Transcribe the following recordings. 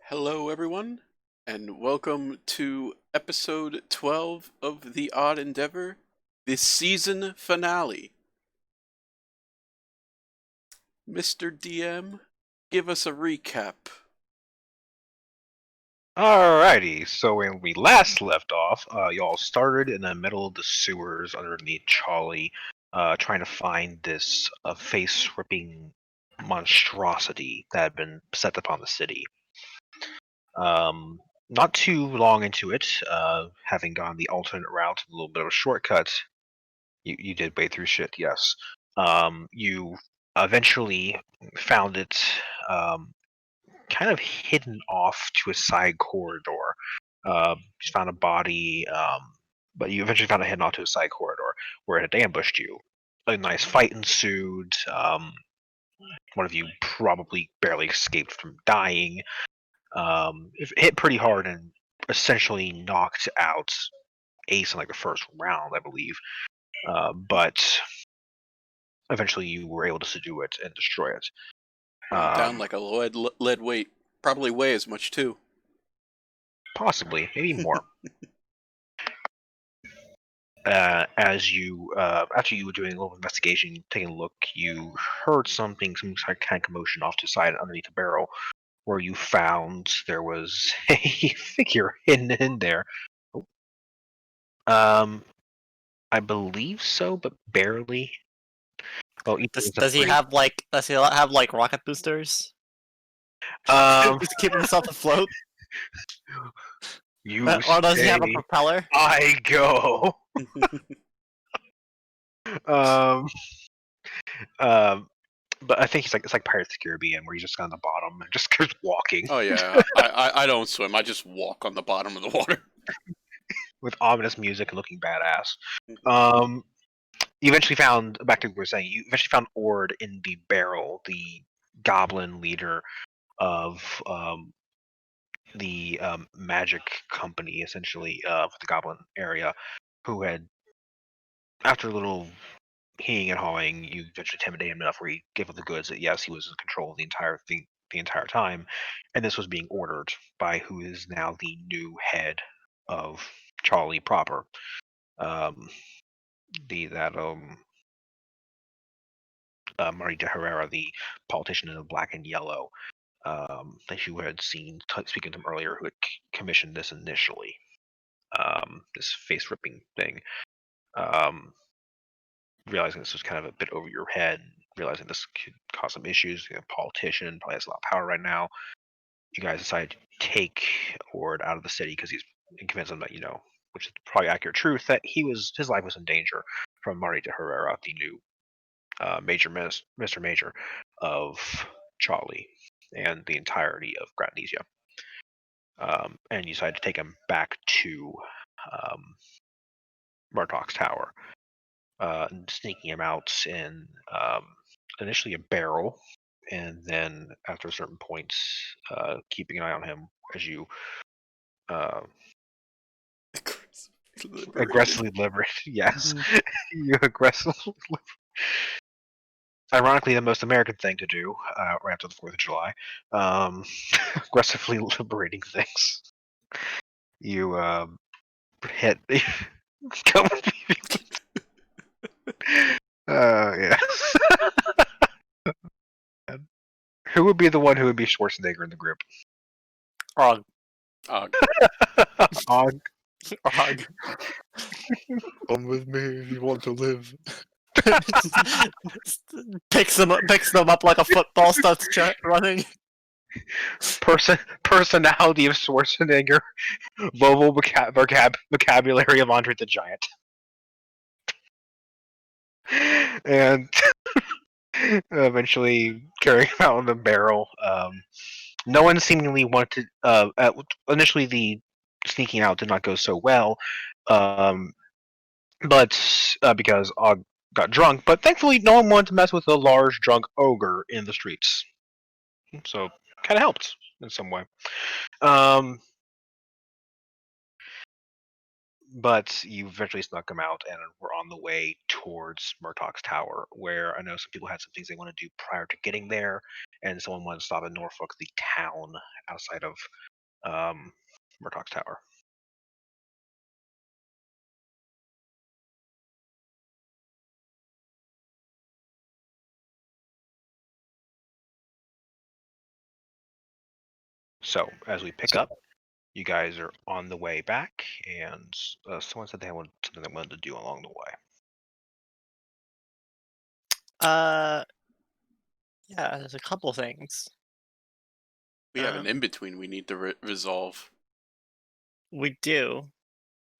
Hello, everyone, and welcome to episode 12 of The Odd Endeavor, the season finale. Mr. DM, give us a recap. Alrighty, so when we last left off, y'all started in the middle of the sewers underneath Charlie, trying to find this face-ripping monstrosity that had been set upon the city. Not too long into it, having gone the alternate route, a little bit of a shortcut, you did wade through shit, yes. You eventually found it, kind of hidden off to a side corridor. You found a body, but you eventually found it hidden off to a side corridor where it had ambushed you. A nice fight ensued. One of you probably barely escaped from dying. It hit pretty hard and essentially knocked out Ace in like the first round, I believe. But eventually you were able to subdue it and destroy it. Down like a lead weight. Probably weigh as much, too. Possibly, maybe more. As you, after you were doing a little investigation, taking a look, you heard some kind of commotion off to the side underneath the barrel, where you found there was a figure hidden in there. I believe so, but barely. Well, Does he have like rocket boosters? Um, Just keep himself afloat? you Or does he have a say, propeller? I go. um, but I think it's like Pirates of the Caribbean, where he's just on the bottom and just keeps walking. Oh, yeah. I don't swim. I just walk on the bottom of the water. With ominous music and looking badass. You eventually found, back to what we were saying, you eventually found Ord in the barrel, the goblin leader of the magic company, essentially, for the goblin area, who had, after a little heeing and hawing, you eventually intimidated him enough where he gave up the goods that yes, he was in control of the entire thing the entire time, and this was being ordered by who is now the new head of Charlie proper. Marita Herrera, the politician in the black and yellow, that you had seen speaking to him earlier, who had commissioned this initially, this face ripping thing. Realizing this was kind of a bit over your head, realizing this could cause some issues. You know, politician probably has a lot of power right now. You guys decided to take Ord out of the city because he's convinced him that, which is probably accurate truth, that his life was in danger from Marita Herrera, the new Mr. Major of Charlie and the entirety of Gratnesia. And you decided to take him back to Martok's Tower, sneaking him out in initially a barrel, and then after a certain point, keeping an eye on him as you aggressively liberate. Yes, you aggressively. Ironically, the most American thing to do right after the 4th of July, aggressively liberating things. You hit. Come yeah. Who would be the one who would be Schwarzenegger in the group? Og. Og. Come with me if you want to live. Picks them up like a football, starts running. Personality of Schwarzenegger, vocabulary of Andre the Giant, and eventually carrying him out in the barrel. No one seemingly wanted. Initially, the sneaking out did not go so well, but because Og got drunk. But thankfully, no one wanted to mess with a large drunk ogre in the streets, so kind of helped in some way. but you eventually snuck them out and were on the way towards Murtaugh's Tower, where I know some people had some things they want to do prior to getting there, and someone wanted to stop in Norfolk, the town outside of Murtaugh's Tower. So as we pick up, you guys are on the way back, and someone said they had something they wanted to do along the way. Yeah, there's a couple things. We have an Um, in-between we need to resolve. We do.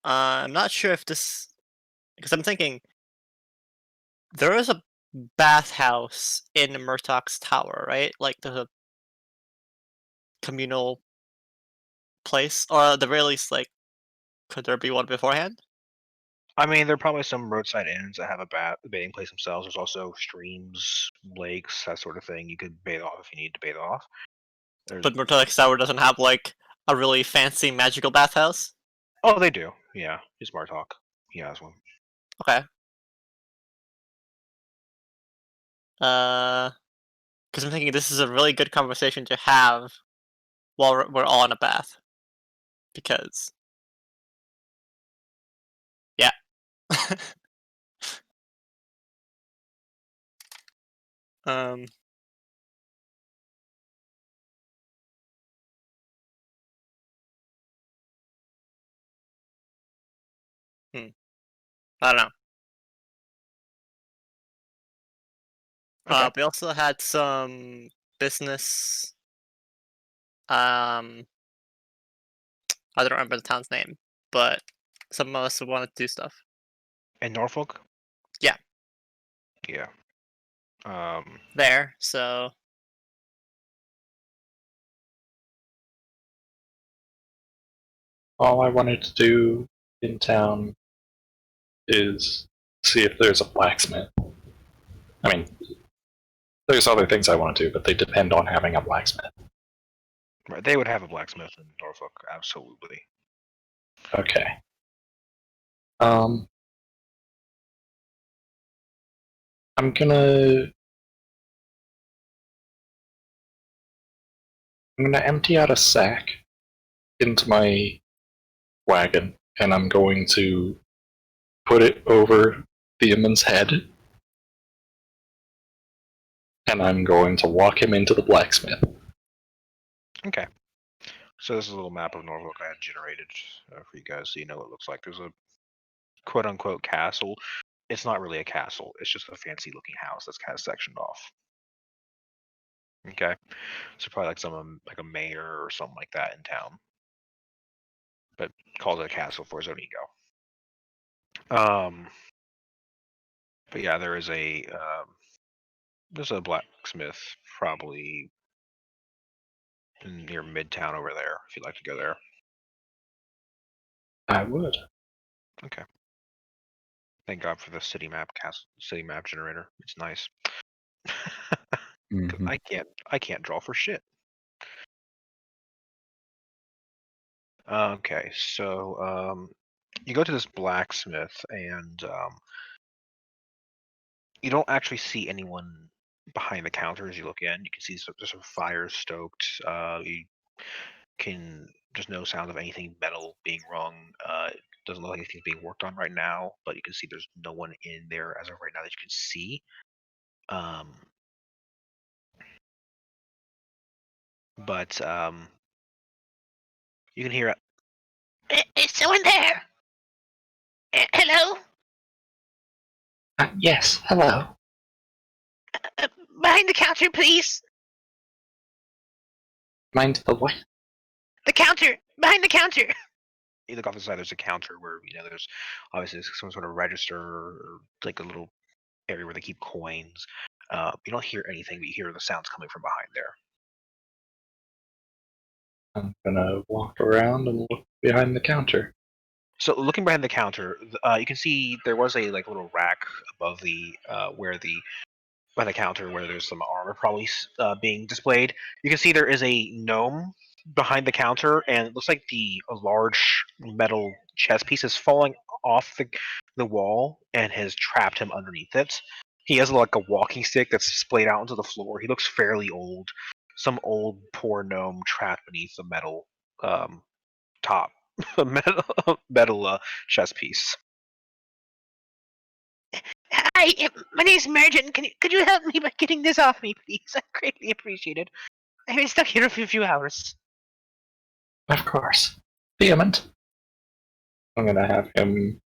I'm not sure if this, because I'm thinking there is a bathhouse in Murtaugh's Tower, right? Like there's a communal place, or at the very least, like, could there be one beforehand? I mean, there are probably some roadside inns that have a bathing place themselves. There's also streams, lakes, that sort of thing. You could bathe off if you need to bathe off. But Murtaugh's Tower doesn't have like a really fancy magical bathhouse. Oh, they do. Yeah, just Martok. He has one. Okay. Because I'm thinking this is a really good conversation to have while we're all in a bath. Because, yeah. um. I don't know. Okay. We also had some business. I don't remember the town's name, but some of us wanted to do stuff. And Norfolk? Yeah. Yeah. There, so All I wanted to do in town is see if there's a blacksmith. I mean, there's other things I want to do, but they depend on having a blacksmith. Right, they would have a blacksmith in Norfolk, absolutely. Okay. I'm gonna empty out a sack into my wagon, and I'm going to put it over Theoman's head, and I'm going to walk him into the blacksmith. Okay. So this is a little map of Norfolk I had generated for you guys, so you know what it looks like. There's a quote-unquote castle. It's not really a castle. It's just a fancy-looking house that's kind of sectioned off. Okay. So probably like like a mayor or something like that in town, but calls it a castle for his own ego. But yeah, there's a blacksmith probably near Midtown over there. If you'd like to go there. I would. Okay. Thank God for the city map generator. It's nice. Mm-hmm. I can't draw for shit. Okay, so you go to this blacksmith and you don't actually see anyone behind the counter as you look in. You can see there's some fires stoked. There's no sound of anything metal being rung. It doesn't look like anything's being worked on right now, but you can see there's no one in there as of right now that you can see. But you can hear it. Is someone there? Hello? Yes, hello. Behind the counter, please. Mind the what? The counter. Behind the counter. You look off the side. There's a counter where there's obviously some sort of register or like a little area where they keep coins. You don't hear anything, but you hear the sounds coming from behind there. I'm gonna walk around and look behind the counter. So looking behind the counter, you can see there was a little rack above the by the counter where there's some armor probably being displayed. You can see there is a gnome behind the counter, and it looks like a large metal chess piece is falling off the wall and has trapped him underneath it. He has like a walking stick that's splayed out onto the floor. He looks fairly old. Some old poor gnome trapped beneath the metal top, metal chess piece. Hi, my name's Mergen. Could you help me by getting this off me, please? I greatly appreciate it. I've been stuck here for a few hours. Of course. Vehement. I'm gonna have him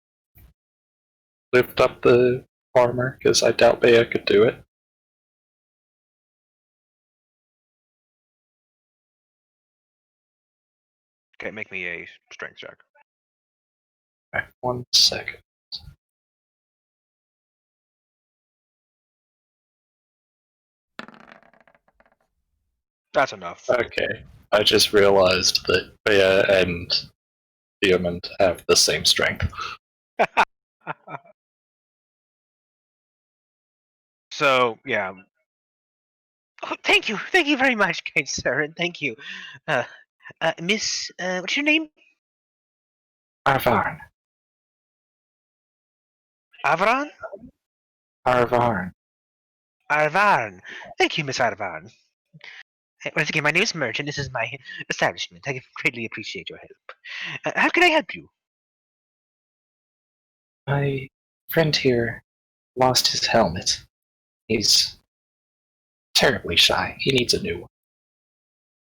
lift up the armor, because I doubt Bea could do it. Okay, make me a strength check. Alright, 1 second. That's enough. Okay. I just realized that Bea and Vehement have the same strength. So yeah, Oh, thank you very much, kind sir, and thank you, Miss. What's your name? Arvarn. Avron. Arvarn. Arvarn. Thank you, Miss Arvarn. Once again, my name is Merchant. This is my establishment. I greatly appreciate your help. How can I help you? My friend here lost his helmet. He's terribly shy. He needs a new one.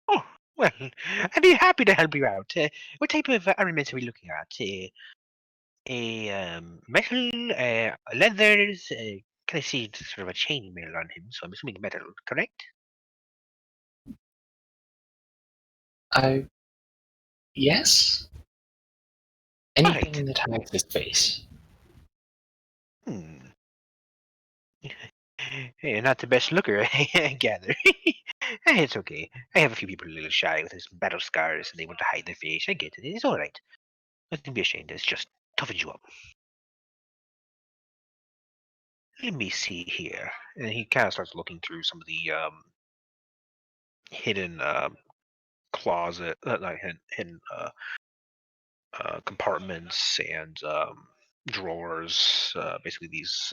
Oh, well, I'd be happy to help you out. What type of armaments are we looking at? Metal, leathers. Can I see sort of a chainmail on him? So I'm assuming metal, correct? Yes? Right. Anything that hides his face. Hmm. You're not the best looker, I gather. It's okay. I have a few people a little shy with his battle scars and they want to hide their face. I get it. It's alright. Nothing to be ashamed of. It's just toughens you up. Let me see here. and he kind of starts looking through some of the hidden closet, not hidden compartments and drawers. Basically, these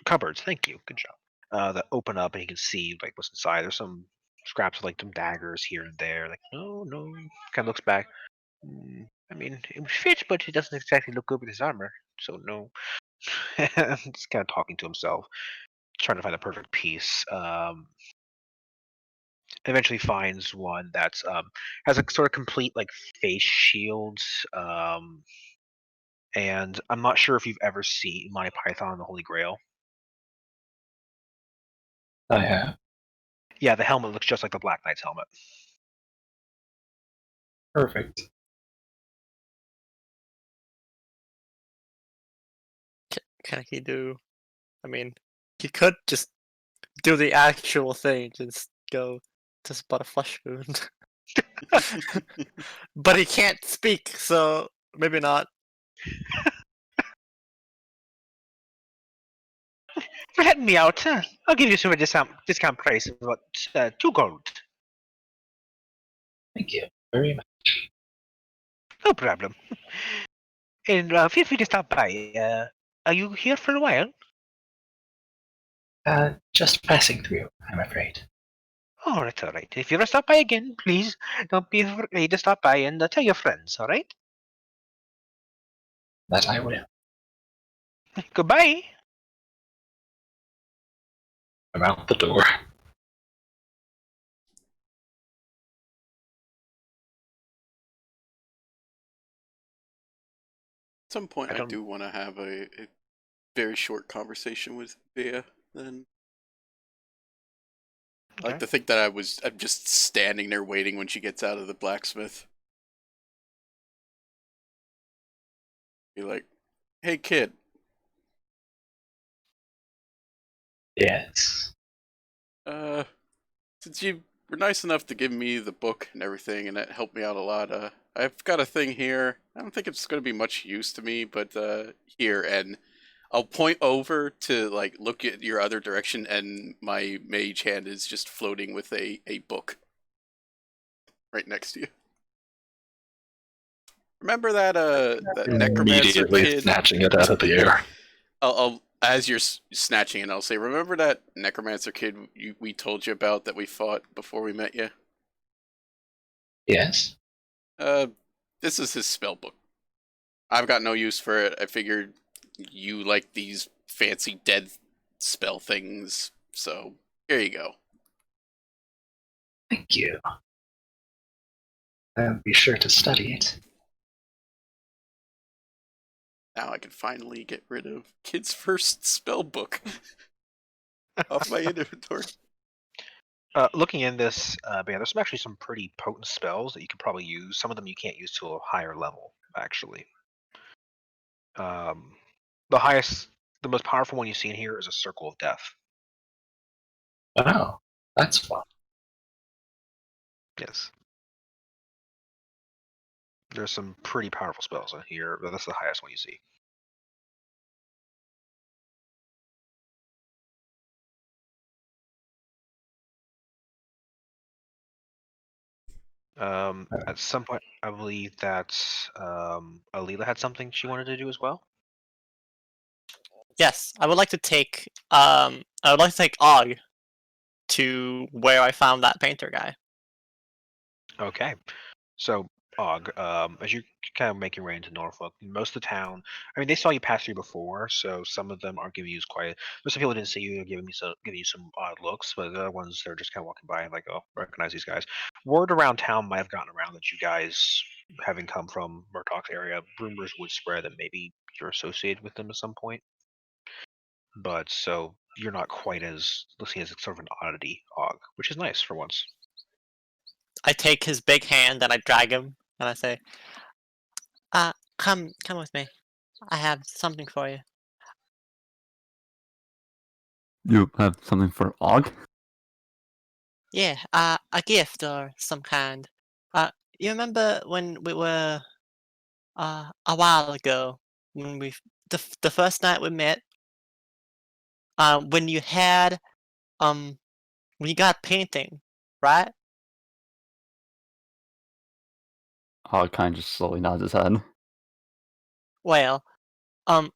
cupboards. Thank you. Good job. That open up and you can see like what's inside. There's some scraps of like some daggers here and there. Like no, no. Kind of looks back. I mean, it would fit, but it doesn't exactly look good with his armor. So no. Just kind of talking to himself, trying to find the perfect piece. Eventually finds one that's has a sort of complete like face shield. And I'm not sure if you've ever seen Monty Python and the Holy Grail. I have. Yeah, the helmet looks just like the Black Knight's helmet. Perfect. Can he do? I mean, he could just do the actual thing, just go to spot a flesh wound. But he can't speak, so maybe not. For helping me out, I'll give you some discount price of about 2 gold. Thank you very much. No problem. And feel free to stop by. Are you here for a while? Just passing through, I'm afraid. Oh, that's all right. If you ever stop by again, please don't be afraid to stop by and tell your friends, all right? That I will. Goodbye. I'm out the door. At some point, I I don't- do want to have a very short conversation with Bea. Then I like Okay. to think that I'm just standing there waiting when she gets out of the blacksmith. Be like, "Hey, kid, Yes. since you were nice enough to give me the book and everything, and that helped me out a lot, I've got a thing here. I don't think it's going to be much use to me, but here," and I'll point over to like look at your other direction, and my mage hand is just floating with a book. right next to you. Remember that necromancer Immediately kid? snatching it out of the air. I'll as you're snatching it, I'll say, remember that necromancer kid we told you about that we fought before we met you? Yes. This is his spell book. I've got no use for it. I figured you like these fancy dead spell things, so here you go. Thank you. I'll be sure to study it. Now I can finally get rid of kid's first spell book off my inventory. Looking in this, there's actually some pretty potent spells that you could probably use. Some of them you can't use to a higher level, actually. The most powerful one you see in here is a Circle of Death. Oh, that's fun. Yes. There's some pretty powerful spells in here, but that's the highest one you see. At some point, I believe that Alila had something she wanted to do as well. Yes, I would like to take Og to where I found that painter guy. Okay, so Og, as you kind of make your way into Norfolk, most of the town, I mean, they saw you pass through before, so some of them are giving you quite. Most of the people didn't see you, giving you some odd looks, but the other ones they're just kind of walking by and like, oh, recognize these guys. Word around town might have gotten around that you guys, having come from Murtaugh's area, rumors would spread that maybe you're associated with them at some point. But so you're not quite as seen as sort of an oddity, Og, which is nice for once. I take his big hand and I drag him and I say, come with me. I have something for you." You have something for Og? Yeah, a gift or some kind. You remember when we were a while ago when the first night we met, when you had when you got painting, right? Og kind of just slowly nods his head. Well, um,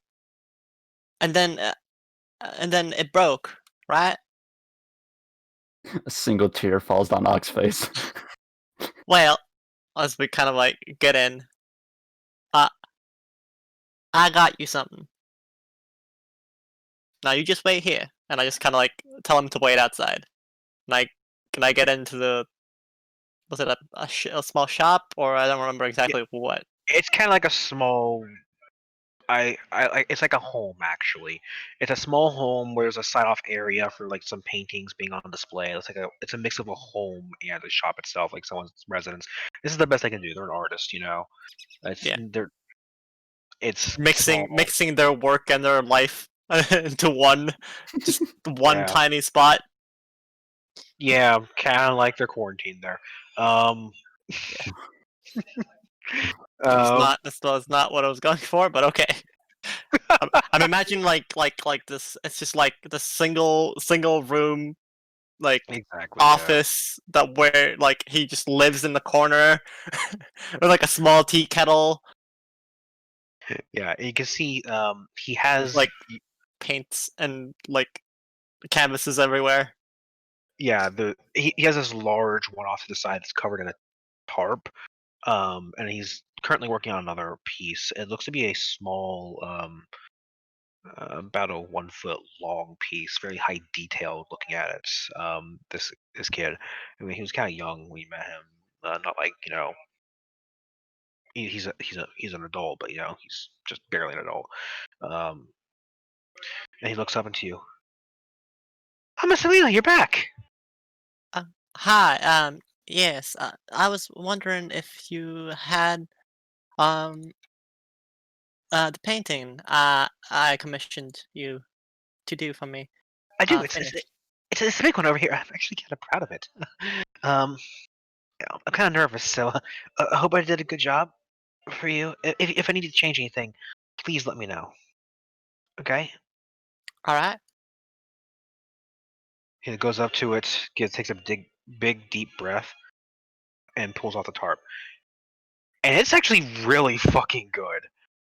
and then it broke, right? A single tear falls down Og's face. Well, as we kind of like get in, I got you something. Now you just wait here, and I just kind of like tell him to wait outside. Can I get into the? Was it a small shop, or I don't remember exactly what? It's kind of like a small. It's like a home actually. It's a small home where there's a side off area for like some paintings being on display. It's a mix of a home and the shop itself, like someone's residence. This is the best they can do. They're an artist, you know. Yeah. It's Mixing small. their work and their life into one Yeah. tiny spot. Yeah, kind of like they're quarantined there. That's not what I was going for, but okay. I'm imagining like this. It's just like the single room, like exactly. office that where like he just lives in the corner with like a small tea kettle. Yeah, you can see he has like paints and like canvases everywhere. Yeah, he has this large one off to the side that's covered in a tarp, and he's currently working on another piece. It looks to be a small, about a 1 foot long piece, very high detail looking at it. This kid, I mean, he was kind of young when you met him. Not like he's an adult, but he's just barely an adult. And he looks up into you. Oh, Miss Alila, you're back. Hi. Yes. I was wondering if you had the painting I commissioned you to do for me. I do. Finished. It's a big one over here. I'm actually kind of proud of it. I'm kind of nervous, so I hope I did a good job for you. If I need to change anything, please let me know. Okay? All right. He goes up to it, takes a big, deep breath. and pulls off the tarp. And it's actually really fucking good.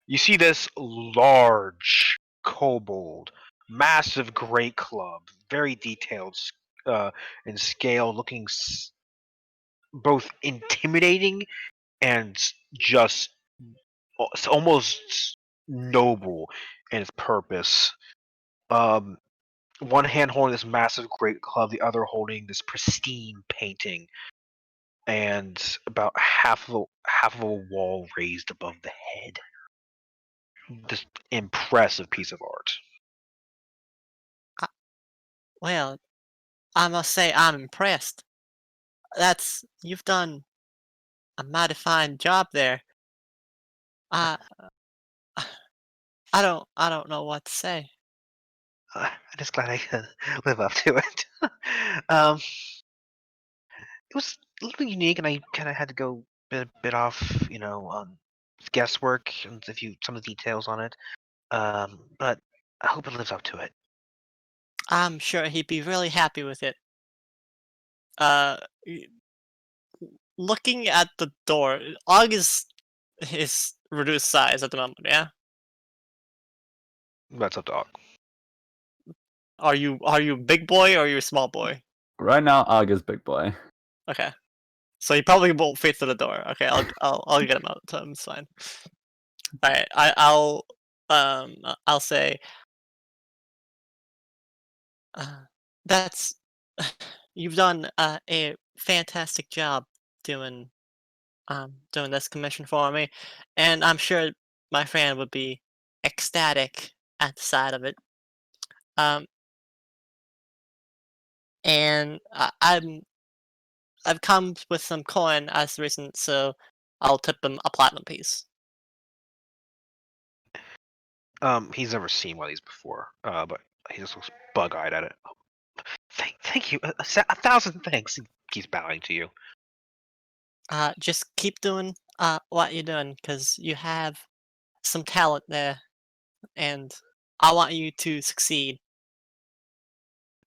You see this large kobold, massive great club, very detailed in scale, looking both intimidating and just almost noble in its purpose. One hand holding this massive great club, the other holding this pristine painting, and about half of a wall raised above the head. This impressive piece of art. Well, I must say I'm impressed. You've done a mighty fine job there. I I don't know what to say. I'm just glad I could live up to it. um, it was a little unique, and I kind of had to go bit off, guesswork and some of the details on it. But I hope it lives up to it. I'm sure he'd be really happy with it. Uh, y- Looking at the door, Og is reduced size at the moment. Yeah. That's up to Og. Are you big boy or are you a small boy? Right now, Og is big boy. Okay. So he probably won't fit through the door. Okay, I'll get him out. It's fine. All right, I'll say that's you've done a fantastic job doing doing this commission for me, and I'm sure my friend would be ecstatic at the sight of it. Um, and I've come with some coin as the reason, so I'll tip him a platinum piece. He's never seen one of these before, but he just looks bug-eyed at it. Thank you. A 1,000 thanks. He keeps bowing to you. Just keep doing what you're doing, because you have some talent there, and I want you to succeed.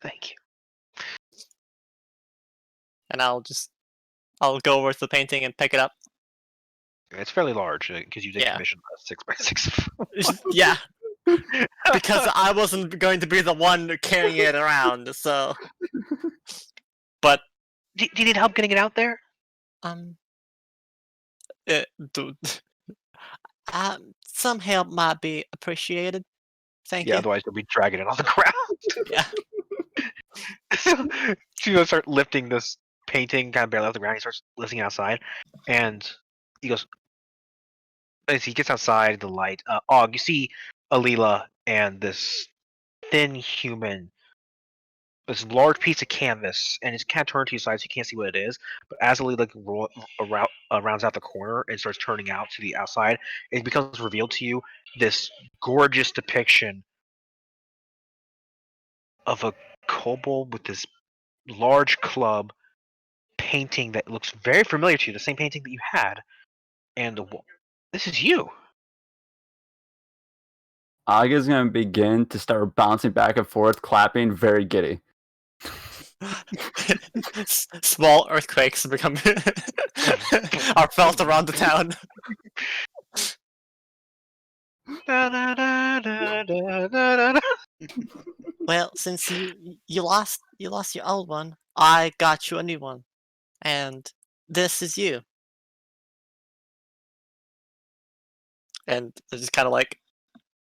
Thank you. And I'll go over to the painting and pick it up. It's fairly large because you did Yeah. commission a 6x6. Yeah, because I wasn't going to be the one carrying it around. So, but Do you need help getting it out there? dude, some help might be appreciated. Thank Yeah, you. otherwise you'll be dragging it on the ground. Yeah. So you start lifting this painting kind of barely off the ground. He starts lifting it outside, and he goes. As he gets outside, the light. Og, you see Alila and this thin human, this large piece of canvas, and it's kind of turned to your side so you can't see what it is. But as Alila rounds out the corner and starts turning out to the outside, it becomes revealed to you this gorgeous depiction of a kobold with this large club painting that looks very familiar to you, the same painting that you had, and this is you. Og is going to begin to start bouncing back and forth, clapping, very giddy. Small earthquakes become are felt around the town. Well, since you lost your old one, I got you a new one, and this is you. And I just kind of like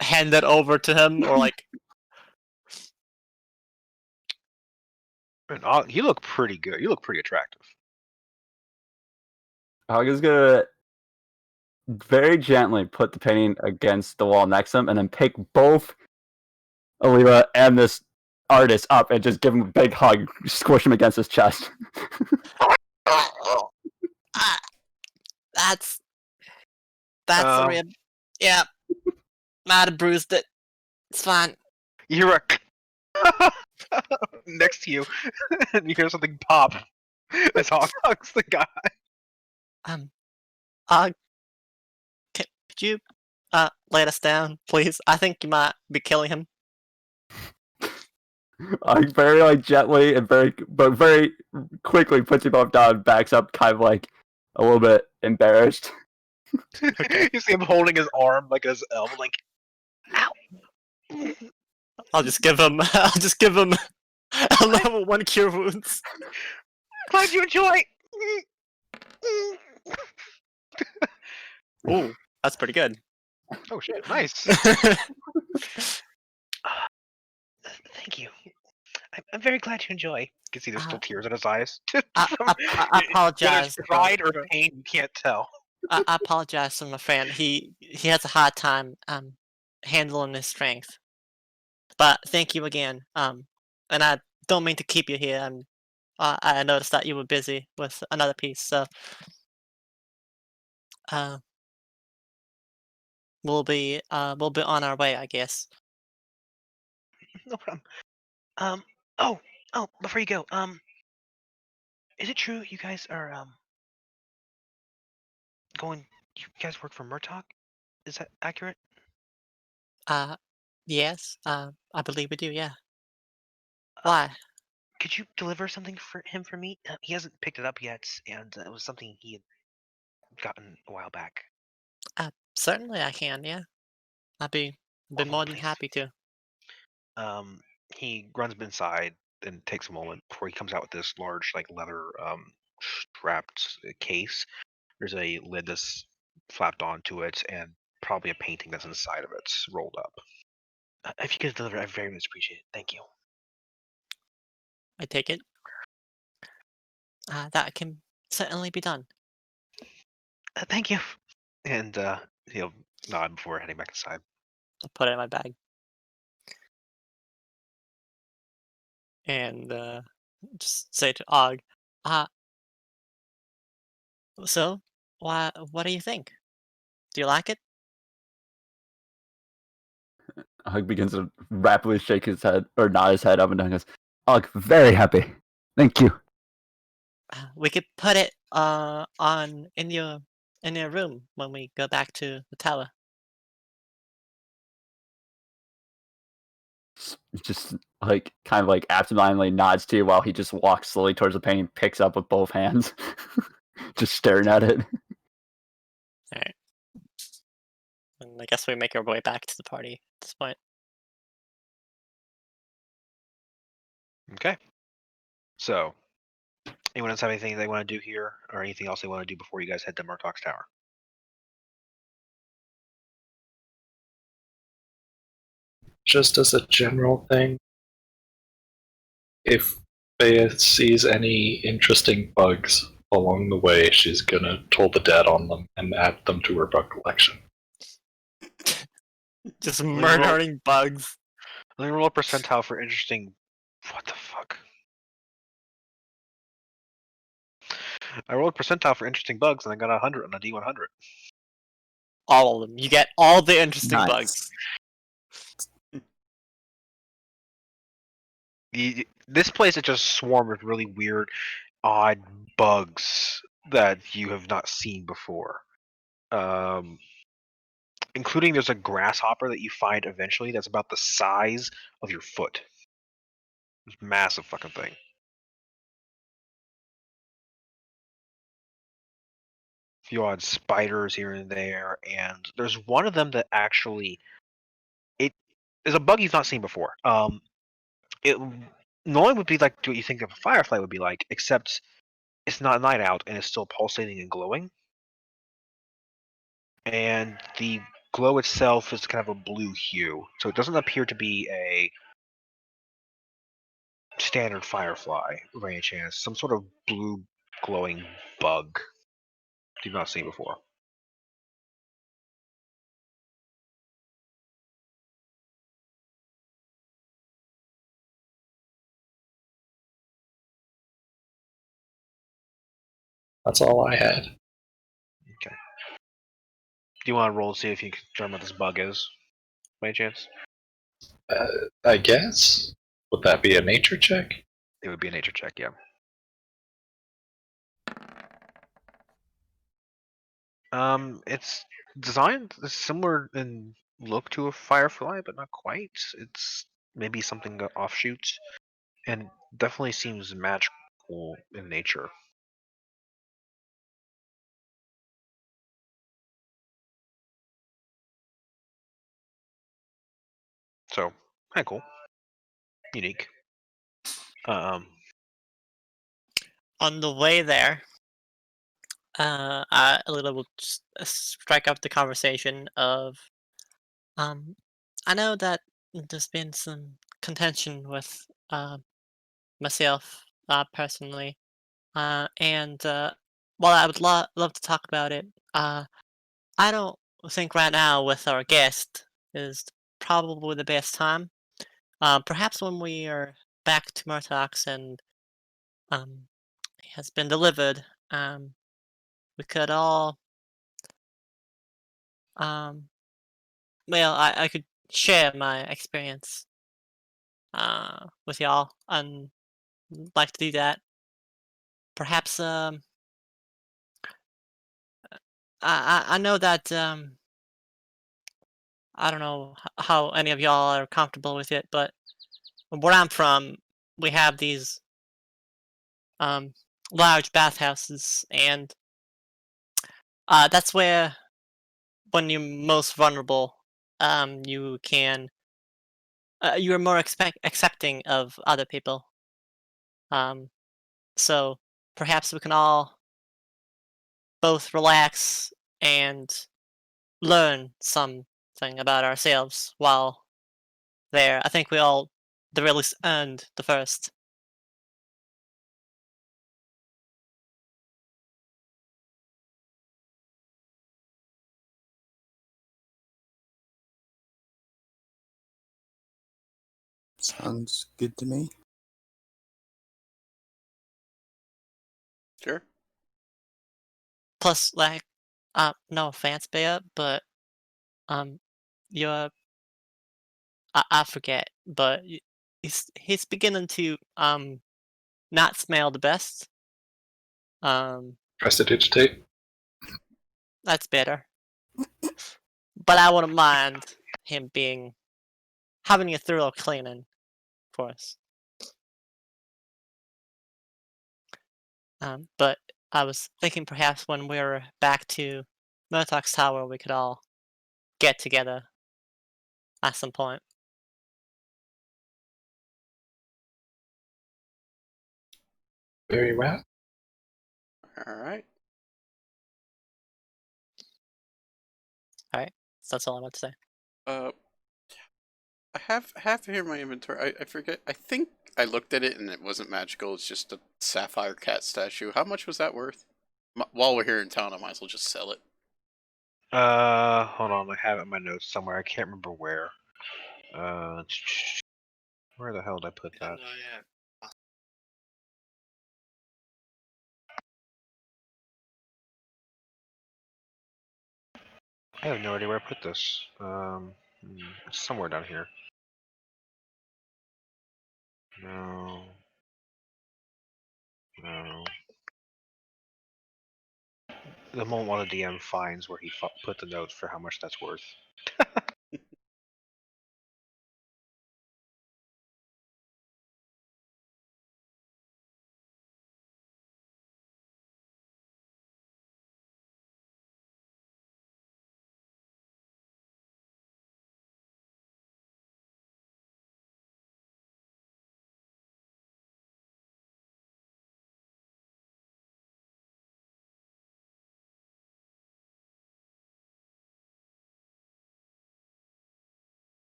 hand it over to him, or like, You look pretty good. You look pretty attractive. Og is going to very gently put the painting against the wall next to him and then pick both Alila and this artist up and just give him a big hug, squish him against his chest. that's a rib. Yeah, might have bruised it. It's fine. You're next to you, and you hear something pop. That's Hog's the guy. Could you lay us down, please? I think you might be killing him. I very gently and very quickly puts you both down, backs up, kind of like a little bit embarrassed. You see him holding his arm like his elbow, like, ow. I'll just give him. I'll just give him a level 1 cure wounds. Glad you enjoy. Ooh, that's pretty good. Oh shit, nice. Thank you. I'm very glad you enjoy. You can see there's still tears in his eyes. I Whether it's apologize. pride or pain, you can't tell. I apologize to my friend. He has a hard time handling his strength. But thank you again. And I don't mean to keep you here. I noticed that you were busy with another piece, so we'll be on our way, I guess. No problem. Oh, before you go, is it true you guys are going? You guys work for Murtaugh? Is that accurate? Yes. I believe we do. Yeah. Why? Could you deliver something for him for me? He hasn't picked it up yet, and it was something he had gotten a while back. Certainly I can. Yeah. I'd be more than Please. happy to. He runs inside and takes a moment before he comes out with this large, like leather strapped case. There's a lid that's flapped onto it, and probably a painting that's inside of it rolled up. If you could deliver, I very much appreciate it. Thank you. I take it. That can certainly be done. Thank you. And he'll nod before heading back inside. I'll put it in my bag. And just say to Og, so what do you think? Do you like it? Hug begins to rapidly shake his head, or nod his head up and down, and goes, Hug, very happy. Thank you. We could put it in your room when we go back to the tower. Just like kind of like absentmindedly nods to you while he just walks slowly towards the painting, picks up with both hands, just staring at it. Alright. And I guess we make our way back to the party at this point. Okay. So, anyone else have anything they want to do here, or anything else they want to do before you guys head to Murtaugh's Tower? Just as a general thing, if Bea sees any interesting bugs along the way, she's gonna toll the dead on them and add them to her bug collection. Just roll- murdering bugs. Let me roll a percentile for interesting. What the fuck? I rolled a percentile for interesting bugs, and I got 100 on a D100. All of them. You get all the interesting Nice. bugs. This place is just swarmed with really weird, odd bugs that you have not seen before. Including there's a grasshopper that you find eventually that's about the size of your foot. It's a massive fucking thing. A few odd spiders here and there, and there's one of them that actually it is a bug you've not seen before. It normally would be like what you think of a firefly would be like, except it's not night out and it's still pulsating and glowing. And the glow itself is kind of a blue hue, so it doesn't appear to be a standard firefly by any chance. Some sort of blue glowing bug you've not seen before. That's all I had. Okay. Do you want to roll to see if you can determine what this bug is, by any chance? I guess. Would that be a nature check? It would be a nature check, yeah. It's designed similar in look to a firefly, but not quite. It's maybe something offshoot, and definitely seems magical in nature. So, kind of cool, unique. On the way there, Alita will just strike up the conversation of, I know that there's been some contention with myself personally, and while I would love to talk about it, I don't think right now with our guest is probably the best time. Perhaps when we are back to Murtox and he has been delivered, we could all, um, well, I could share my experience with y'all and like to do that. Perhaps I know that I don't know how any of y'all are comfortable with it, but where I'm from, we have these um, large bathhouses, and that's where, when you're most vulnerable, you can you're more accepting of other people. Um, so perhaps we can all both relax and learn something about ourselves while there. I think we all the really earned the first. Sounds good to me. Sure. Plus, like, no offense, Bea, but um, you're I forget, but he's beginning to not smell the best. Prestidigitate. That's better. But I wouldn't mind him having a thorough cleaning for us. But I was thinking perhaps when we're back to Murtox Tower, we could all get together at some point. Very well. All right. So that's all I want to say. I have here in my inventory. I forget. I think I looked at it and it wasn't magical. It's just a sapphire cat statue. How much was that worth? While we're here in town, I might as well just sell it. Hold on, I have it in my notes somewhere. I can't remember where. Where the hell did I put that? I have no idea where I put this. It's somewhere down here. No. No. The moment while the DM finds where he put the notes for how much that's worth.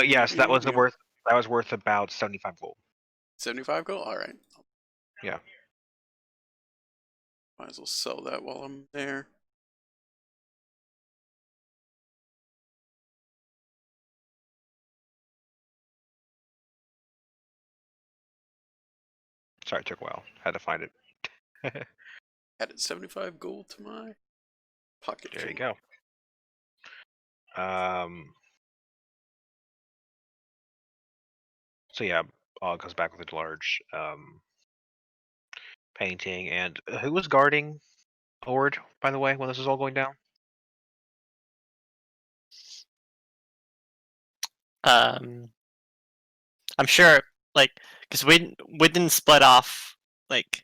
Yes, that was worth. That was worth about 75 gold. 75 gold. All right. Yeah. Might as well sell that while I'm there. Sorry, it took a while. Had to find it. Added 75 gold to my pocket. There you change. go. So yeah, Og comes back with a large painting. And who was guarding Ord, by the way, when this was all going down? I'm sure like, because we didn't split off. Like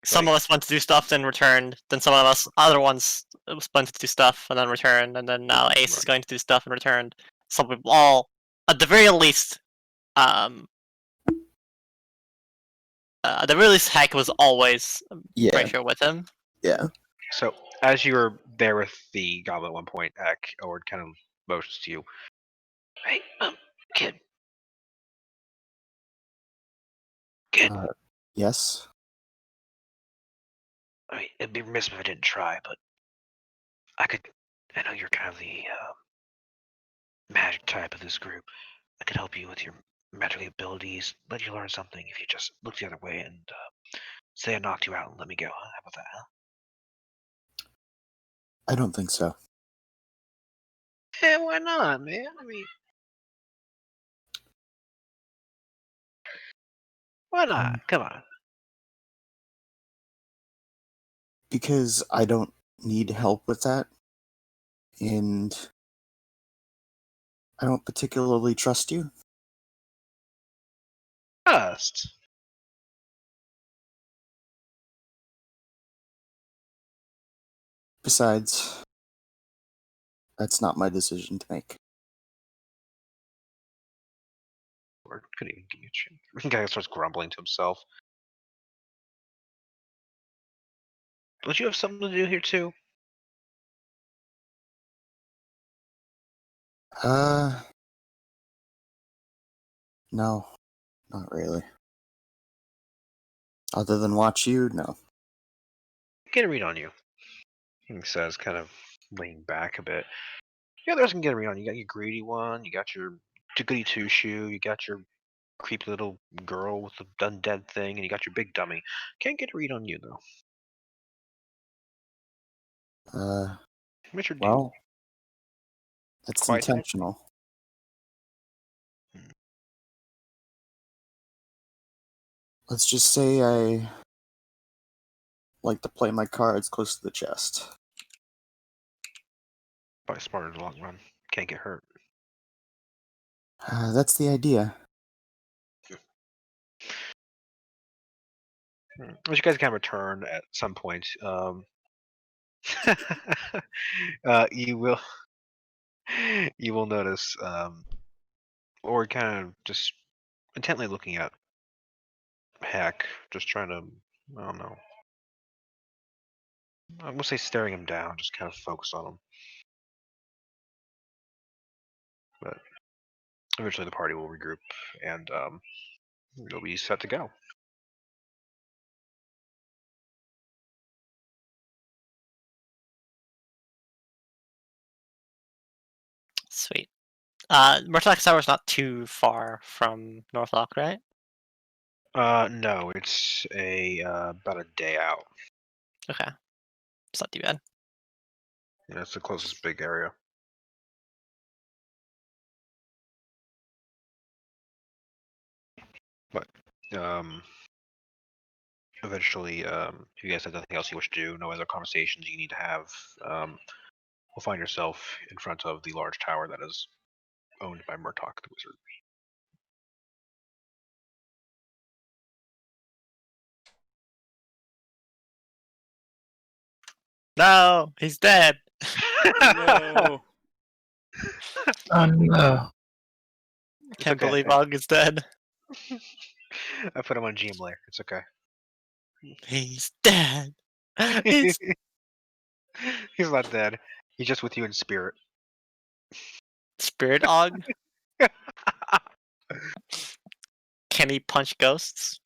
some Right. of us went to do stuff, then returned. Then some of us, other ones, went to do stuff and then returned. And then now Ace is Right. going to do stuff and returned. So we all, at the very least, Heck was always Yeah. pretty sure with him. Yeah. So as you were there with the goblin at one point, Ord kind of motions to you. Hey, kid. Kid. Yes. I mean, it'd be remiss if I didn't try, but I know you're kind of the magic type of this group. I could help you with your magic abilities, let you learn something if you just look the other way and say I knocked you out and let me go. Huh? How about that, huh? I don't think so. Yeah, why not, man? I mean, why not? Come on. Because I don't need help with that. And I don't particularly trust you. Trust. Besides, that's not my decision to make. Ord couldn't even give you a chance. The guy starts grumbling to himself. Don't you have something to do here too? No, not really. Other than watch you, no. Get a read on you. He says, kind of leaning back a bit. Yeah, there's can get a read on you. You got your greedy one, you got your goody two shoe, you got your creepy little girl with the undead thing, and you got your big dummy. Can't get a read on you though. What's your deal? Well, that's Quiet type? intentional. Let's just say I like to play my cards close to the chest. Probably smarter in the long run. Can't get hurt. That's the idea. As you guys kind of return at some point, you will notice or kind of just intently looking at Hack, just trying to, I don't know, I will say staring him down, just kind of focused on him. But eventually the party will regroup and you'll be set to go. Sweet. Murtal's Tower is not too far from Northlock, right? No, it's about a day out. Okay. It's not too bad. Yeah, it's the closest big area. But eventually, if you guys have nothing else you wish to do, no other conversations you need to have, will find yourself in front of the large tower that is owned by Murtok the Wizard. No, he's dead. No. Oh no. Can't okay. believe Og is dead. I put him on GM layer. It's okay. He's dead. He's He's not dead. He's just with you in spirit. Spirit Og. Can he punch ghosts?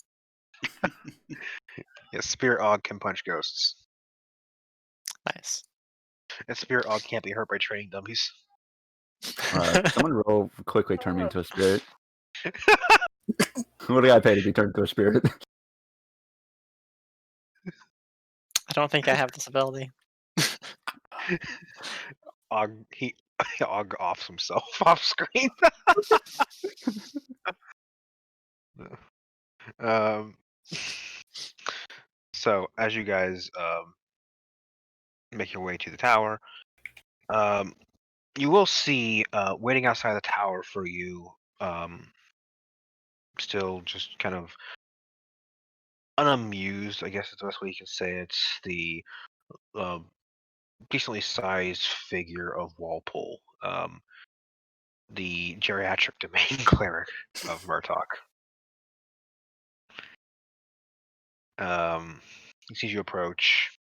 Yeah, Spirit Og can punch ghosts. Nice. And Spirit Og can't be hurt by training dummies. Someone roll quickly turn me into a spirit. What do I pay to be turned into a spirit? I don't think I have this ability. He Og offs himself off screen. So as you guys make your way to the tower, you will see waiting outside the tower for you still just kind of unamused, I guess is the best way you can say it. The decently sized figure of Walpole, the geriatric domain cleric of Murtok. He sees you approach,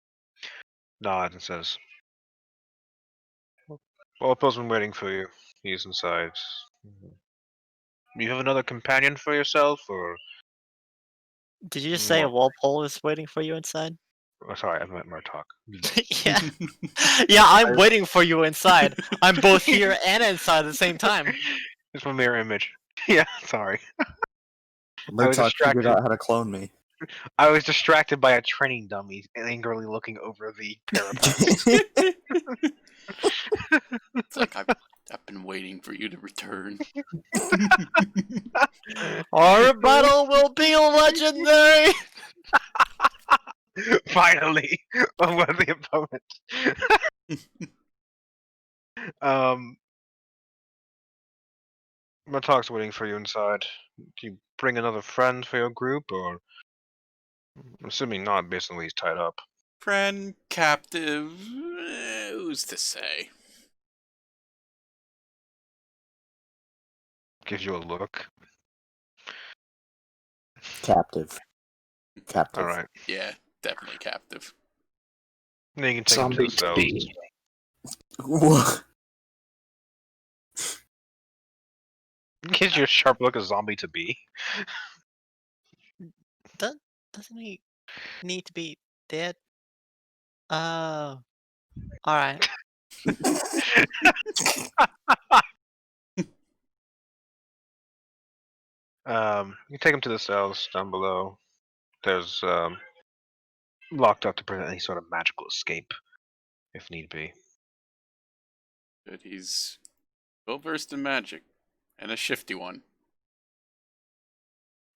nods, and says, Walpole's been waiting for you. He's inside. You have another companion for yourself, or... Did you just say Well- Walpole is waiting for you inside? Oh, sorry, I meant Murtok. Yeah. Yeah, I'm waiting for you inside. I'm both here and inside at the same time. It's my mirror image. Yeah, sorry. was Murtaugh figured distracted. out how to clone me. I was distracted by a training dummy angrily looking over the parapet. It's like I've been waiting for you to return. Our battle will be legendary. Finally, a worthy opponent. Murtok's waiting for you inside. Do you bring another friend for your group, or... I'm assuming not, based on the way he's tied up. Friend, captive, who's to say? Gives you a look. Captive. Captive. Alright. Yeah, definitely captive. Then you can take him to Zombie the to cells. be. What? Gives you a sharp look, a zombie to be. Doesn't he need to be dead? Oh. Alright. You take him to the cells down below. There's locked up to prevent any sort of magical escape, if need be. But he's well versed in magic, and a shifty one.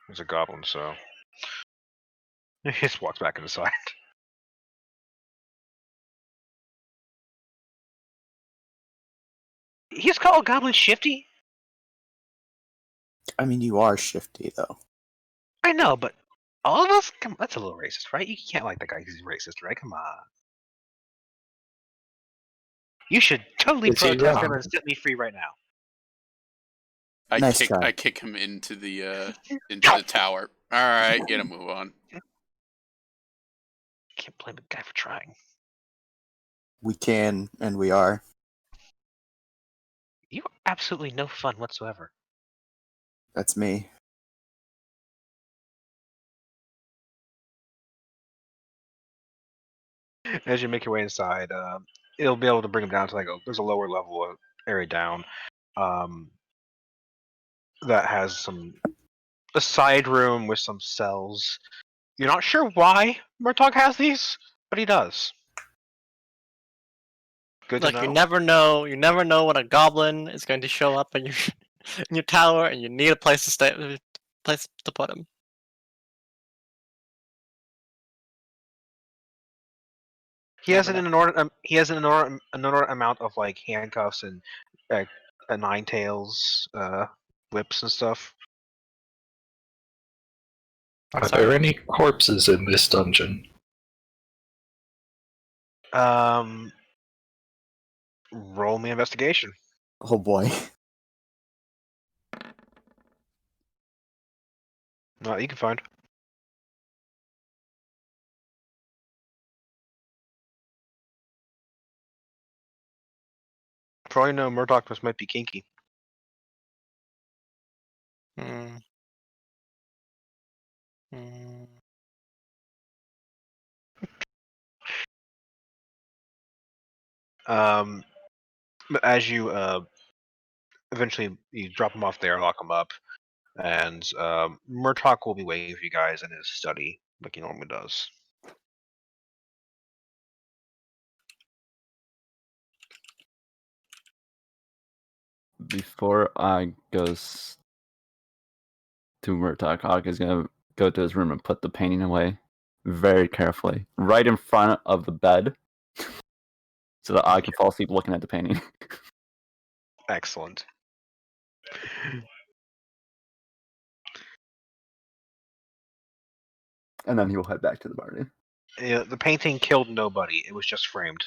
He's a goblin, so he just walks back inside. He's called Goblin Shifty? I mean, you are shifty, though. I know, but all of us? Come, that's a little racist, right? You can't like that guy because he's racist, right? Come on. You should totally Is he protest him wrong? and set me free right now. Nice try. I kick him into the tower. All right, get him move on. Can't blame the guy for trying. We can, and we are. You are absolutely no fun whatsoever. That's me. As you make your way inside, it'll be able to bring him down to there's a lower level area down, that has a side room with some cells. You're not sure why Murtok has these, but he does. Good to Look, know. you never know when a goblin is going to show up in your in your tower, and you need a place to stay, place to put him. He has Never an inordinate amount of handcuffs and nine tails, whips and stuff. Are there any corpses in this dungeon? Roll me investigation. Oh boy. No, you can find. For all you know, Murdoch might be kinky. Hmm. Hmm. But as you eventually you drop him off there, lock him up, and Murdoch will be waiting for you guys in his study, like he normally does. Before I goes to Murdoch, Hawk is gonna go to his room and put the painting away very carefully, right in front of the bed, so that I can fall asleep looking at the painting. Excellent. And then he will head back to the party. Yeah, the painting killed nobody. It was just framed.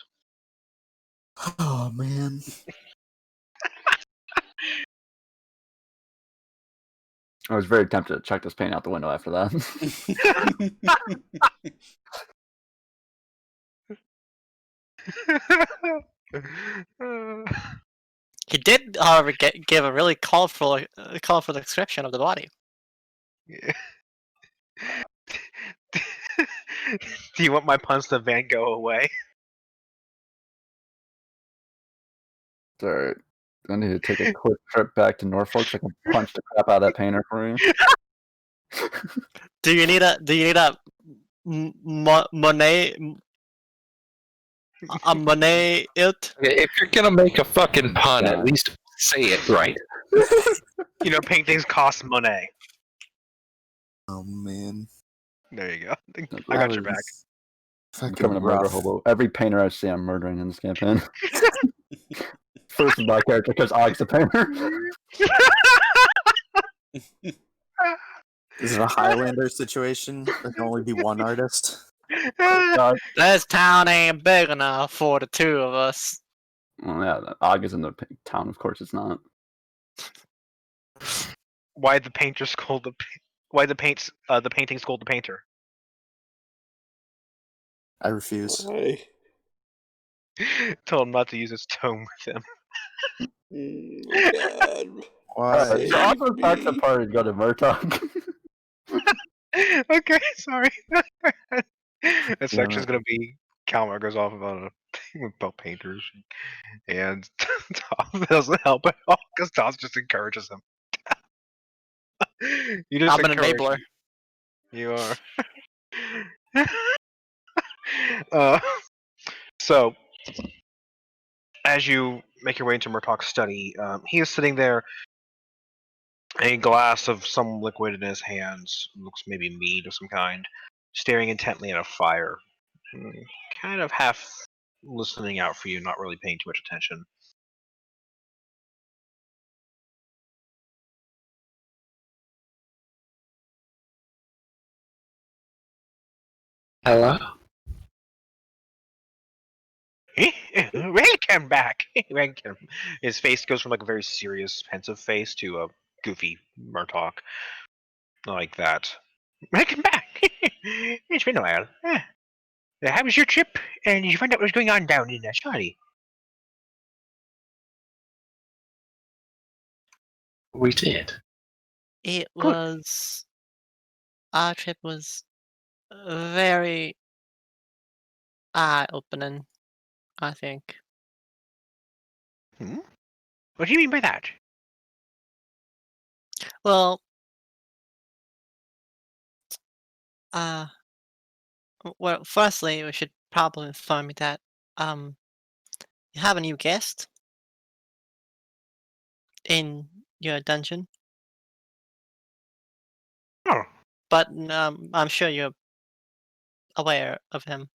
Oh man. I was very tempted to check this paint out the window after that. He did, however, give a really colorful description of the body. Do you want my puns to Van Gogh away? Alright. I need to take a quick trip back to Norfolk so I can punch the crap out of that painter for you. Do you need a Monet? A Monet it? If you're gonna make a fucking pun, Yeah. at least say it right. You know, paintings cost money. Oh man. There you go. I That got your back. was I'm Fucking becoming a murder rough. hobo. Every painter I see, I'm murdering in this campaign. First my character because Og's the painter. Is it a Highlander situation? There can only be one artist. God. This town ain't big enough for the two of us. Well, yeah, Og is in the town. Of course, it's not. Why the painter scold the why the painting's scold the painter? I refuse. Why? Told him not to use his tone with him. Oh, God. Why? Alright, so Og goes back to the party and go to Murdoch. Okay, sorry. This Damn section's it. gonna be Kalmar goes off about a thing about painters, and Tom doesn't help at all because Tom just encourages him. You just I'm an encourage enabler. him. You are. uh, so, as you make your way into Murtaugh's study, he is sitting there, a glass of some liquid in his hands, looks maybe mead of some kind, staring intently at a fire, kind of half listening out for you, not really paying too much attention. Hello? Welcome back. Welcome. His face goes from like a very serious, pensive face to a goofy Murtaugh, like that. Welcome back. It's been a while. How was your trip? And did you find out what was going on down in Shawty? We did. It Good. was. Our trip was very eye-opening, I think. What do you mean by that? Well, well, firstly, we should probably inform you that you have a new guest in your dungeon, Oh, but I'm sure you're aware of him.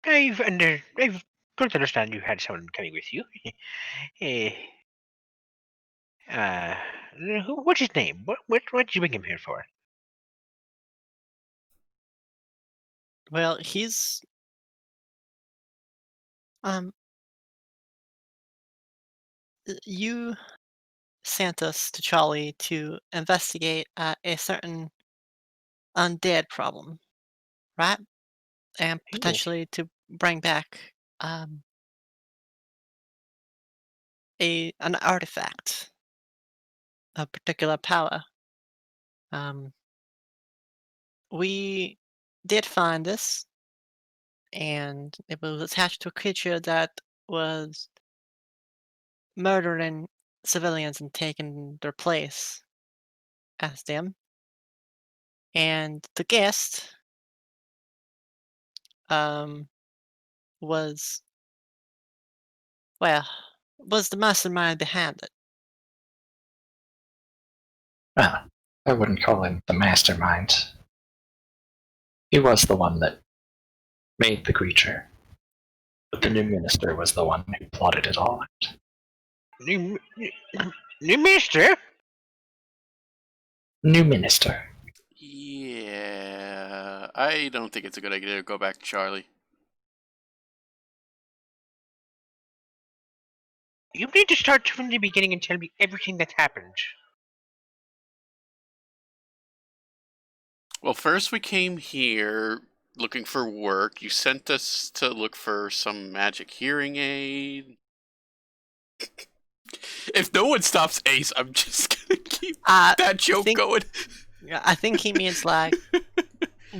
I've come to understand you had someone coming with you. What's his name? What did you bring him here for? Well, he's you sent us to Charlie to investigate a certain undead problem, right? And potentially to bring back an artifact, a particular power. We did find this, and it was attached to a creature that was murdering civilians and taking their place as them. And the guest was, well, was the mastermind behind it. Well, I wouldn't call him the mastermind. He was the one that made the creature. But the new minister was the one who plotted it all out. New minister? New minister. I don't think it's a good idea to go back to Charlie. You need to start from the beginning and tell me everything that happened. Well, first we came here looking for work. You sent us to look for some magic hearing aid. If no one stops Ace, I'm just gonna keep that joke think- going. Yeah, I think he means like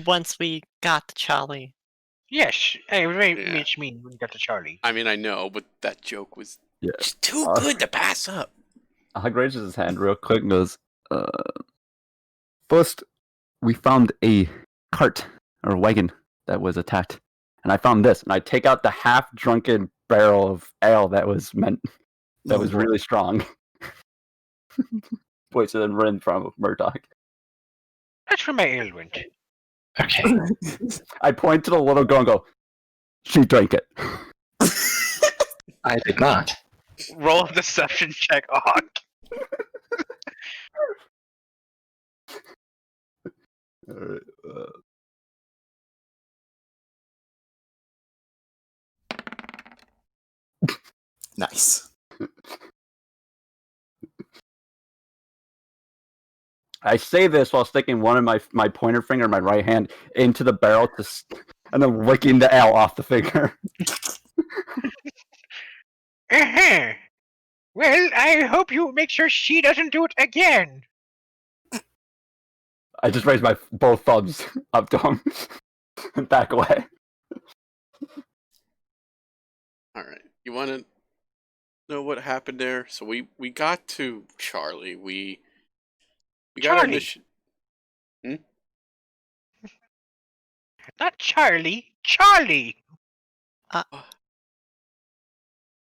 once we got to Charlie. Yes, I very Yeah. much mean we got to Charlie. I mean, I know, but that joke was Yeah. just too Uh, good to pass up. Hug raises his hand real quick and goes, first, we found a cart or wagon that was attacked. And I found this, and I take out the half-drunken barrel of ale that was really strong. Points it and run from Murdoch. That's where my ale went. Okay. I point to the little girl and go, she drank it. I did not. Roll a deception check on. Alright, Nice. I say this while sticking one of my pointer finger in my right hand into the barrel and then licking the ale off the finger. Uh-huh. Well, I hope you make sure she doesn't do it again. I just raise my both thumbs up to him and back away. All right, you want to know what happened there? So we got to Charlie. We got our Charlie. mission. Not Charlie. Charlie.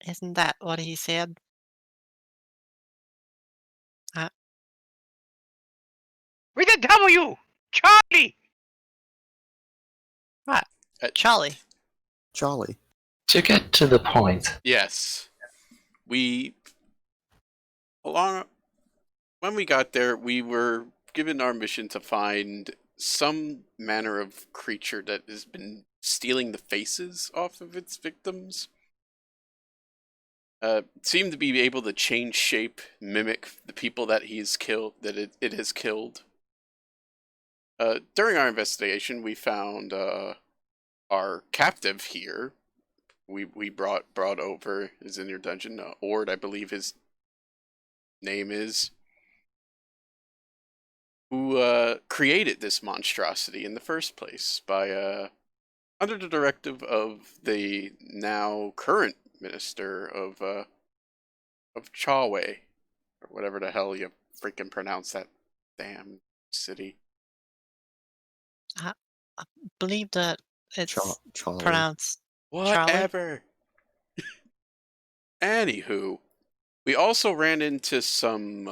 Isn't that what he said? With a W. Charlie. Charlie. Jolly. To get to the point, Yes, when we got there, we were given our mission to find some manner of creature that has been stealing the faces off of its victims. Seemed to be able to change shape, mimic the people that he's killed, that it has killed. During our investigation, we found our captive here. We brought over, is in your dungeon. Ord, I believe his name is, who created this monstrosity in the first place by under the directive of the now current minister of Chawe, or whatever the hell you freaking pronounce that damn city. Believe that it's Charlie. pronounced. Whatever. Anywho, we also ran into some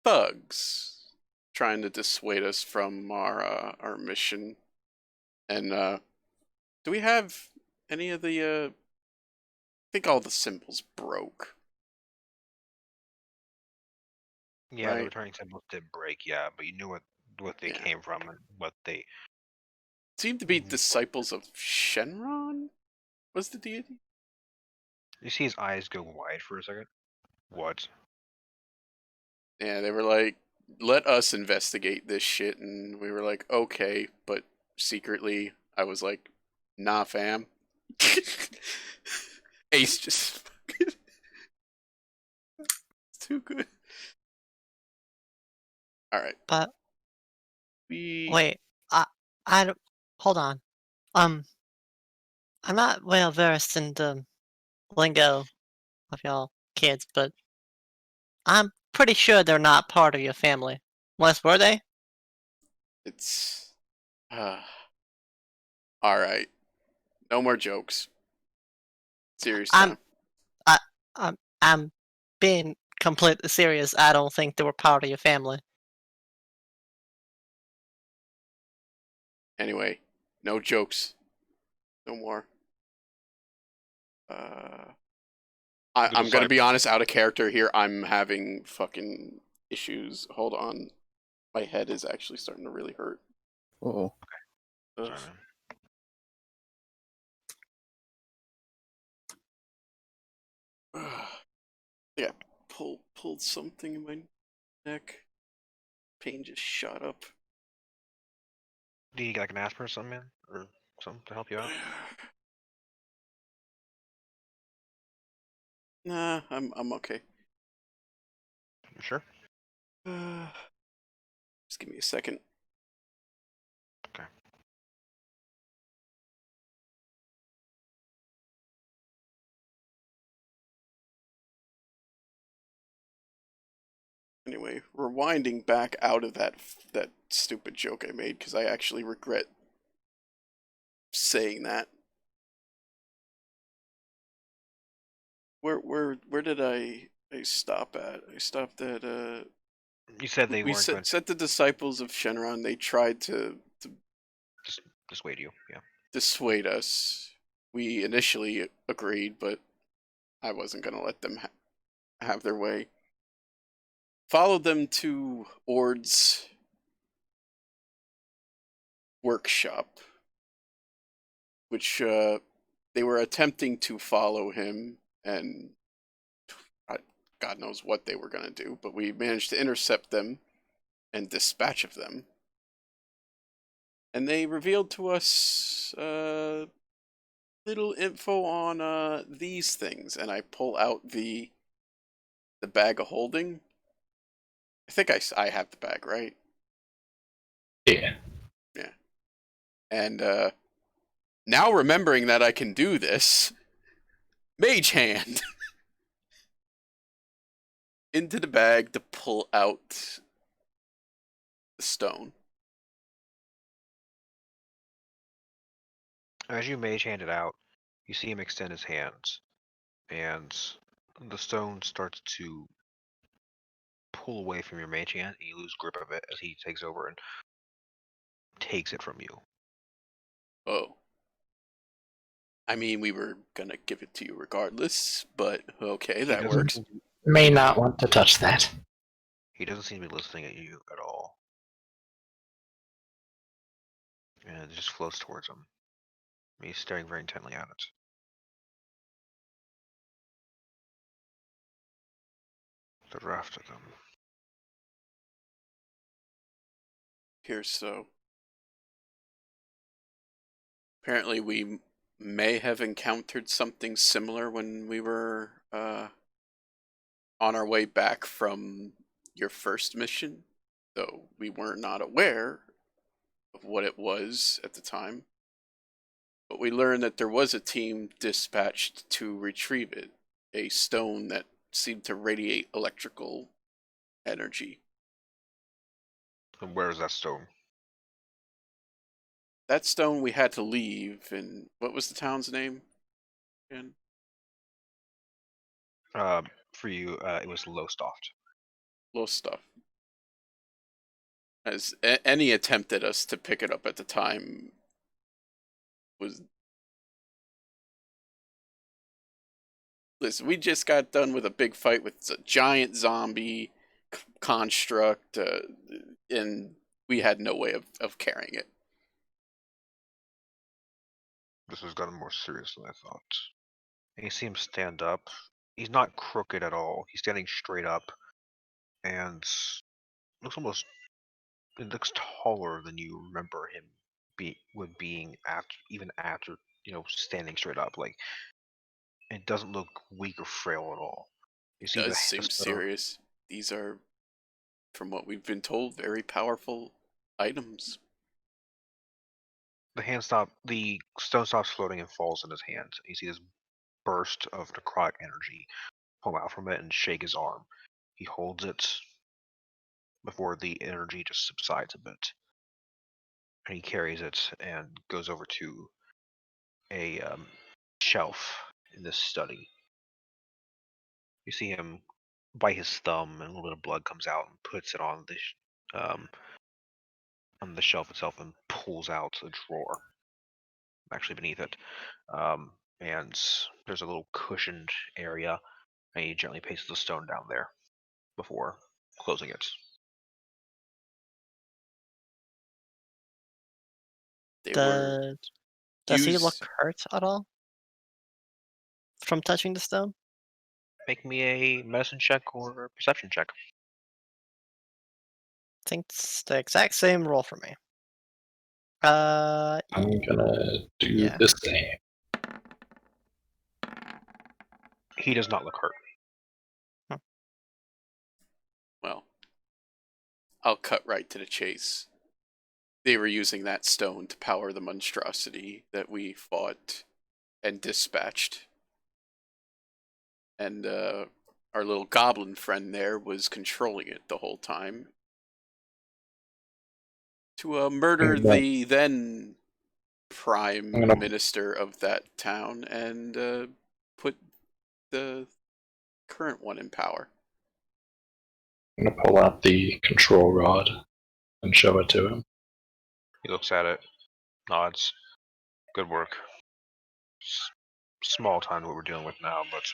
thugs trying to dissuade us from our mission. And do we have any of the I think all the symbols broke. Yeah, the Right. returning symbols did break, yeah, but you knew what they Yeah. came from and what they... Seemed to be disciples of Shenron? Was the deity? You see his eyes go wide for a second? What? Yeah, they were like, let us investigate this shit, and we were like, okay, but secretly, I was like, nah, fam. Ace just fucking... It's too good. Alright. But We... wait, I don't. Hold on. I'm not well versed in the lingo of y'all kids, but I'm pretty sure they're not part of your family. Unless were they? It's... Alright. No more jokes. Serious I'm- time. I'm being completely serious. I don't think they were part of your family. Anyway, no jokes. No more. I'm gonna be honest, out of character here. I'm having fucking issues. Hold on. My head is actually starting to really hurt. Oh, Ugh. Sorry, man. Yeah, pulled something in my neck. Pain just shot up. Do you get like an aspirin or something, man? Or something to help you out? Nah, I'm okay. You sure? Just give me a second. Okay. Anyway, rewinding back out of that stupid joke I made because I actually regret saying that. Where did I stop at? I stopped at You said they we weren't going said the disciples of Shenron, they tried to to dissuade you. Yeah. dissuade us. We initially agreed, but I wasn't going to let them have their way. Followed them to Ord's workshop, which they were attempting to follow him, and God knows what they were going to do, but we managed to intercept them and dispatch of them. And they revealed to us little info on these things, and I pull out the bag of holding. I think I have the bag, right? Yeah. Yeah. And now remembering that I can do this, Mage Hand into the bag to pull out the stone. As you mage hand it out, you see him extend his hands, and the stone starts to pull away from your mage hand, and you lose grip of it as he takes over and takes it from you. Oh. I mean, we were gonna give it to you regardless, but okay, He that doesn't works. seem to- May not want to touch that. He doesn't seem to be listening at you at all. And it just floats towards him. He's staring very intently at it. The raft of them. Here, so apparently we may have encountered something similar when we were on our way back from your first mission, though we were not aware of what it was at the time. But we learned that there was a team dispatched to retrieve it, a stone that seemed to radiate electrical energy. And where is that stone? That stone we had to leave, and what was the town's name again? For you, it was Lostoft. Low stuff. As any attempt at us to pick it up at the time was. Listen, we just got done with a big fight with a giant zombie construct, and we had no way of carrying it. This has gotten more serious than I thought. And you see him stand up. He's not crooked at all. He's standing straight up, and looks almost. It looks taller than you remember him being after, even after standing straight up. Like it doesn't look weak or frail at all. You see Does the seem stone. serious. These are, from what we've been told, very powerful items. The stone stops floating and falls in his hand. You see this burst of necrotic energy come out from it and shake his arm. He holds it before the energy just subsides a bit. And he carries it and goes over to a shelf in this study. You see him bite his thumb, and a little bit of blood comes out, and puts it on the shelf itself, and pulls out a drawer, actually beneath it. And there's a little cushioned area, and he gently places the stone down there before closing it. They were Does he look used. hurt at all from touching the stone? Make me a medicine check or a perception check. I think it's the exact same roll for me. I'm gonna do Yeah. the same. He does not look hurt. Well, I'll cut right to the chase. They were using that stone to power the monstrosity that we fought and dispatched. And our little goblin friend there was controlling it the whole time to murder I'm gonna- the then prime I'm gonna- minister of that town and put the current one in power. I'm gonna pull out the control rod and show it to him. He looks at it, nods. Good work. Small time what we're dealing with now, but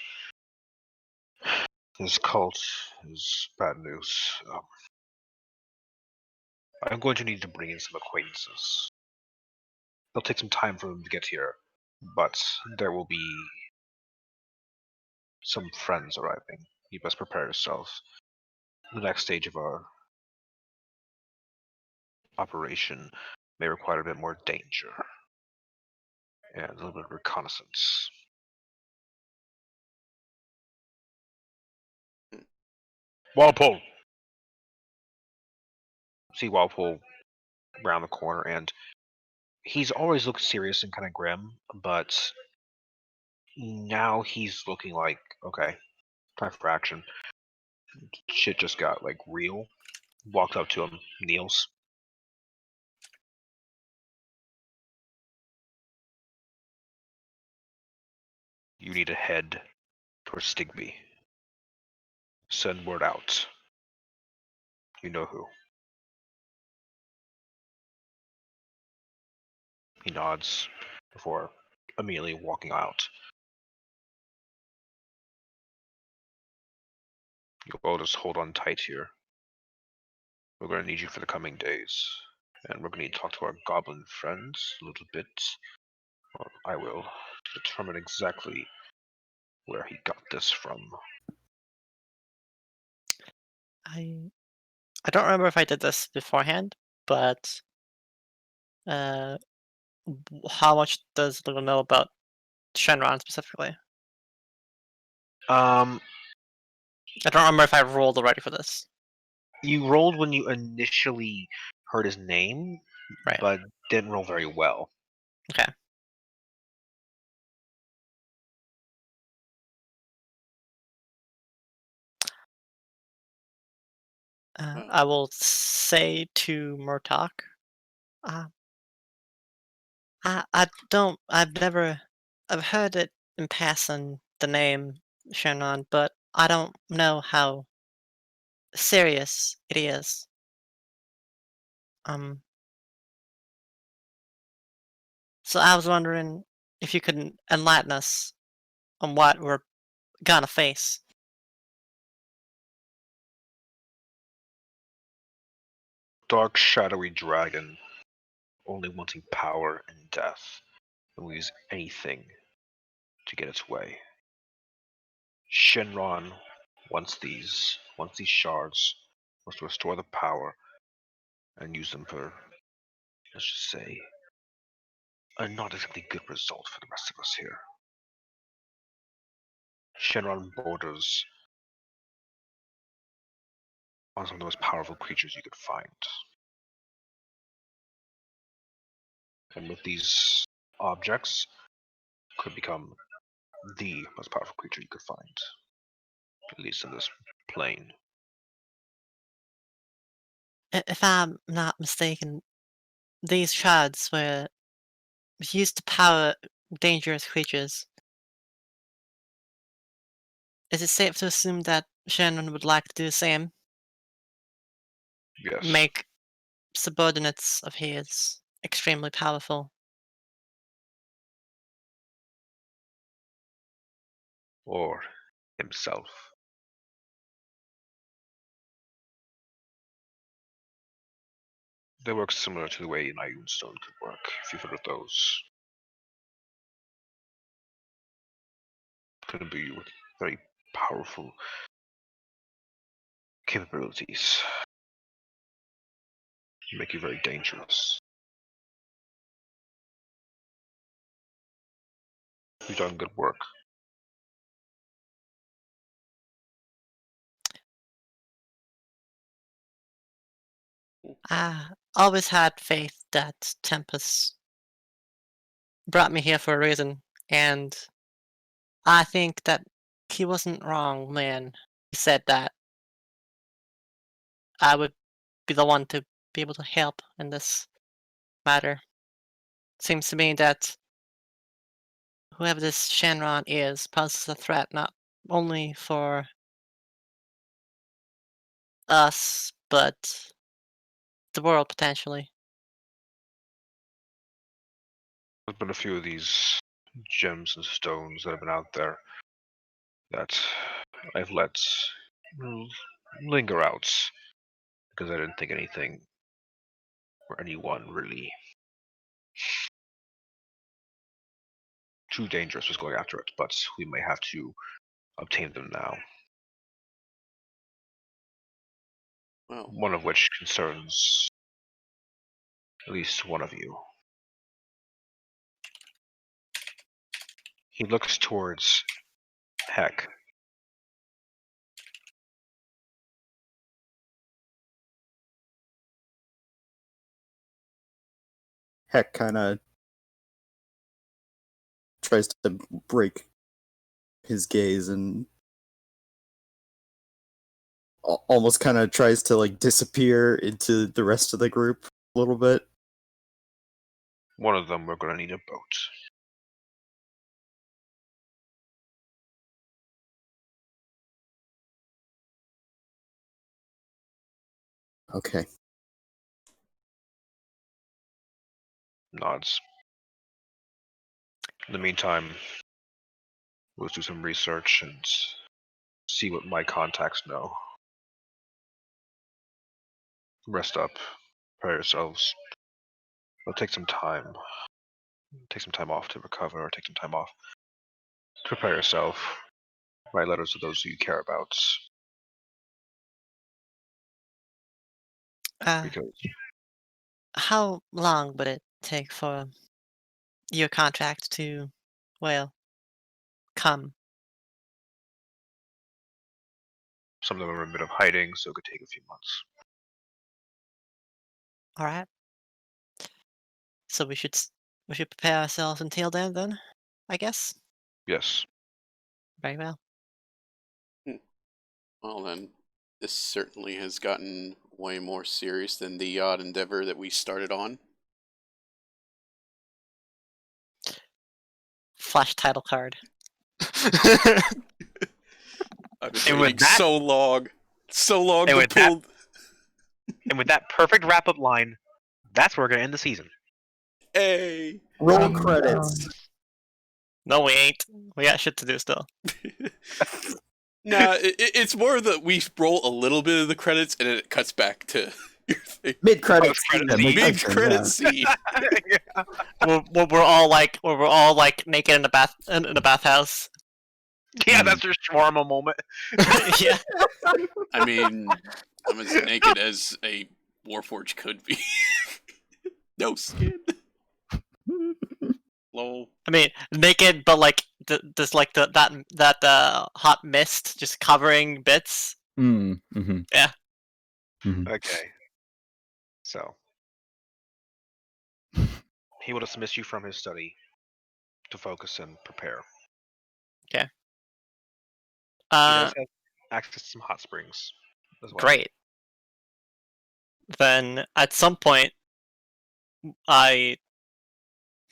this cult is bad news. I'm going to need to bring in some acquaintances. It'll take some time for them to get here, but there will be some friends arriving. You best prepare yourself. The next stage of our operation may require a bit more danger and a little bit of reconnaissance. Walpole! See Walpole around the corner, and he's always looked serious and kind of grim, but now he's looking like, okay, time for action. Shit just got like real. Walks up to him, kneels. You need to head towards Stigby. Send word out. You know who. He nods before immediately walking out. You'll just hold on tight here. We're going to need you for the coming days. And we're going to need to talk to our goblin friends a little bit. Or I will, to determine exactly where he got this from. I don't remember if I did this beforehand, but how much does Little know about Shenron specifically? Um, I don't remember if I rolled already for this. you rolled when you initially heard his name, Right. but didn't roll very well. Okay. I will say to Murtok, I've heard it in passing, the name Shannon, but I don't know how serious it is. So I was wondering if you could enlighten us on what we're gonna face. Dark, shadowy dragon, only wanting power and death, and will use anything to get its way. Shenron wants these shards, wants to restore the power and use them for, let's just say, a not exactly good result for the rest of us here. Shenron borders on some of the most powerful creatures you could find. And with these objects, could become the most powerful creature you could find, at least in this plane. If I'm not mistaken, these shards were used to power dangerous creatures. Is it safe to assume that Shannon would like to do the same? Yes. Make subordinates of his extremely powerful? Or himself. They work similar to the way an Ioun Stone could work, if you've heard of those. Could be with very powerful capabilities. Make you very dangerous. You've done good work. I always had faith that Tempest brought me here for a reason, and I think that he wasn't wrong when he said that I would be the one to be able to help in this matter. Seems to me that whoever this Shenron is poses a threat not only for us, but the world potentially. There's been a few of these gems and stones that have been out there that I've let linger out because I didn't think anything or anyone really too dangerous was going after it, but we may have to obtain them now. Well, One of which concerns at least one of you. He looks towards Heck. Heck kind of tries to break his gaze and almost kind of tries to like disappear into the rest of the group a little bit. One of them, we're going to need a boat. Okay. Nods. In the meantime, we'll do some research and see what my contacts know. Rest up. Prepare yourselves. It'll take some time. Take some time off to recover, or take some time off to prepare yourself. Write letters to those who you care about. Because How long would it take for your contract to, well, come? some of them are in a bit of hiding, so it could take a few months. All right. So we should prepare ourselves until then, I guess. Yes. Very well. well then, this certainly has gotten way more serious than the odd endeavor that we started on. Flash title card. I've been And with waiting that- so long And to with that- pull. And with that perfect wrap-up line, that's where we're going to end the season. Hey. Roll credits. No, we ain't. We got shit to do still. Nah, it's more that we roll a little bit of the credits and then it cuts back to your thing. Mid credits. Post-credits. Mid credit scene. we're all like naked in the bathhouse. Yeah, that's your shawarma moment. Yeah. I mean, I'm as naked as a Warforged could be. No skin. Lol. I mean, naked, but like there's like that hot mist just covering bits. Mm-hmm. Okay. So. He will dismiss you from his study to focus and prepare. He does have access to some hot springs as well. Great. Then at some point, I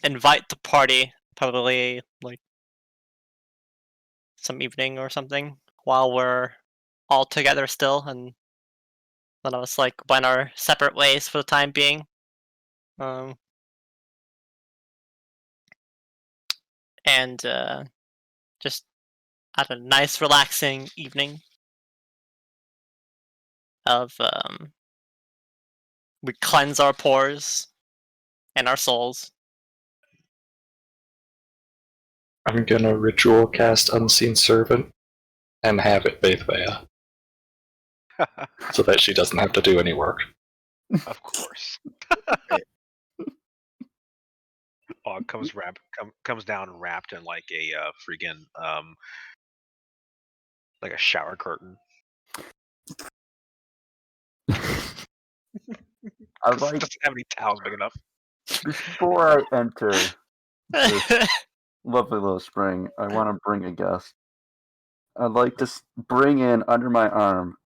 invite the party, probably like some evening or something, while we're all together still, and then I was like, went our separate ways for the time being. And just had a nice, relaxing evening of we cleanse our pores and our souls. I'm gonna ritual cast Unseen Servant and have it bathe Bea so that she doesn't have to do any work. Of course. Og comes down wrapped in like a freaking like a shower curtain. I'd like, Doesn't have any towels big enough. before I enter this lovely little spring, I want to bring a guest. I'd like to bring in under my arm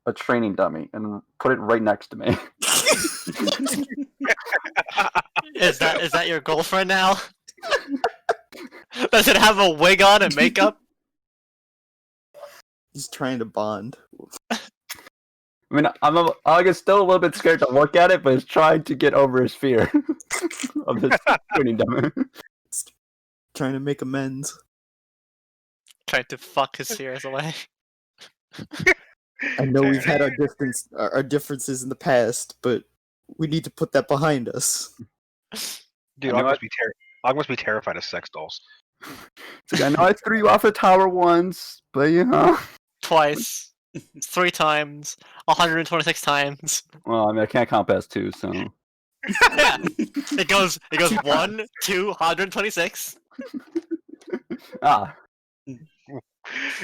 a training dummy and put it right next to me. Is that your girlfriend now? Does it have a wig on and makeup? He's trying to bond. I mean, I'm still a little bit scared to look at it, but it's trying to get over his fear of this training dummy. Trying to make amends. Trying to fuck his fears away. I know we've had our differences in the past, but we need to put that behind us. Dude, I know Og must be terrified of sex dolls. It's like, I know I threw you off the tower once, but you know. Twice. 3 times. 126 times. Well, I mean, I can't count past 2, so. Yeah. It goes 1, 2, 126. Ah,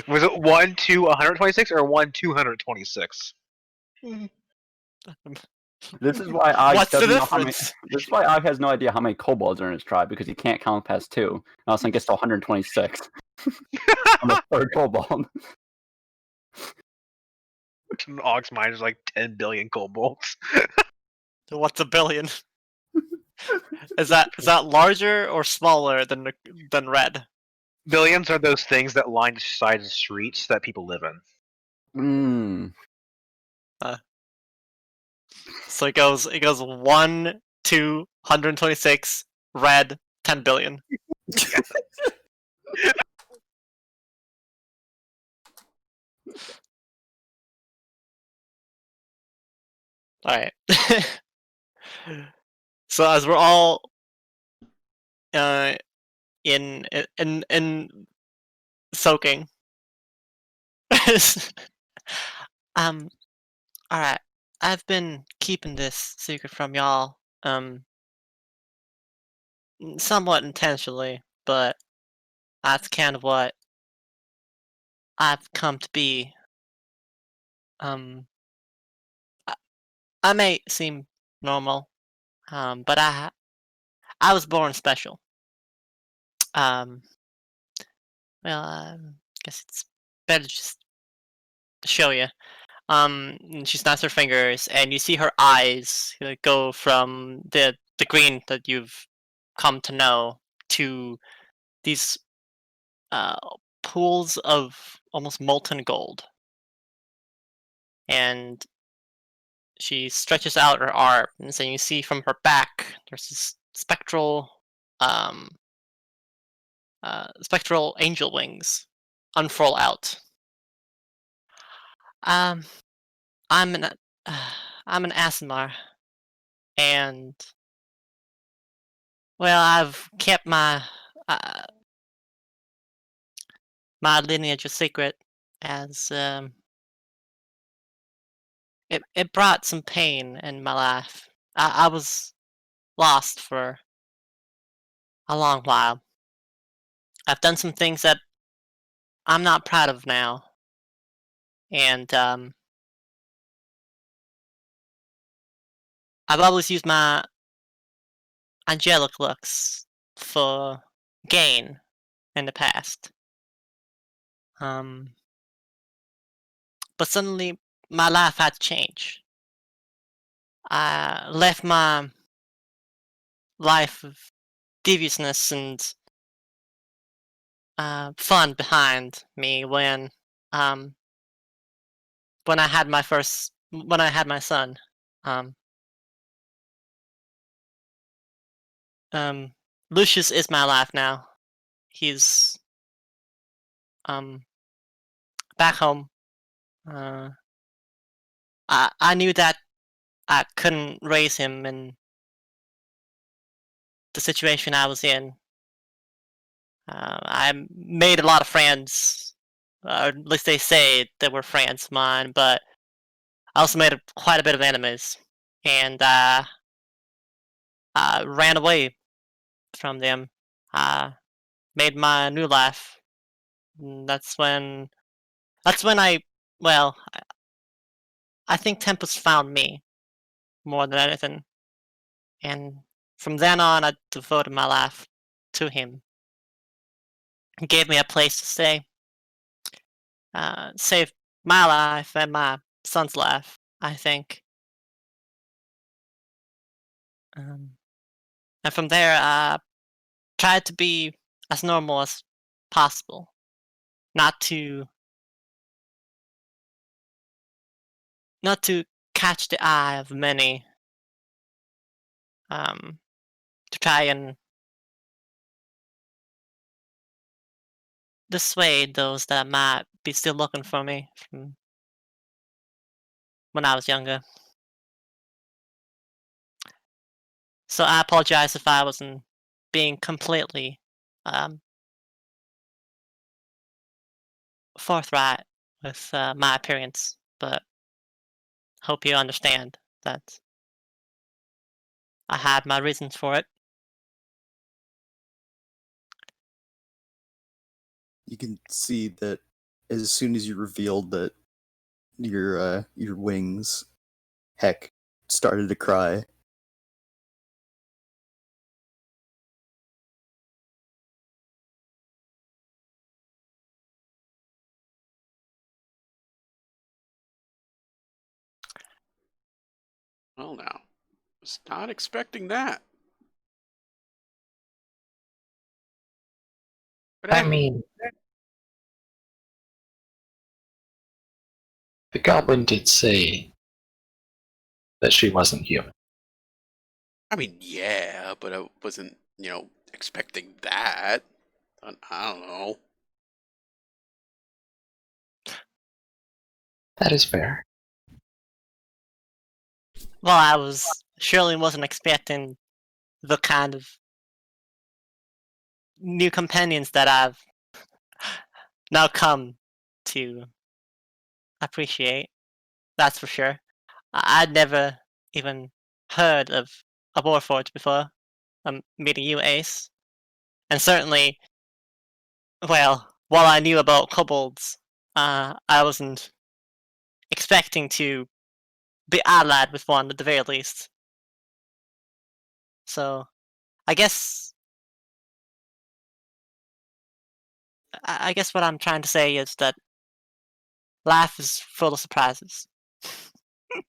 Was it 1 to 126 or 1 to 226? this is why Og What's the doesn't know how many. difference? This is why Og has no idea how many kobolds are in his tribe because he can't count past 2. And all of a sudden gets to 126 on the third kobold. Og's mind is like 10 billion kobolds. What's a billion? Is that larger or smaller than red? Billions are those things that line the sides of streets that people live in. So it goes 1 to 126, red, 10 billion. Alright. So as we're all in soaking. Alright. I've been keeping this secret from y'all, somewhat intentionally, but that's kind of what I've come to be. I may seem normal, but I was born special. Well, guess it's better just to show you. And she snaps her fingers, and you see her eyes go from the green that you've come to know to these pools of almost molten gold. And she stretches out her arm, and so you see from her back there's this spectral angel wings unfurl out. I'm an Aasimar, and well, I've kept my lineage a secret, as it brought some pain in my life. I was lost for a long while. I've done some things that I'm not proud of now, and I've always used my angelic looks for gain in the past. But suddenly my life had to change. I left my life of deviousness and fun behind me when I had my son. Lucius is my life now. He's back home. I knew that I couldn't raise him in the situation I was in. I made a lot of friends, or at least they say they were friends of mine, but I also made quite a bit of enemies, and I ran away from them. I made my new life. That's when. That's when well, I think Tempest found me more than anything, and from then on, I devoted my life to him. He gave me a place to stay, saved my life and my son's life, I think. Um, and from there, I tried to be as normal as possible, not to not to catch the eye of many, um, to try and dissuade those that might be still looking for me from when I was younger. So I apologize if I wasn't being completely um, forthright with my appearance, but hope you understand that I had my reasons for it. You can see that as soon as you revealed that your wings, Heck started to cry. Well, now, was not expecting that. But I hey, mean, the goblin did say that she wasn't human. I mean, yeah, but I wasn't, expecting that. I don't know. That is fair. Well, I surely wasn't expecting the kind of new companions that I've now come to appreciate. That's for sure. I'd never even heard of a Warforged before meeting you, Ace. And certainly, well, while I knew about kobolds, I wasn't expecting to be allied with one at the very least. So, I guess, I guess what I'm trying to say is that life is full of surprises. I'm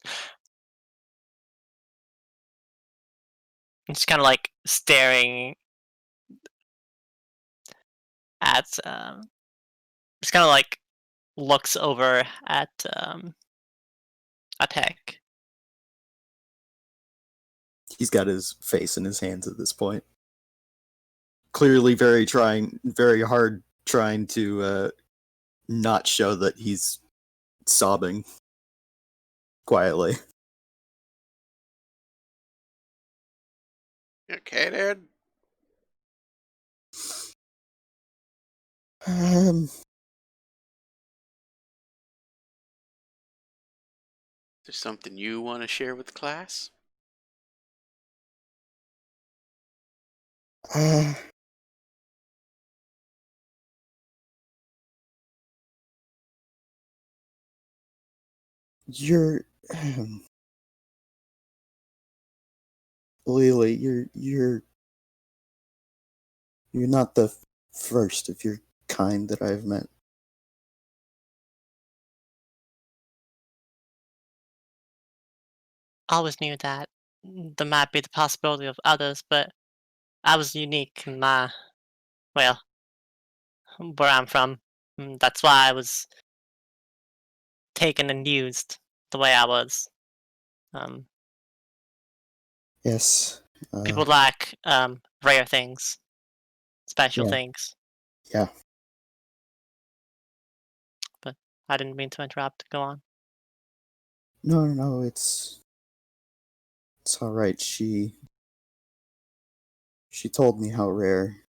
just kind of like staring at, just kind of like looks over at Heck. He's got his face in his hands at this point. Clearly very hard trying to not show that he's sobbing quietly. You okay, Dad? Is there something you want to share with class? Uh, you're Lily, you're not the first of your kind that I've met. Always knew that there might be the possibility of others, but I was unique in well, where I'm from. That's why I was taken and used the way I was. Um, Yes. People like rare things, special Yeah. things. Yeah. But I didn't mean to interrupt. Go on. No, it's It's alright, she told me how rare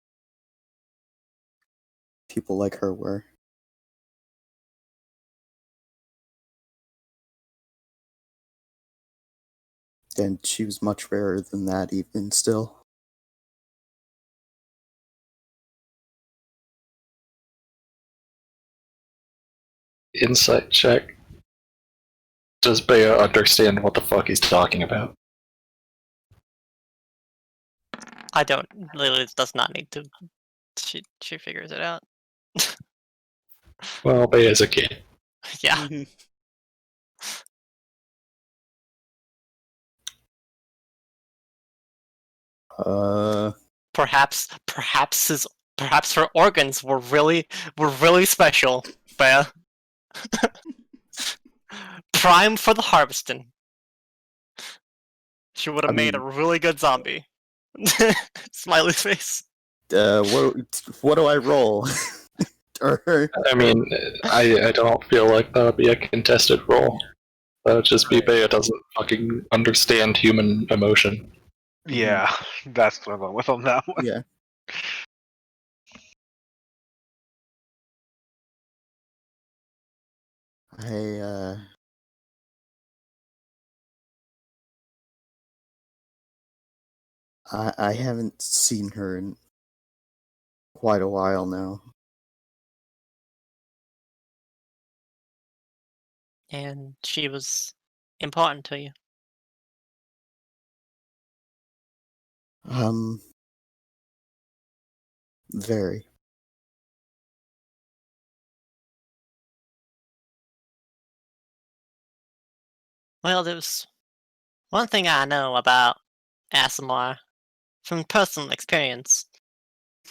people like her were. And she was much rarer than that even still. Insight check. Does Bea understand what the fuck he's talking about? I don't. Lily does not need to. She figures it out. Well, Bea's a kid. Yeah. Perhaps her organs were really special, Bea. Prime for the harvesting. She would have made a really good zombie. Smiley face. What do I roll? Or I mean, I don't feel like that would be a contested role. That would just be Bea doesn't fucking understand human emotion. Yeah, that's what I'm going with on that one. yeah. I haven't seen her in quite a while now. And she was important to you. Very. Well, there's one thing I know about ASMR from personal experience.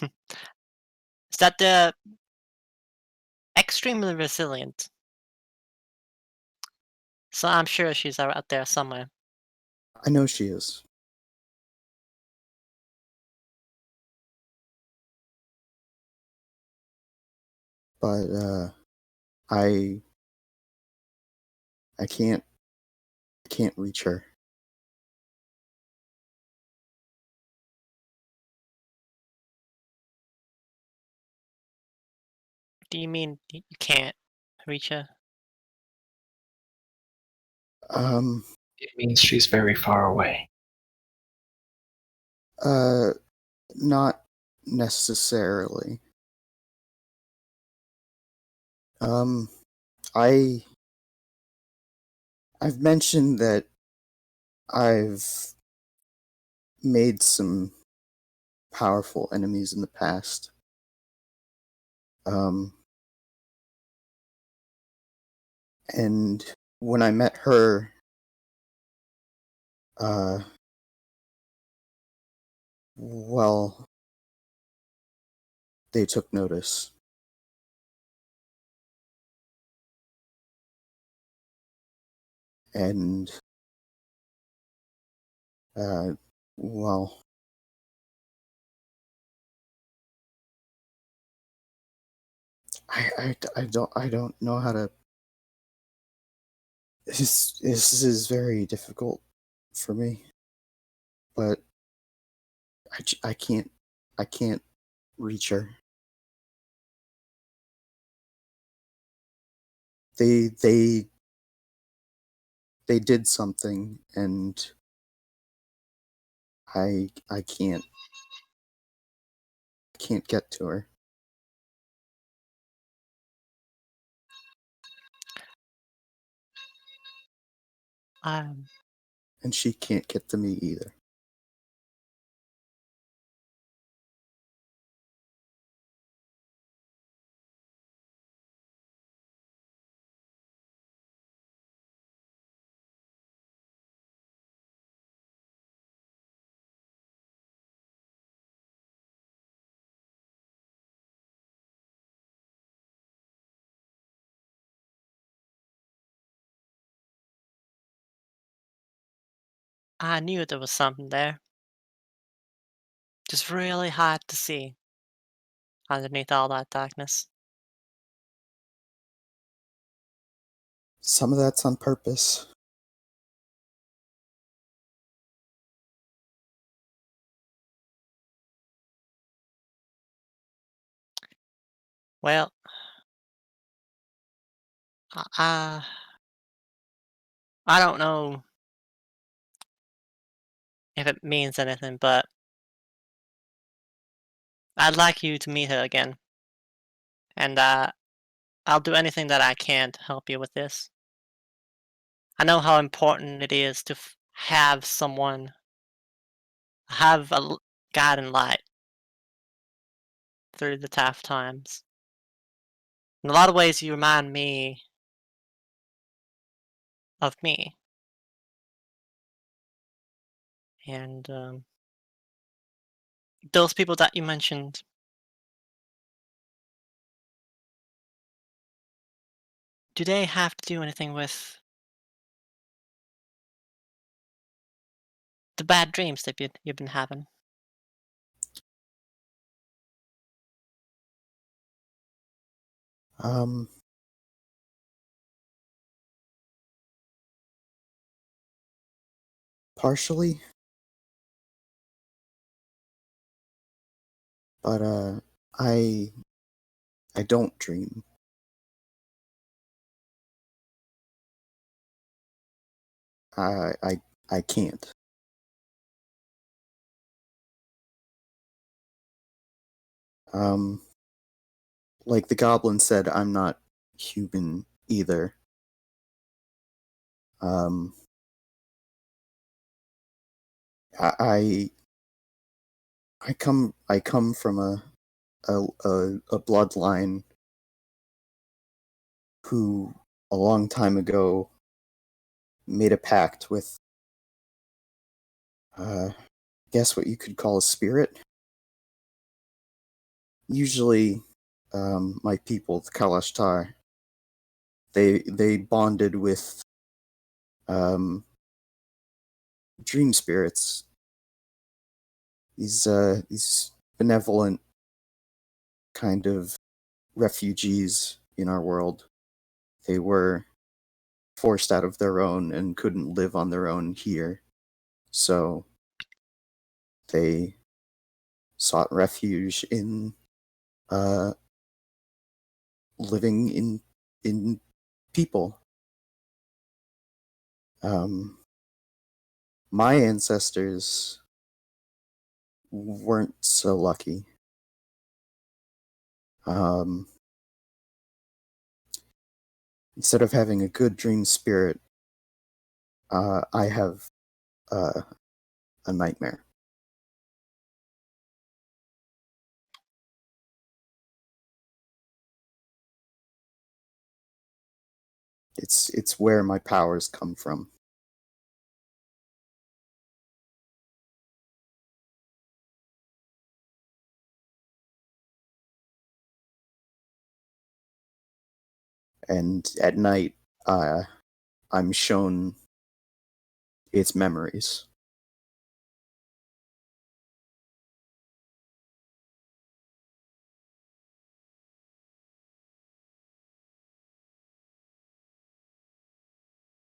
Is that they're extremely resilient. So I'm sure she's out there somewhere. I know she is. But I can't reach her. Do you mean you can't reach her? It means she's very far away. Not necessarily. I've mentioned that I've made some powerful enemies in the past. And when I met her, well, they took notice. And, well, I don't know how to. This is very difficult for me, but I can't reach her. They did something, and I can't get to her. And she can't get to me either. I knew there was something there. Just really hard to see underneath all that darkness. Some of that's on purpose. Well, I don't know if it means anything, but I'd like you to meet her again, and I'll do anything that I can to help you with this. I know how important it is to have someone, have a guiding light through the tough times. In a lot of ways, you remind me of me, and those people that you mentioned. Do they have to do anything with the bad dreams that you've been having? Um, partially, but I I don't dream. I can't. Um, like the goblin said, I'm not human either. Um, I I come from a bloodline who a long time ago made a pact with guess what you could call a spirit. Usually, my people, the Kalashtar, they bonded with um, dream spirits. These benevolent kind of refugees in our world. They were forced out of their own and couldn't live on their own here, so they sought refuge in uh, living in people. Um, my ancestors weren't so lucky. Um, instead of having a good dream spirit, I have uh, a nightmare. It's where my powers come from. And at night, I'm shown its memories.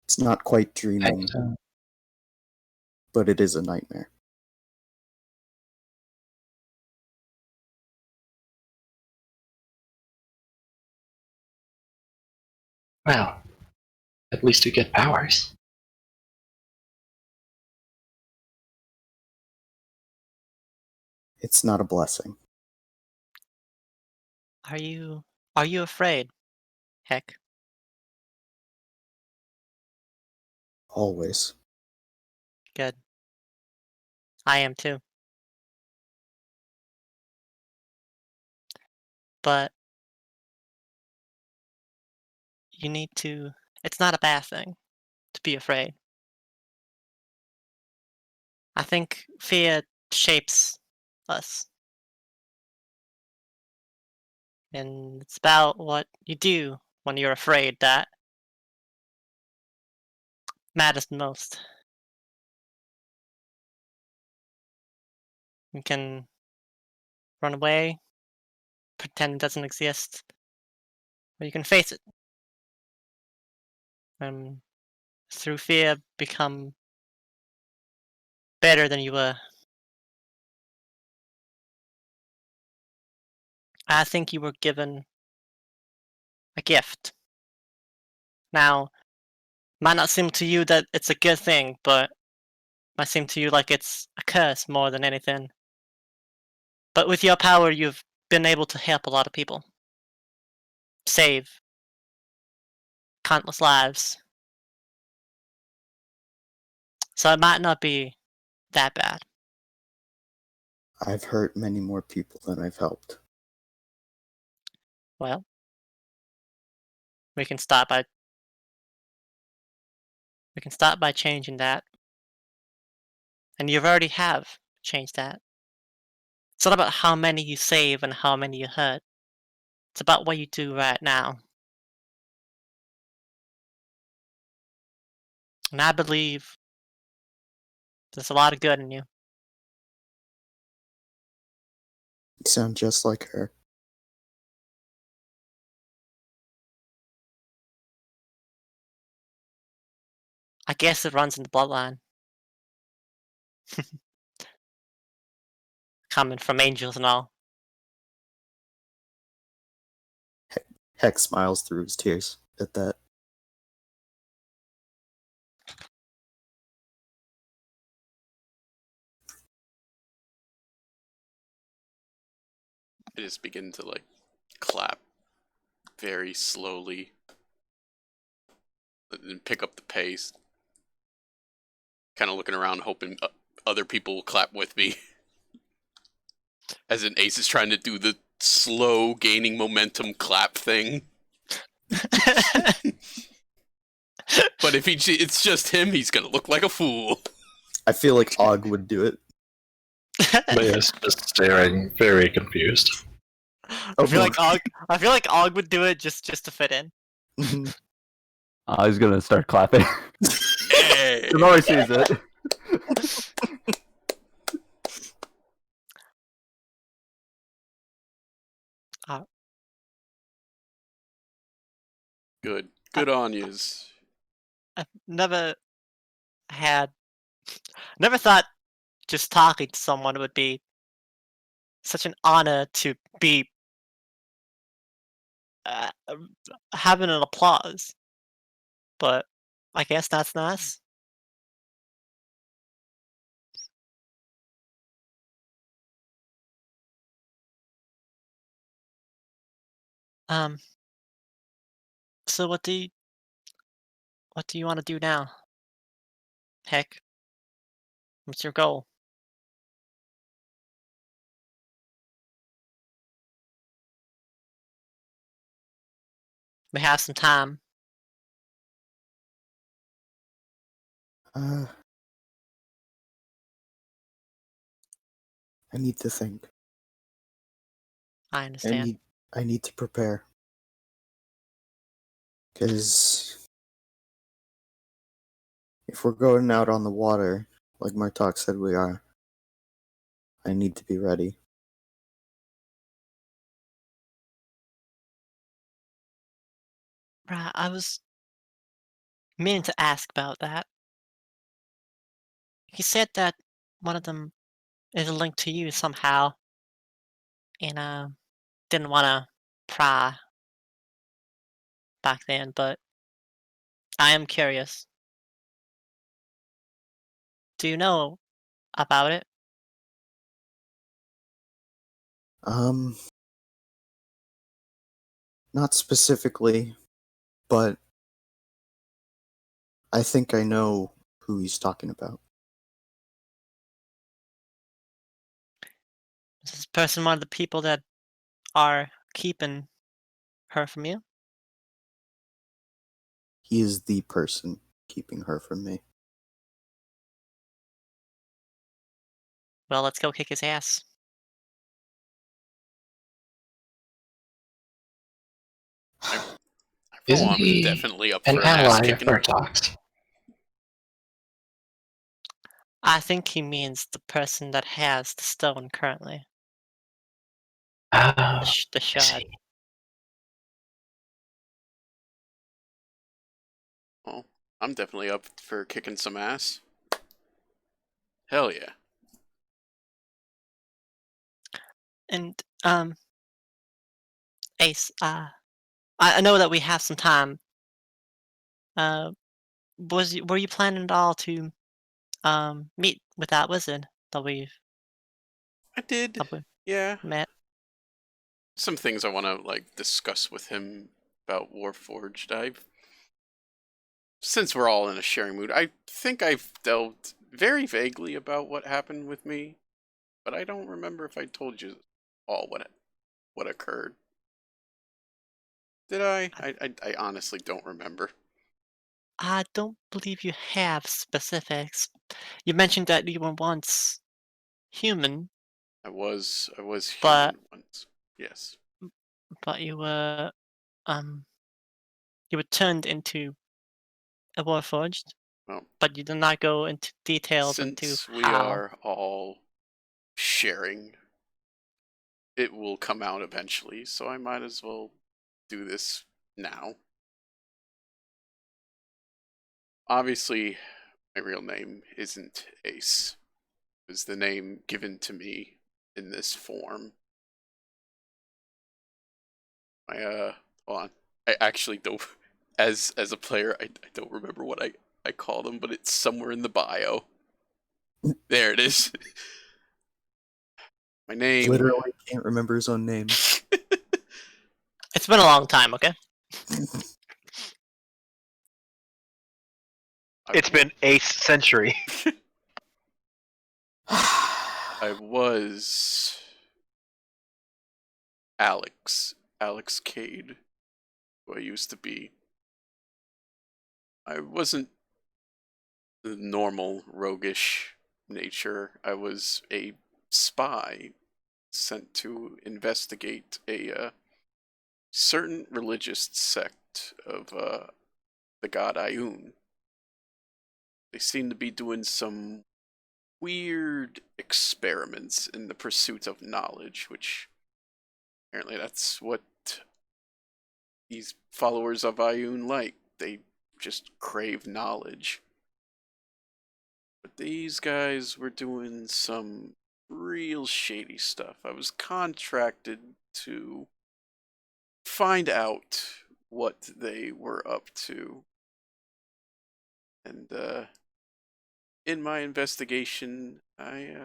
It's not quite dreaming, but it is a nightmare. Well, at least you get powers. It's not a blessing. Are you afraid? Heck, Always. good. I am too. But you need to. It's not a bad thing to be afraid. I think fear shapes us, and it's about what you do when you're afraid that matters the most. You can run away, pretend it doesn't exist, or you can face it, and through fear become better than you were. I think you were given a gift. Now, might not seem to you that it's a good thing, but might seem to you like it's a curse more than anything. But with your power, you've been able to help a lot of people. Save countless lives. So it might not be that bad. I've hurt many more people than I've helped. Well, we can start by changing that. And you already have changed that. It's not about how many you save and how many you hurt. It's about what you do right now. And I believe there's a lot of good in you. You sound just like her. I guess it runs in the bloodline. Coming from angels and all. Hex smiles through his tears at that. I just begin to like clap very slowly and pick up the pace. Kind of looking around, hoping other people will clap with me. As in Ace is trying to do the slow gaining momentum clap thing. But if it's just him, he's gonna look like a fool. I feel like Og would do it. Leia's just staring, very confused. I feel like Og would do it just to fit in. He's gonna start clapping. Hey! He always sees it. Good on yous. I've never thought just talking to someone would be such an honor to be having an applause. But I guess that's nice. So what do you want to do now? Heck, what's your goal? We have some time. I need to think. I understand. I need to prepare. Because if we're going out on the water, like Martok said we are, I need to be ready. Right, I was meaning to ask about that. He said that one of them is linked to you somehow, and didn't want to pry back then, but I am curious. Do you know about it? Not specifically, but I think I know who he's talking about. Is this person one of the people that are keeping her from you? He is the person keeping her from me. Well, let's go kick his ass. Isn't I'm he definitely up an for an ass ally of kicking. Murtaugh's? I think he means the person that has the stone currently. Oh, The I shard. see. Well, I'm definitely up for kicking some ass. Hell yeah. And Ace, I know that we have some time. Uh, were you planning at all to meet with that wizard I did. that we Yeah. met? Some things I want to like discuss with him about Warforged. Since we're all in a sharing mood, I think I've delved very vaguely about what happened with me, but I don't remember if I told you all what occurred. Did I? I honestly don't remember. I don't believe you have specifics. You mentioned that you were once human, I was but human once. Yes. but um you were turned into a warforged, Well, but you did not go into details into since we how. are all sharing, it will come out eventually, so I might as well do this now. Obviously, my real name isn't Ace. It was the name given to me in this form. Hold on. I actually don't as a player I don't remember what I call them, but it's somewhere in the bio. There it is. My name. Literally can't remember his own name. It's been a long time, okay? It's been a century. I was Alex Cade, who I used to be. I wasn't the normal roguish nature. I was a spy sent to investigate a certain religious sect of the god Ioun. They seem to be doing some weird experiments in the pursuit of knowledge, which apparently that's what these followers of Ioun like. They just crave knowledge. But these guys were doing some real shady stuff. I was contracted to find out what they were up to. And in my investigation, I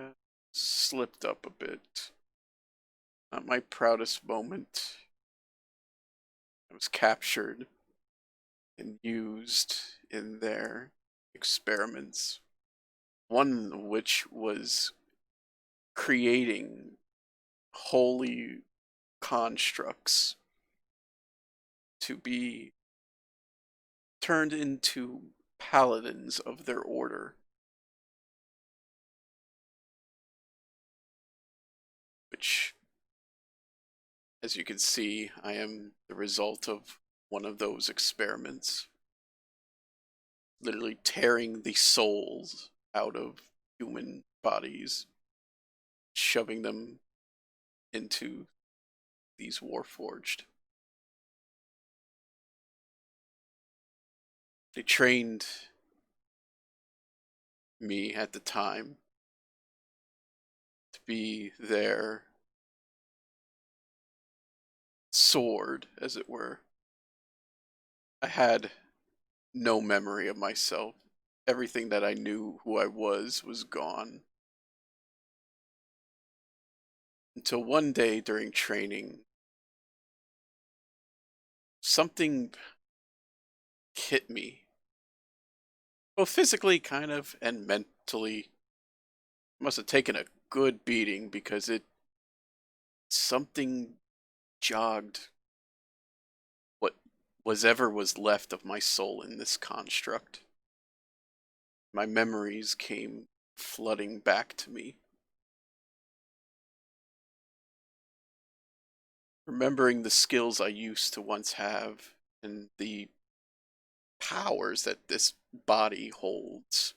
slipped up a bit. Not my proudest moment. I was captured and used in their experiments. One of which was creating holy constructs to be turned into paladins of their order. Which, as you can see, I am the result of one of those experiments. Literally tearing the souls out of human bodies, shoving them into these Warforged. They trained me at the time to be their sword, as it were. I had no memory of myself. Everything that I knew who I was gone. Until one day during training, something hit me. Both physically, kind of, and mentally. I must have taken a good beating because something jogged what was left of my soul in this construct. My memories came flooding back to me. Remembering the skills I used to once have and the powers that this body holds,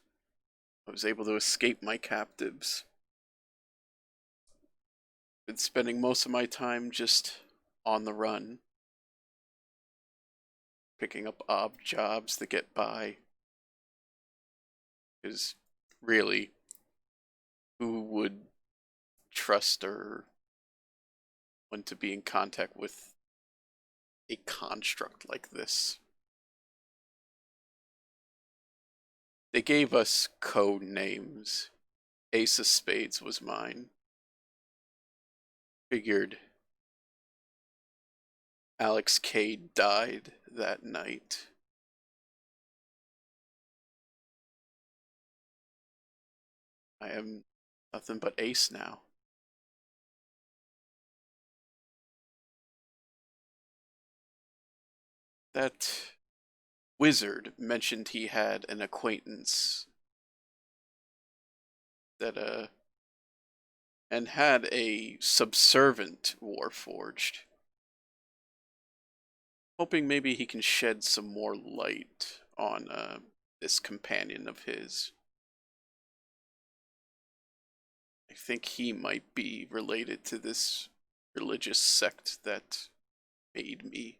I was able to escape my captives. Been spending most of my time just on the run, picking up odd jobs to get by. Because really, who would trust or want to be in contact with a construct like this. They gave us code names. Ace of Spades was mine. Figured Alex Cade died that night. I am nothing but Ace now. That wizard mentioned he had an acquaintance that and had a subservient warforged. Hoping maybe he can shed some more light on this companion of his. I think he might be related to this religious sect that made me.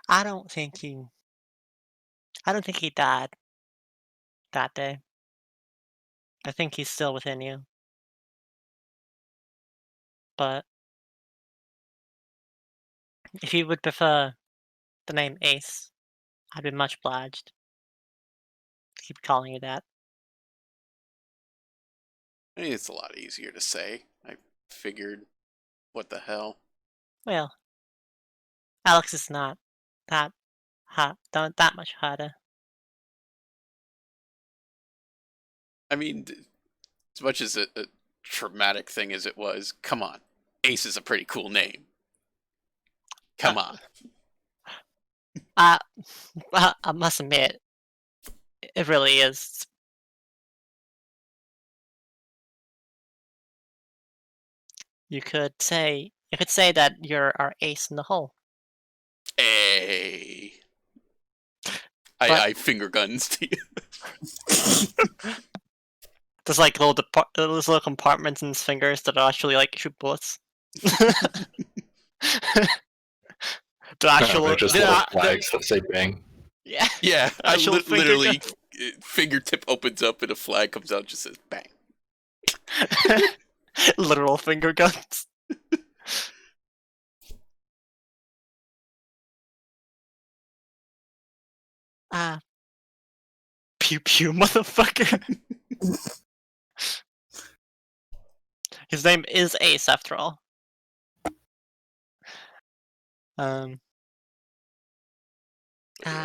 I don't think he died that day. I think he's still within you. But if you would prefer the name Ace, I'd be much obliged to keep calling you that. I mean, it's a lot easier to say. I figured, what the hell? Well, Alex is not that that much harder. I mean, as much as a traumatic thing as it was, come on. Ace is a pretty cool name. Come on. I must admit, it really is. You could say that you're our ace in the hole. Hey. But- I finger guns to you. There's like those little compartments in his fingers that are actually like shoot bullets. The actual, They're just Yeah, little the- flags that say bang. yeah. Yeah, I Actual finger literally guns. fingertip opens up and a flag comes out, just says bang. Literal finger guns. Pew pew, motherfucker. His name is Ace, after all. Yeah,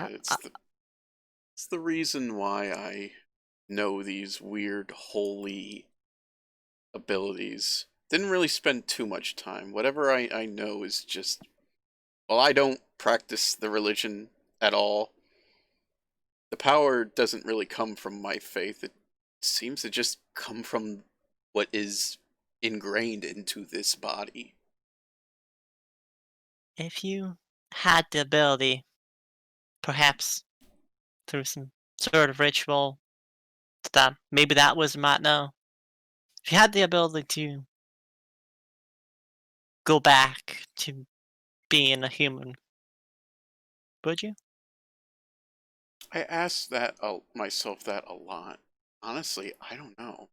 it's the reason why I know these weird holy abilities. Didn't really spend too much time. Whatever I know is just, well, I don't practice the religion at all. The power doesn't really come from my faith. It seems to just come from what is ingrained into this body. If you had the ability, perhaps through some sort of ritual that maybe that wizard might know, if you had the ability to go back to being a human, would you? I ask that myself that a lot. Honestly, I don't know.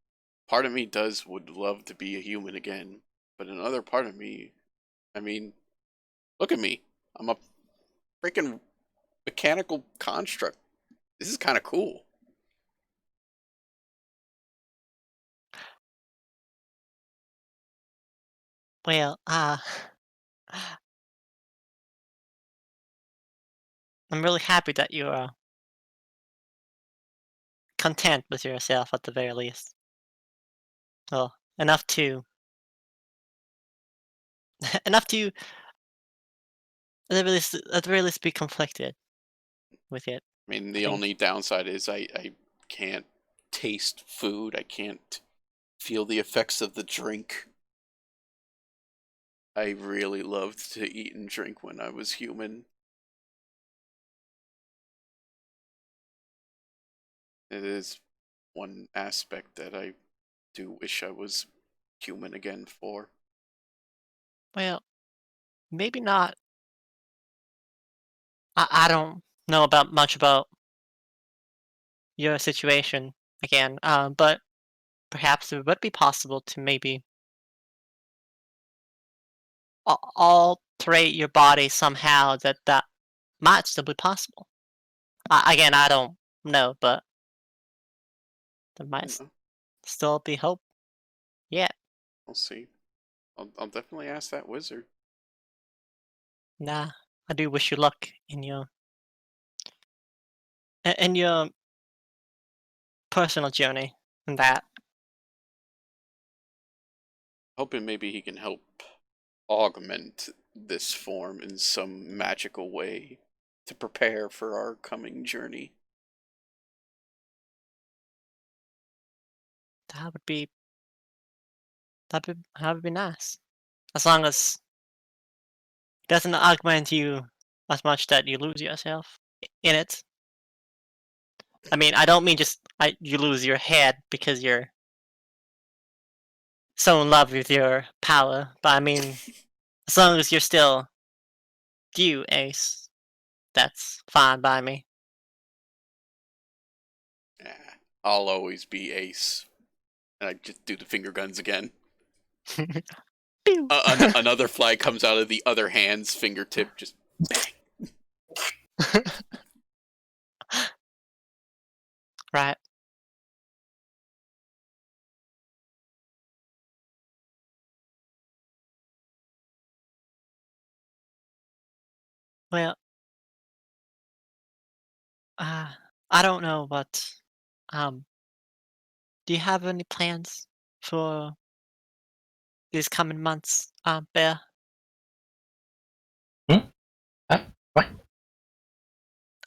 Part of me would love to be a human again, but another part of me, I mean, look at me. I'm a freaking mechanical construct. This is kind of cool. Well, I'm really happy that you are content with yourself at the very least. Well, enough to enough to at the very least be conflicted with it. I mean, the think- only downside is I can't taste food. I can't feel the effects of the drink. I really loved to eat and drink when I was human. It is one aspect that I do wish I was human again for. Well, maybe not I don't know about much about your situation again, but perhaps it would be possible to maybe alterate your body somehow that might still be possible. Again, I don't know, but there might You know, still be hope. Yeah, we'll see. I'll definitely ask that wizard. nah. I do wish you luck in your personal journey and that. Hoping maybe he can help augment this form in some magical way to prepare for our coming journey. That would be that would be nice. As long as it doesn't augment you as much that you lose yourself in it. I mean, I don't mean just you lose your head because you're so in love with your power, but I mean, as long as you're still you, Ace, that's fine by me. Yeah, I'll always be Ace. And I just do the finger guns again. Pew! Another fly comes out of the other hand's fingertip, just bang. Right. Well, I don't know, but do you have any plans for these coming months, Bear? What?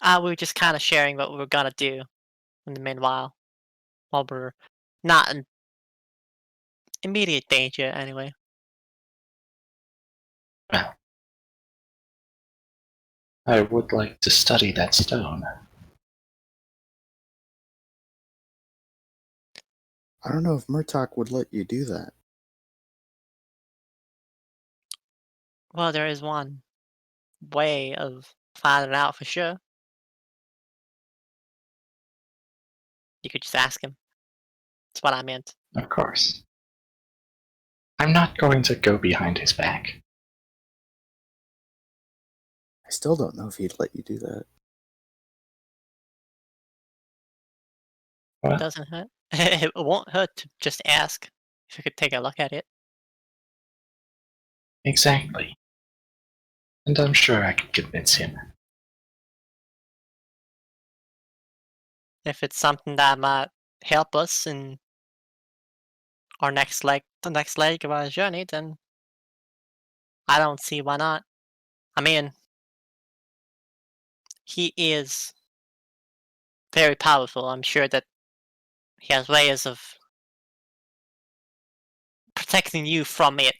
We were just kind of sharing what we were gonna do in the meanwhile, while we're not in immediate danger, anyway. Well, I would like to study that stone. I don't know if Murtok would let you do that. Well, there is one way of finding out for sure. You could just ask him. That's what I meant. Of course. I'm not going to go behind his back. I still don't know if he'd let you do that. It Well, doesn't hurt. It won't hurt to just ask if you could take a look at it. exactly. And I'm sure I can convince him. If it's something that might help us in our the next leg of our journey, then I don't see why not. I mean, he is very powerful. I'm sure that he has ways of protecting you from it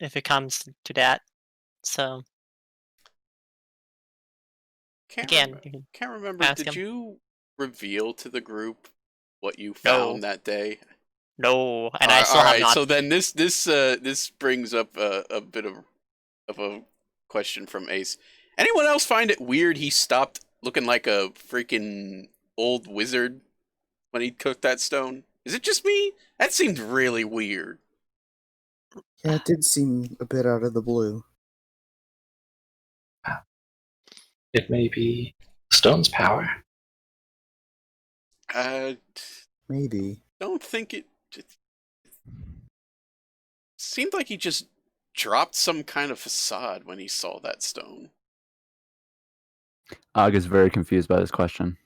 if it comes to that. So Can't again, remember. you can Can't remember. ask Did him. you reveal to the group what you No. found that day? No, and I still have Alright, not. so then this brings up a bit of a question from Ace. Anyone else find it weird he stopped looking like a freaking old wizard when he cooked that stone? Is it just me? That seemed really weird. Yeah, it did seem a bit out of the blue. It may be stone's power. Maybe. Don't think it seemed like he just dropped some kind of facade when he saw that stone. Og is very confused by this question.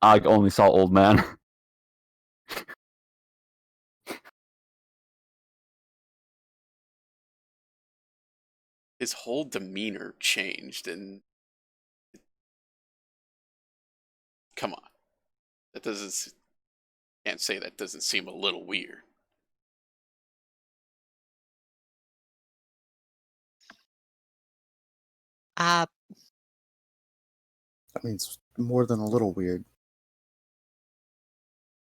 Og only saw old man. His whole demeanor changed, and come on, that doesn't. Can't say that doesn't seem a little weird. I mean, it's more than a little weird.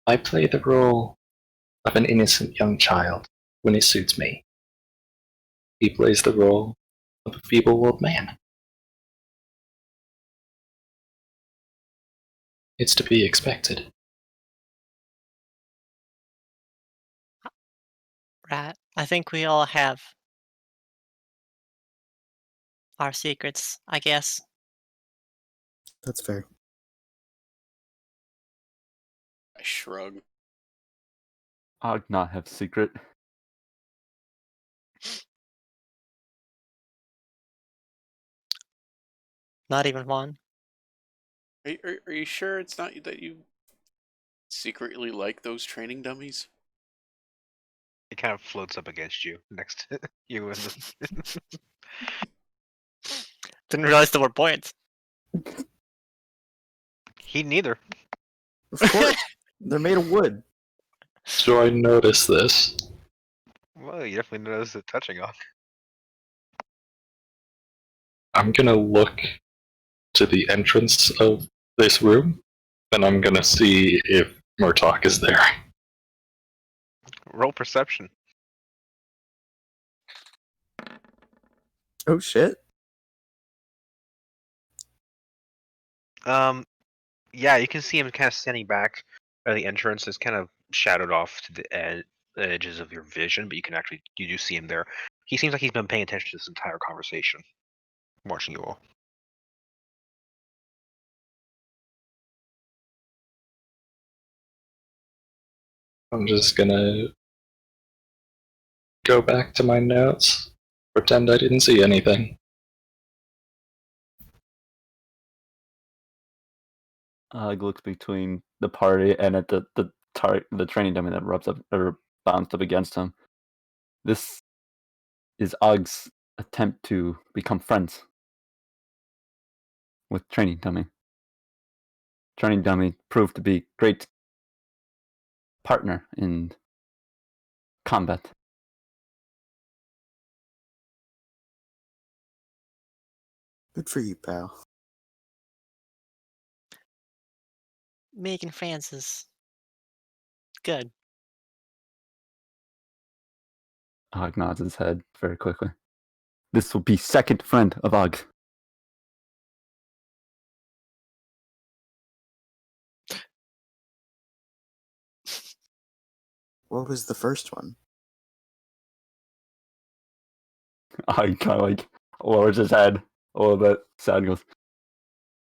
I play the role of an innocent young child when it suits me. He plays the role of a feeble old man. It's to be expected. Right. I think we all have our secrets, I guess. That's fair. I shrug. I'd not have secret. Not even one. Are you sure it's not that you secretly like those training dummies? It kind of floats up against you next to you and the Didn't realize there were points. he neither. Of course. They're made of wood. So I notice this. Well, you definitely notice it touching on. I'm gonna look to the entrance of this room, and I'm gonna see if Murtok is there. Roll perception. Oh shit. Yeah, you can see him kind of standing back by the entrance. It's kind of shadowed off to the edges of your vision, but you do see him there. He seems like he's been paying attention to this entire conversation, watching you all. I'm just gonna go back to my notes, pretend I didn't see anything. Looks between the party and at the training dummy that rubs up or bounced up against him. This is Og's attempt to become friends with training dummy. Training dummy proved to be great partner in combat. Good for you, pal. Making friends is good. Og nods his head very quickly. This will be second friend of Og. What was the first one? Og kind of like lowers his head a little bit, sad, and goes,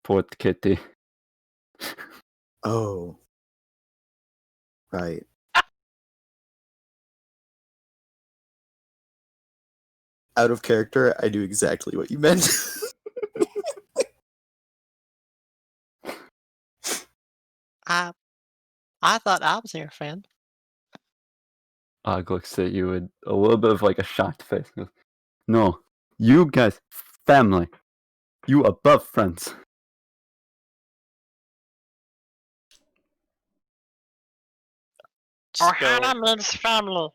"Poor kitty." Oh. Right. Out of character, I do exactly what you meant. I thought I was your friend. Og looks at you with a little bit of like a shocked face. He goes, "No, you guys, family. You above friends." Just go, Hanneman's family.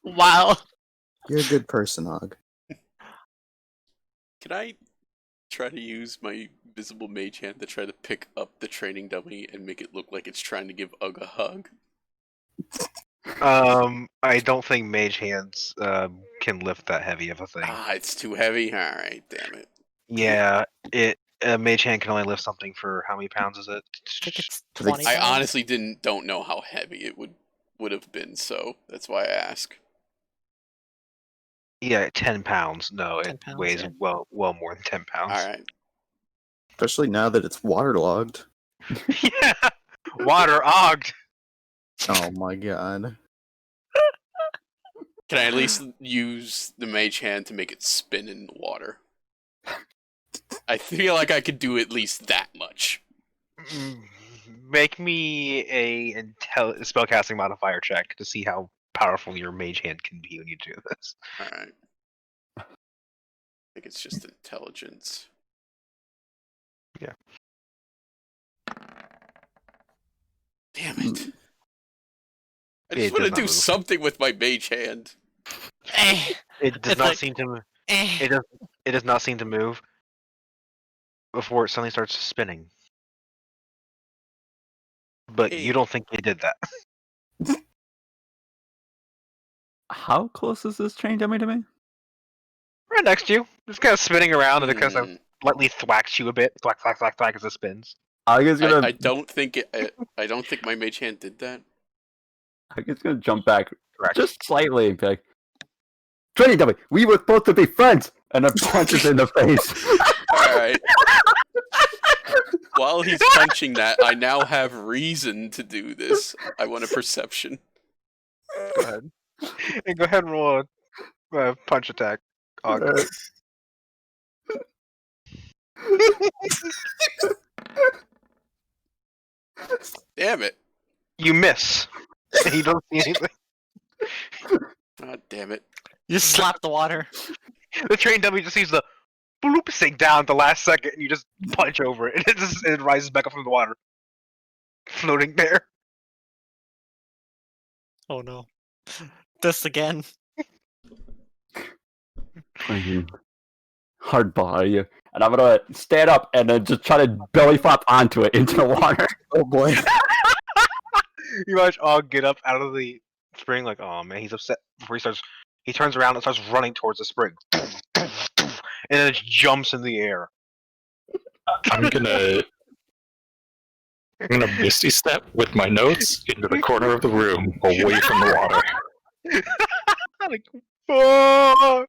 wow. You're a good person, Og. Can I try to use my visible mage hand to try to pick up the training dummy and make it look like it's trying to give Ugg a hug? I don't think mage hands can lift that heavy of a thing. Ah, it's too heavy? Alright, damn it. Yeah, mage hand can only lift something for how many pounds is it? I think it's I think 20 I pounds. honestly don't know how heavy it would have been, so that's why I ask. Yeah, 10 pounds. No, 10 it pounds, weighs yeah. well more than 10 pounds. Alright. Especially now that it's waterlogged. Yeah, water ogged. Oh my god. Can I at least use the mage hand to make it spin in the water? I feel like I could do at least that much. Make me a spellcasting modifier check to see how powerful your mage hand can be when you do this. Alright. I think it's just intelligence. Yeah. Damn it. I It just want does to not do move. something with my mage hand. Eh, It does It's not like- seem to. eh. It does not seem to move before it suddenly starts spinning. But Hey. you don't think it did that. How close is this train dummy to me? Right next to you, just kind of spinning around, and it kind of Hmm. lightly thwacks you a bit. Thwack, thwack, thwack, thwack as it spins. I was gonna, I don't think I don't think my mage hand did that. I was gonna jump back Correct. just slightly and be like, "Training dummy, we were supposed to be friends," and then punches in the face. All right. While he's punching that, I now have reason to do this. I want a perception. Go ahead. And go ahead and roll a punch attack. Og. Damn it! You miss. You don't see anything. God damn it! You slap the water. The train dummy just sees the bloop sink down at the last second, and you just punch over it, and it rises back up from the water, floating there. Oh no. This again. Fucking hardball, are you? And I'm gonna stand up and then just try to belly flop onto it into the water. Oh boy. You watch Og get up out of the spring, like, oh man, he's upset. Before he turns around and starts running towards the spring, and then it jumps in the air. I'm gonna misty step with my notes into the corner of the room, away from the water. Like, oh!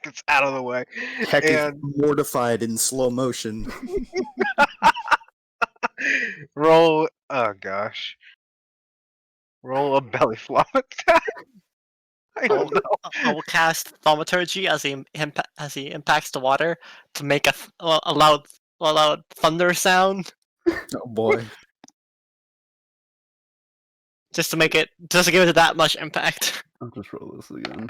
It's out of the way. Heck is And mortified in slow motion. roll. Oh gosh. Roll a belly flop attack. I don't know. I will cast Thaumaturgy as he impacts the water to make a loud thunder sound, Oh boy. just to give it that much impact. I'll just roll this again.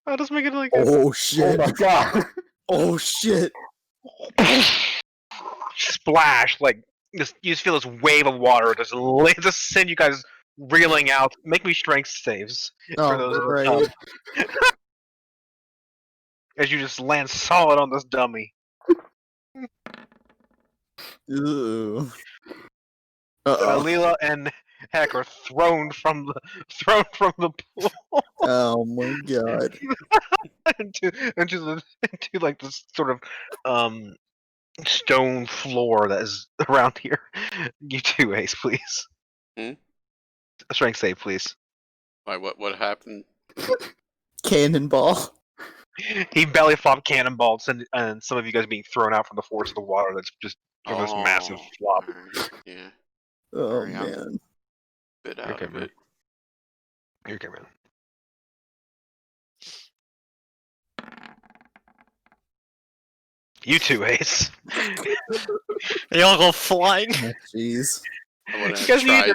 I'll just make it like Oh Oh shit. my god! Oh shit. splash. Like you just feel this wave of water just send you guys reeling out. Make me strength saves for those Oh in the great. tub. As you just land solid on this dummy. Ooh. Uh-oh. Leela and Heck are thrown from the pool Oh my god. into like this sort of stone floor that is around here. You too, Ace, please. Hmm? A strength save, please. Why? What happened? Cannonball. He belly flop cannonballs, and some of you guys being thrown out from the force of the water. That's just from this massive flop. Alright, yeah, Oh Sorry, I'm- man. bit out Okay, of man. it. You're okay, man. You too, Ace. They all go flying. Oh, jeez. I want You to guys need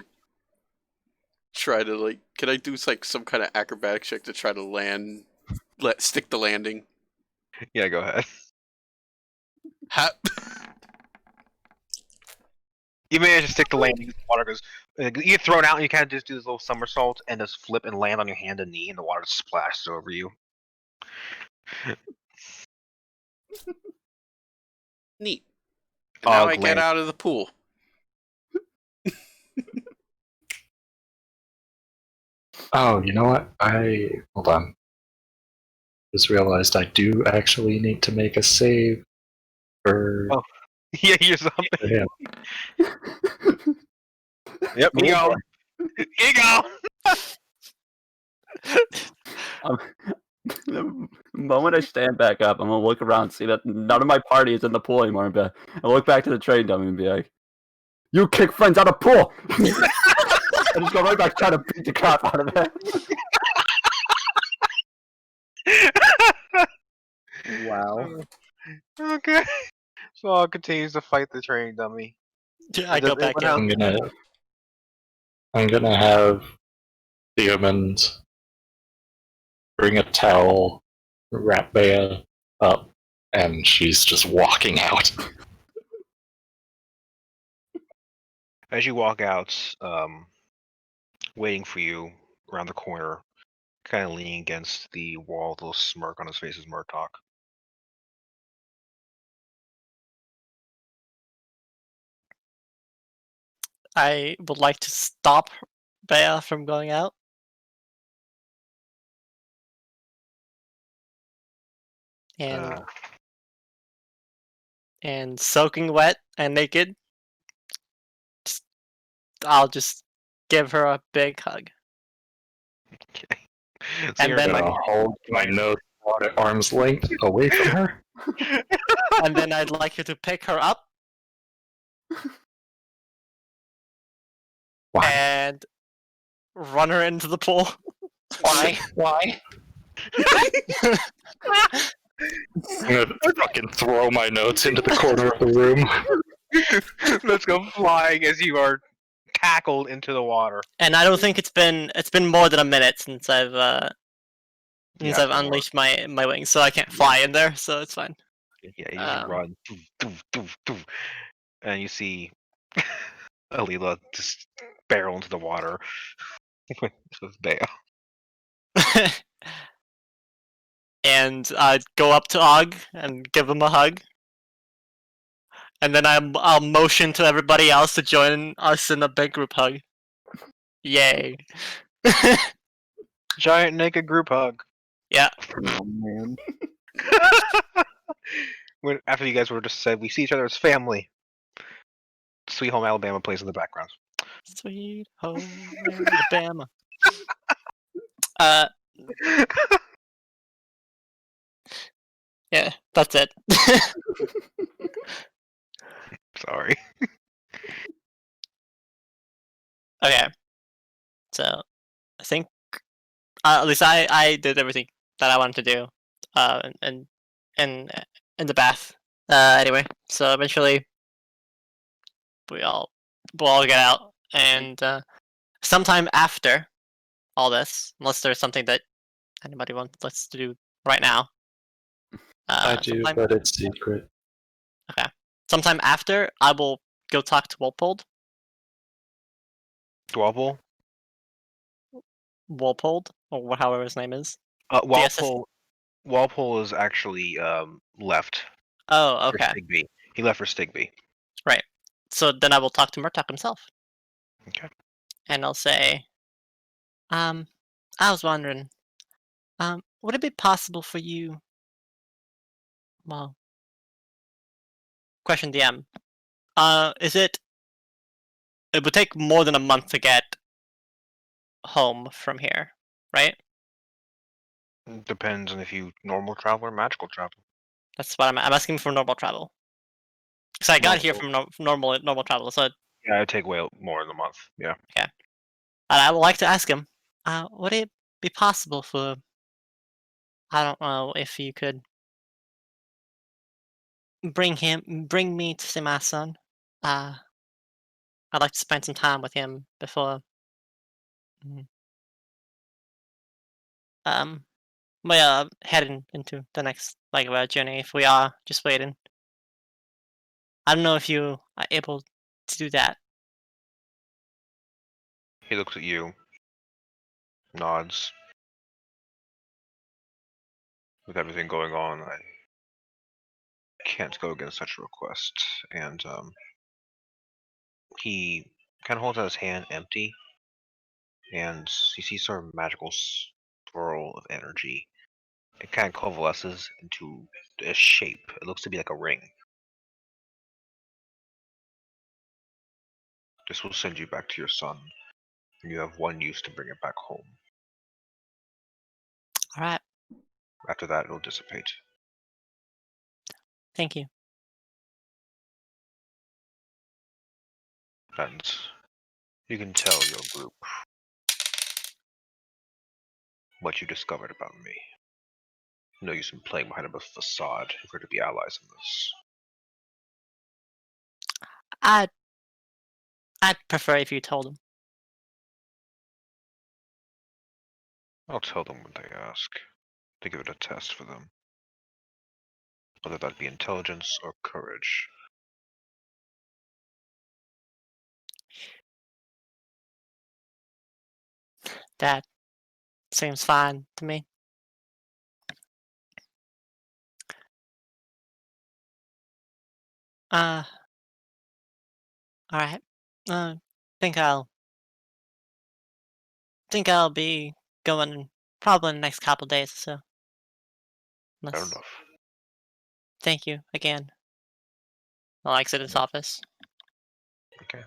try to like. Can I do like some kind of acrobatic check to try to land? Stick the landing. Yeah, go ahead. Ha- You manage to stick the landing in the water because you get thrown out and you kind of just do this little somersault and just flip and land on your hand and knee, and the water splashes over you. Neat. And now Og I get lands. out of the pool. Oh, you know what? Hold on. Just realized I do actually need to make a save for Oh. Yeah, you're something. him. Yep, you go. You go. The moment I stand back up, I'm gonna look around and see that none of my party is in the pool anymore. And I look back to the train dummy and be like, "You kick friends out of pool!" I just go right back trying to beat the crap out of it. Wow. Okay. So Og continues to fight the train dummy. I go back in. I'm gonna have Theomund bring a towel, wrap Bea up, and she's just walking out. As you walk out, waiting for you around the corner, kind of leaning against the wall, with a little smirk on his face is Murtok. I would like to stop Bea from going out. and soaking wet and naked, I'll just give her a big hug. Okay. So And you're then, gonna like, hold my nose at arm's length away from her. and then I'd like you to pick her up Why? and run her into the pool. Why? Why? I'm gonna fucking throw my notes into the corner of the room. Let's go flying as you are tackled into the water. And I don't think it's been more than a minute since I've Yeah, it's been more. unleashed my wings, so I can't fly in there, so it's fine. Yeah, you just run. Doof, doof, doof, doof. And you see Alila just barrel into the water with Bea. And I'd go up to Og and give him a hug. And then I'll motion to everybody else to join us in a big group hug. Yay. Giant naked group hug. Yeah. Oh man. After you guys were just said, we see each other as family. Sweet Home Alabama plays in the background. Sweet home Alabama. Yeah, that's it. Sorry. Okay. So, I think at least I did everything that I wanted to do, in the bath. Anyway, so eventually we'll all get out, and sometime after all this, unless there's something that anybody wants us to do right now. I do, but it's secret. Okay. Sometime after, I will go talk to Wolpold. Dwobble? Wolpold, or however his name is. Walpole is actually left. Oh, For okay. Stigby. He left for Stigby. Right. So then I will talk to Murtok himself. Okay. And I'll say, I was wondering, would it be possible for you, well, question DM, it would take more than a month to get home from here, right? Depends on if you normal travel or magical travel. That's what I'm asking for normal travel. Because I got here from normal travel, so yeah, it'd take way more than a month. Yeah. Okay. And I would like to ask him, would it be possible for, I don't know if you could bring me to see my son. I'd like to spend some time with him before we are heading into the next leg of our journey, if we are just waiting. I don't know if you are able to do that. He looks at you, nods. With everything going on, I can't go against such a request. And he kind of holds out his hand empty, and you see sort of magical swirl of energy. It kind of coalesces into a shape. It looks to be like a ring. This will send you back to your son, and you have one use to bring it back home. All right. After that, it'll dissipate. Thank you. And you can tell your group what you discovered about me. No use in playing behind a facade if we're to be allies in this. I'd prefer if you told him. I'll tell them when they ask, to give it a test for them. Whether that be intelligence or courage. That seems fine to me. All right. Think I'll be going probably in the next couple days or so. Fair enough. Thank you again. I'll exit his office. Okay.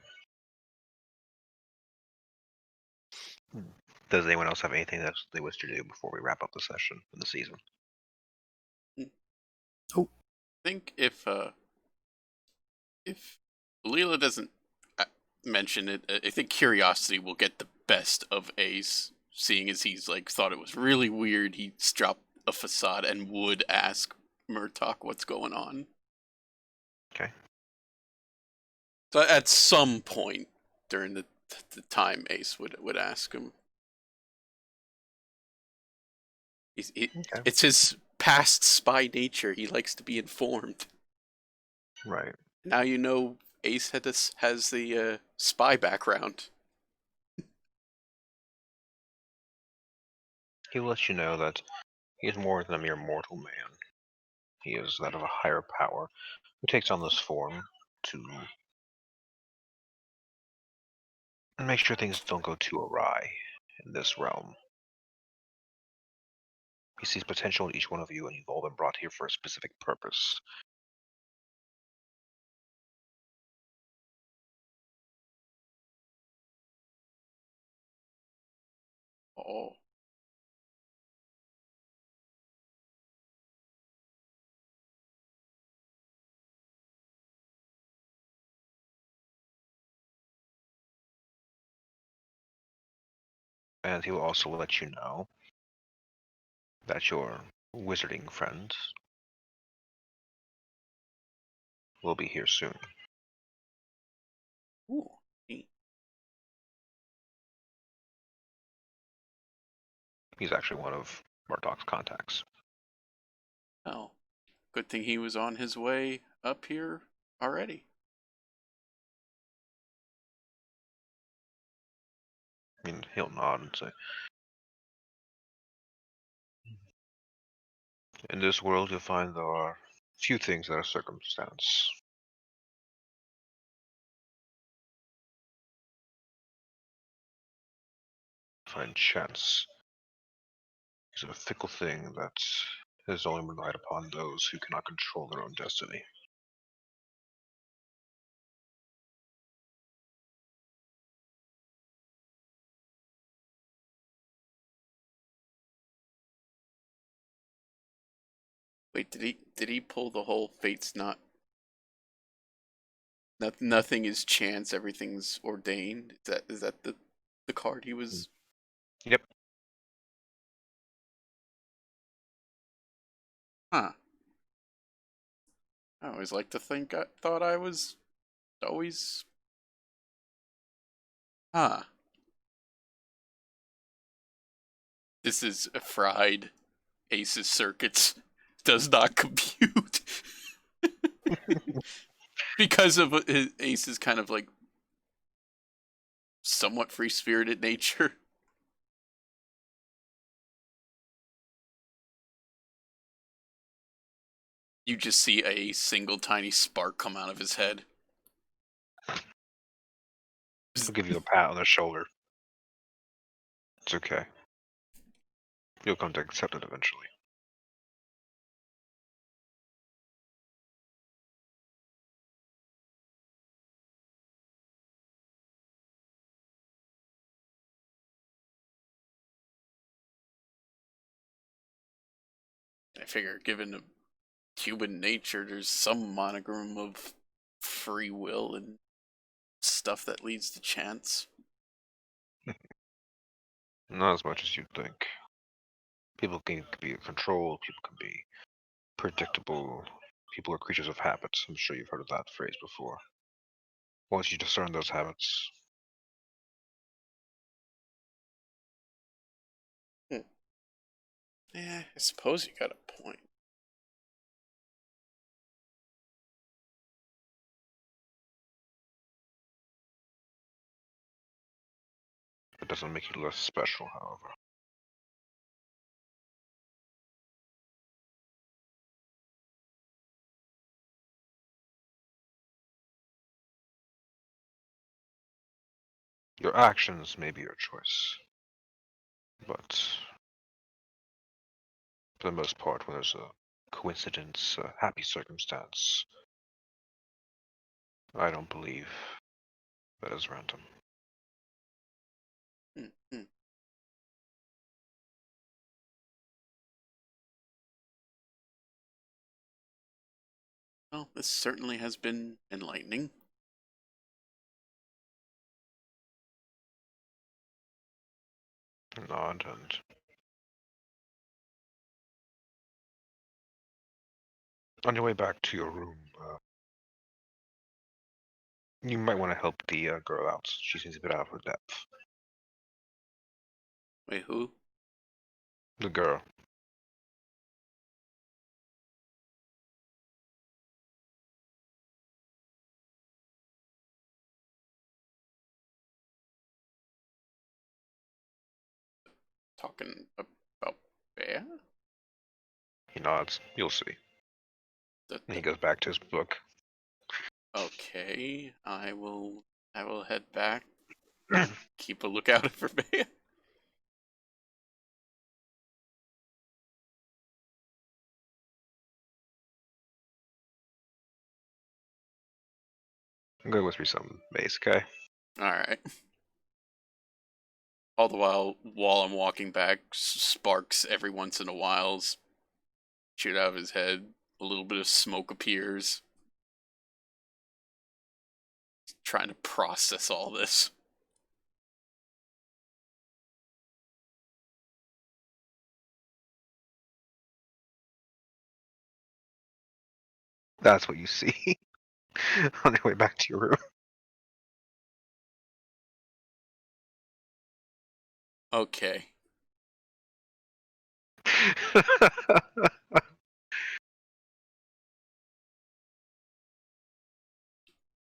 Does anyone else have anything that they wish to do before we wrap up the session in the season? I think if Leela doesn't mention it, I think curiosity will get the best of Ace, seeing as he's like thought it was really weird. He dropped a facade and would ask Murtok what's going on. Okay. So at some point during the time, Ace would ask him. Okay. It's his past spy nature. He likes to be informed. Right. Now you know Ace has the spy background. He lets you know that he is more than a mere mortal man. He is that of a higher power who takes on this form to make sure things don't go too awry in this realm. He sees potential in each one of you, and you've all been brought here for a specific purpose. Oh. And he will also let you know that your wizarding friends will be here soon. Ooh. Neat. He's actually one of Murdoch's contacts. Oh. Good thing he was on his way up here already. I mean, he'll nod and say, in this world you'll find there are few things that are circumstance. Find chance is a fickle thing that is only relied upon those who cannot control their own destiny. Wait, did he pull the whole fate's not? Nothing is chance. Everything's ordained. Is that the card he was? Yep. Huh. I always like to think I thought I was always. Huh. This is a fried. Ace's circuits does not compute. Because of his Ace's kind of like somewhat free-spirited nature. You just see a single tiny spark come out of his head. I'll give you a pat on the shoulder. It's okay. You'll come to accept it eventually. I figure, given human nature, there's some monogram of free will and stuff that leads to chance. Not as much as you'd think. People can be controlled, people can be predictable, people are creatures of habits. I'm sure you've heard of that phrase before. Once you discern those habits, Yeah, I suppose you got a point. it doesn't make you less special, however. Your actions may be your choice, but for the most part, when there's a coincidence, a happy circumstance. I don't believe that is random. Mm-hmm. Well, this certainly has been enlightening. Nod and on your way back to your room, you might want to help the girl out. She seems a bit out of her depth. Wait, who? The girl. Talking about Bea? He nods. You'll see. The, And he the, goes back to his book. okay, I will head back. Keep a lookout for Bea. I'm gonna whisper some bass, okay? Alright. All the while I'm walking back, sparks every once in a while shoot out of his head. A little bit of smoke appears. Trying to process all this. That's what you see on your way back to your room. Okay.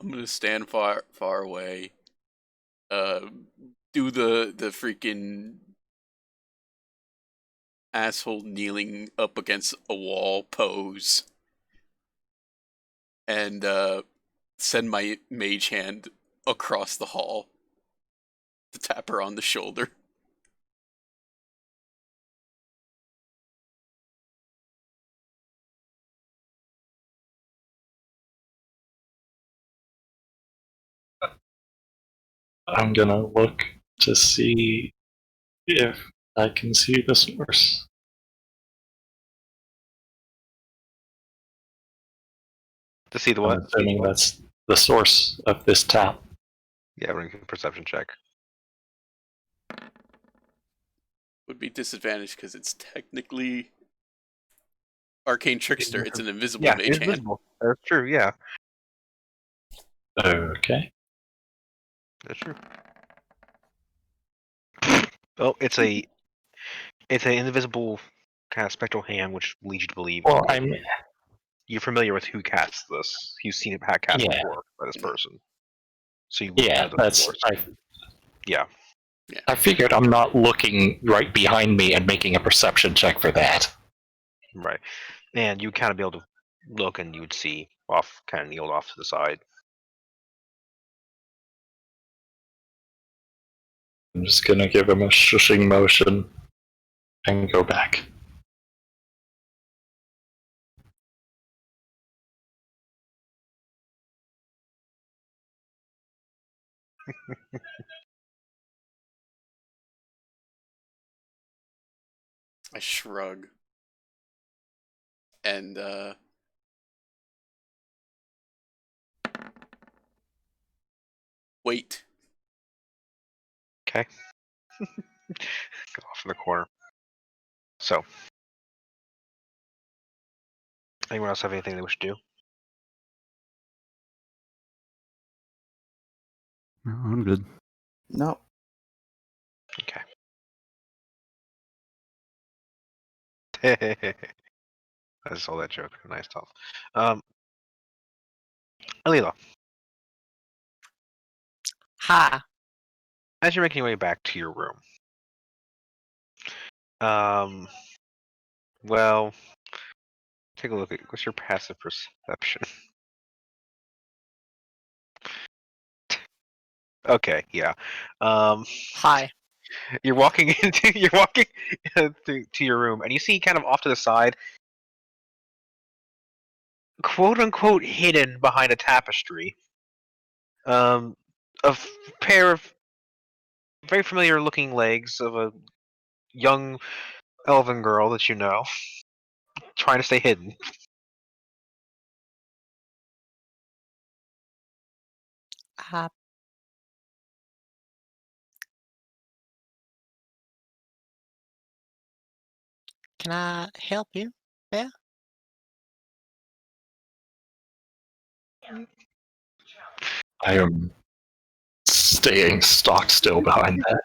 I'm gonna stand far away. Do the freaking asshole kneeling up against a wall pose, and send my mage hand across the hall to tap her on the shoulder. I'm gonna look to see if I can see the source. To see the I'm what? assuming that's the source of this tap. Yeah, we're gonna perception check. Would be disadvantaged because it's technically arcane trickster. It's an invisible Yeah, mage it's hand. visible. That's true, yeah. Okay. That's true. Oh, it's an invisible kind of spectral hand, which leads you to believe Well, I'm you're familiar with who casts this. You've seen it cast Yeah. before by this person. So you would yeah. know the That's source. I. Yeah. I figured I'm not looking right behind me and making a perception check for that. Right. And you'd kind of be able to look and you would see off, kind of kneeled off to the side. I'm just gonna give him a shushing motion and go back. I shrug. And wait. Okay. Go off in the corner. So, anyone else have anything they wish to do? No, I'm good. No. Okay. I just saw that joke. Nice stuff. Alila, Ha! as you're making your way back to your room, well, take a look at what's your passive perception. Okay, yeah. Hi. You're walking to your room, and you see kind of off to the side quote unquote hidden behind a tapestry. Pair of very familiar looking legs of a young elven girl that you know, trying to stay hidden. Uh, can I help you? Yeah. I am staying stock still behind that.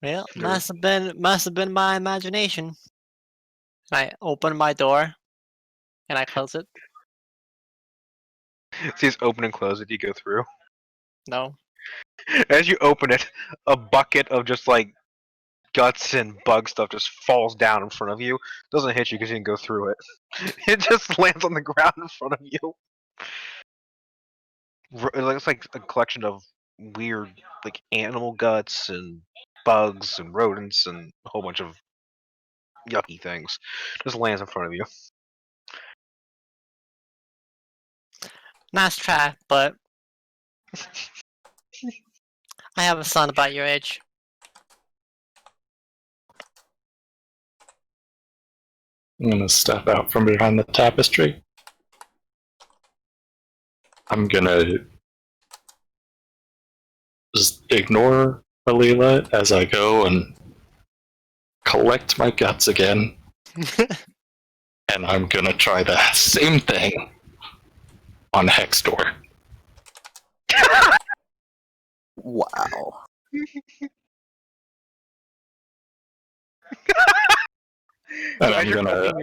Well, Sure. must have been my imagination. I open my door and I close it. See, it's open and close as you go through. No. As you open it, a bucket of just like guts and bug stuff just falls down in front of you. Doesn't hit you because you didn't go through it. It just lands on the ground in front of you. It looks like a collection of weird, like animal guts and bugs and rodents and a whole bunch of yucky things. Just lands in front of you. Nice try, but I have a son about your age. I'm gonna step out from behind the tapestry. I'm gonna just ignore Alila as I go and collect my guts again. And I'm gonna try the same thing on Hextor. Wow. And As I'm you're gonna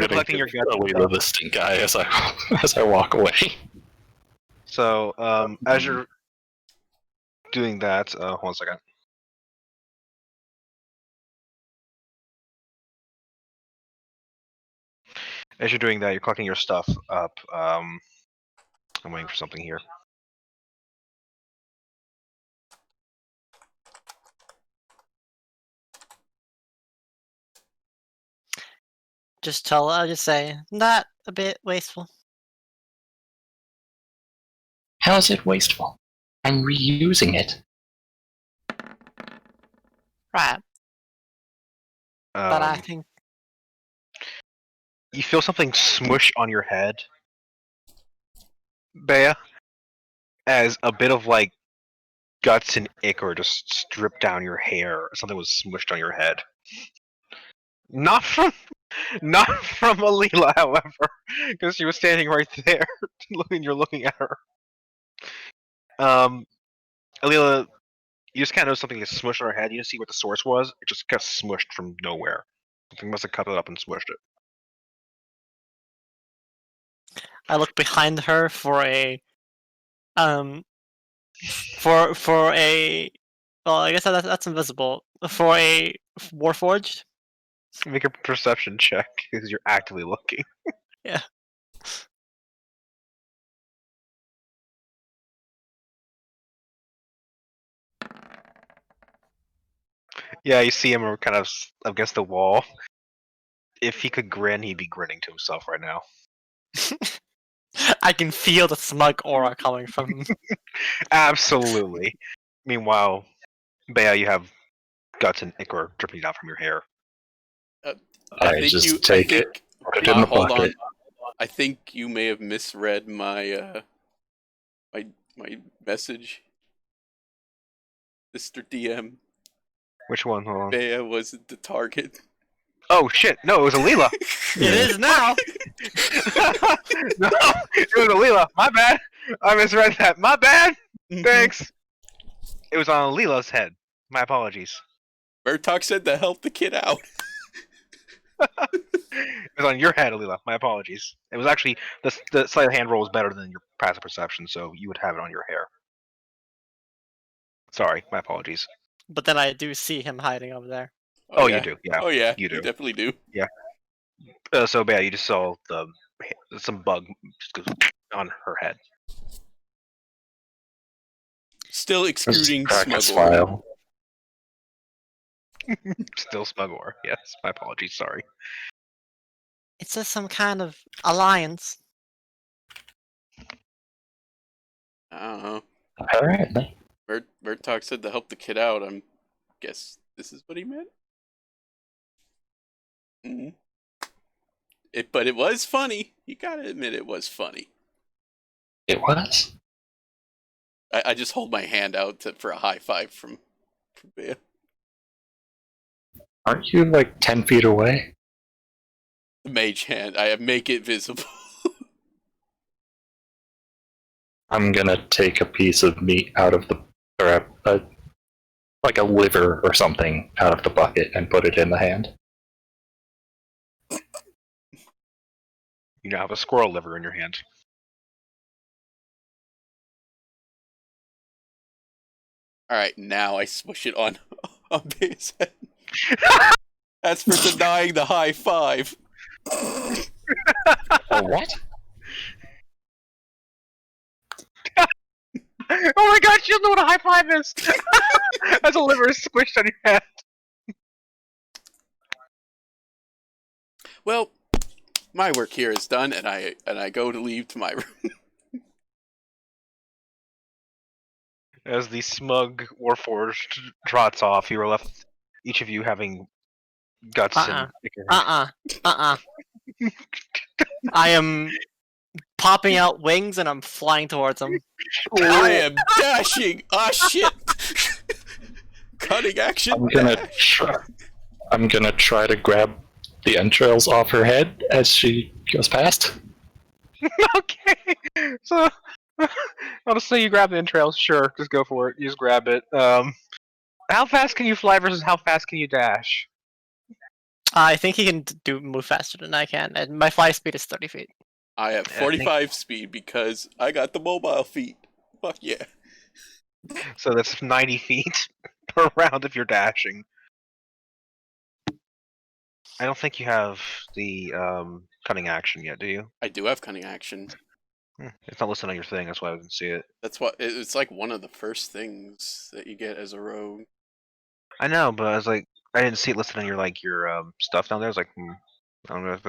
collecting your give guts, Alila the stink eye as I walk away. so as you're doing that, hold on a second. As you're doing that, you're collecting your stuff up. I'm waiting for something here. I'll just say, not a bit wasteful. How is it wasteful? I'm reusing it. Right, but I think You feel something smush on your head, Bea, as a bit of like guts and ichor just stripped down your hair. Something was smushed on your head. Not from Alila, however, because she was standing right there, you're looking at her. Alila, you just kind of noticed something is smushed on her head. You didn't see what the source was. It just got smushed from nowhere. Something must have cut it up and smushed it. I look behind her for a for a well, I guess that's invisible. For a Warforged. Make a perception check because you're actively looking. Yeah. Yeah, you see him kind of against the wall. If he could grin, he'd be grinning to himself right now. I can feel the smug aura coming from him. Absolutely. Meanwhile, Bea, you have guts and ichor dripping down from your hair. I think just you take I it, think, put it in the hold bucket. on. I think you may have misread my my message, Mr. DM. Which one? Hold on. Bea wasn't the target. Oh shit! No, it was Alila. It is now. No, it was Alila. My bad. I misread that. My bad. Thanks. It was on Alila's head. My apologies. Murtok said to help the kid out. It was on your head, Alila. My apologies. It was actually the sleight of hand roll was better than your passive perception, so you would have it on your hair. Sorry, my apologies. But then I do see him hiding over there. Oh, yeah. you do, yeah. Oh yeah, You do. definitely do. So bad, you just saw some bug just goes on her head. Still excluding Crack a smuggle. smile. Still Smugor. Yes, my apologies. Sorry. It's just some kind of alliance. I don't know. Apparently. Murtok said to help the kid out. Guess this is what he meant. Mm. But it was funny. You gotta admit it was funny. It was? I just hold my hand out for a high five from Bea. Aren't you like 10 feet away? The mage hand. I make it visible. I'm gonna take a piece of meat out of the, or like a liver or something out of the bucket and put it in the hand. You now have a squirrel liver in your hand. All right, now I smush it on Bea's head. That's for denying the high five. Oh, what? Oh my god, you don't know what a high five is! As a liver is squished on your head. Well, my work here is done, and I go to leave to my room. As the smug Warforged trots off, you are left, each of you having guts and... I am popping out wings and I'm flying towards him. I am dashing. Ah, shit! Cutting action. I'm gonna try to grab the entrails off her head as she goes past. Okay, so I'll just say you grab the entrails. Sure, just go for it. You just grab it. How fast can you fly versus how fast can you dash? I think he can move faster than I can, and my fly speed is 30 feet. I have 45 speed because I got the mobile feet. Fuck yeah. So that's 90 feet per round if you're dashing. I don't think you have the cunning action yet, do you? I do have cunning action. It's not listed on your thing, that's why I didn't see it. That's what it's like. One of the first things that you get as a rogue. I know, but I was like, I didn't see it listed on your your stuff down there. I was like, I don't know if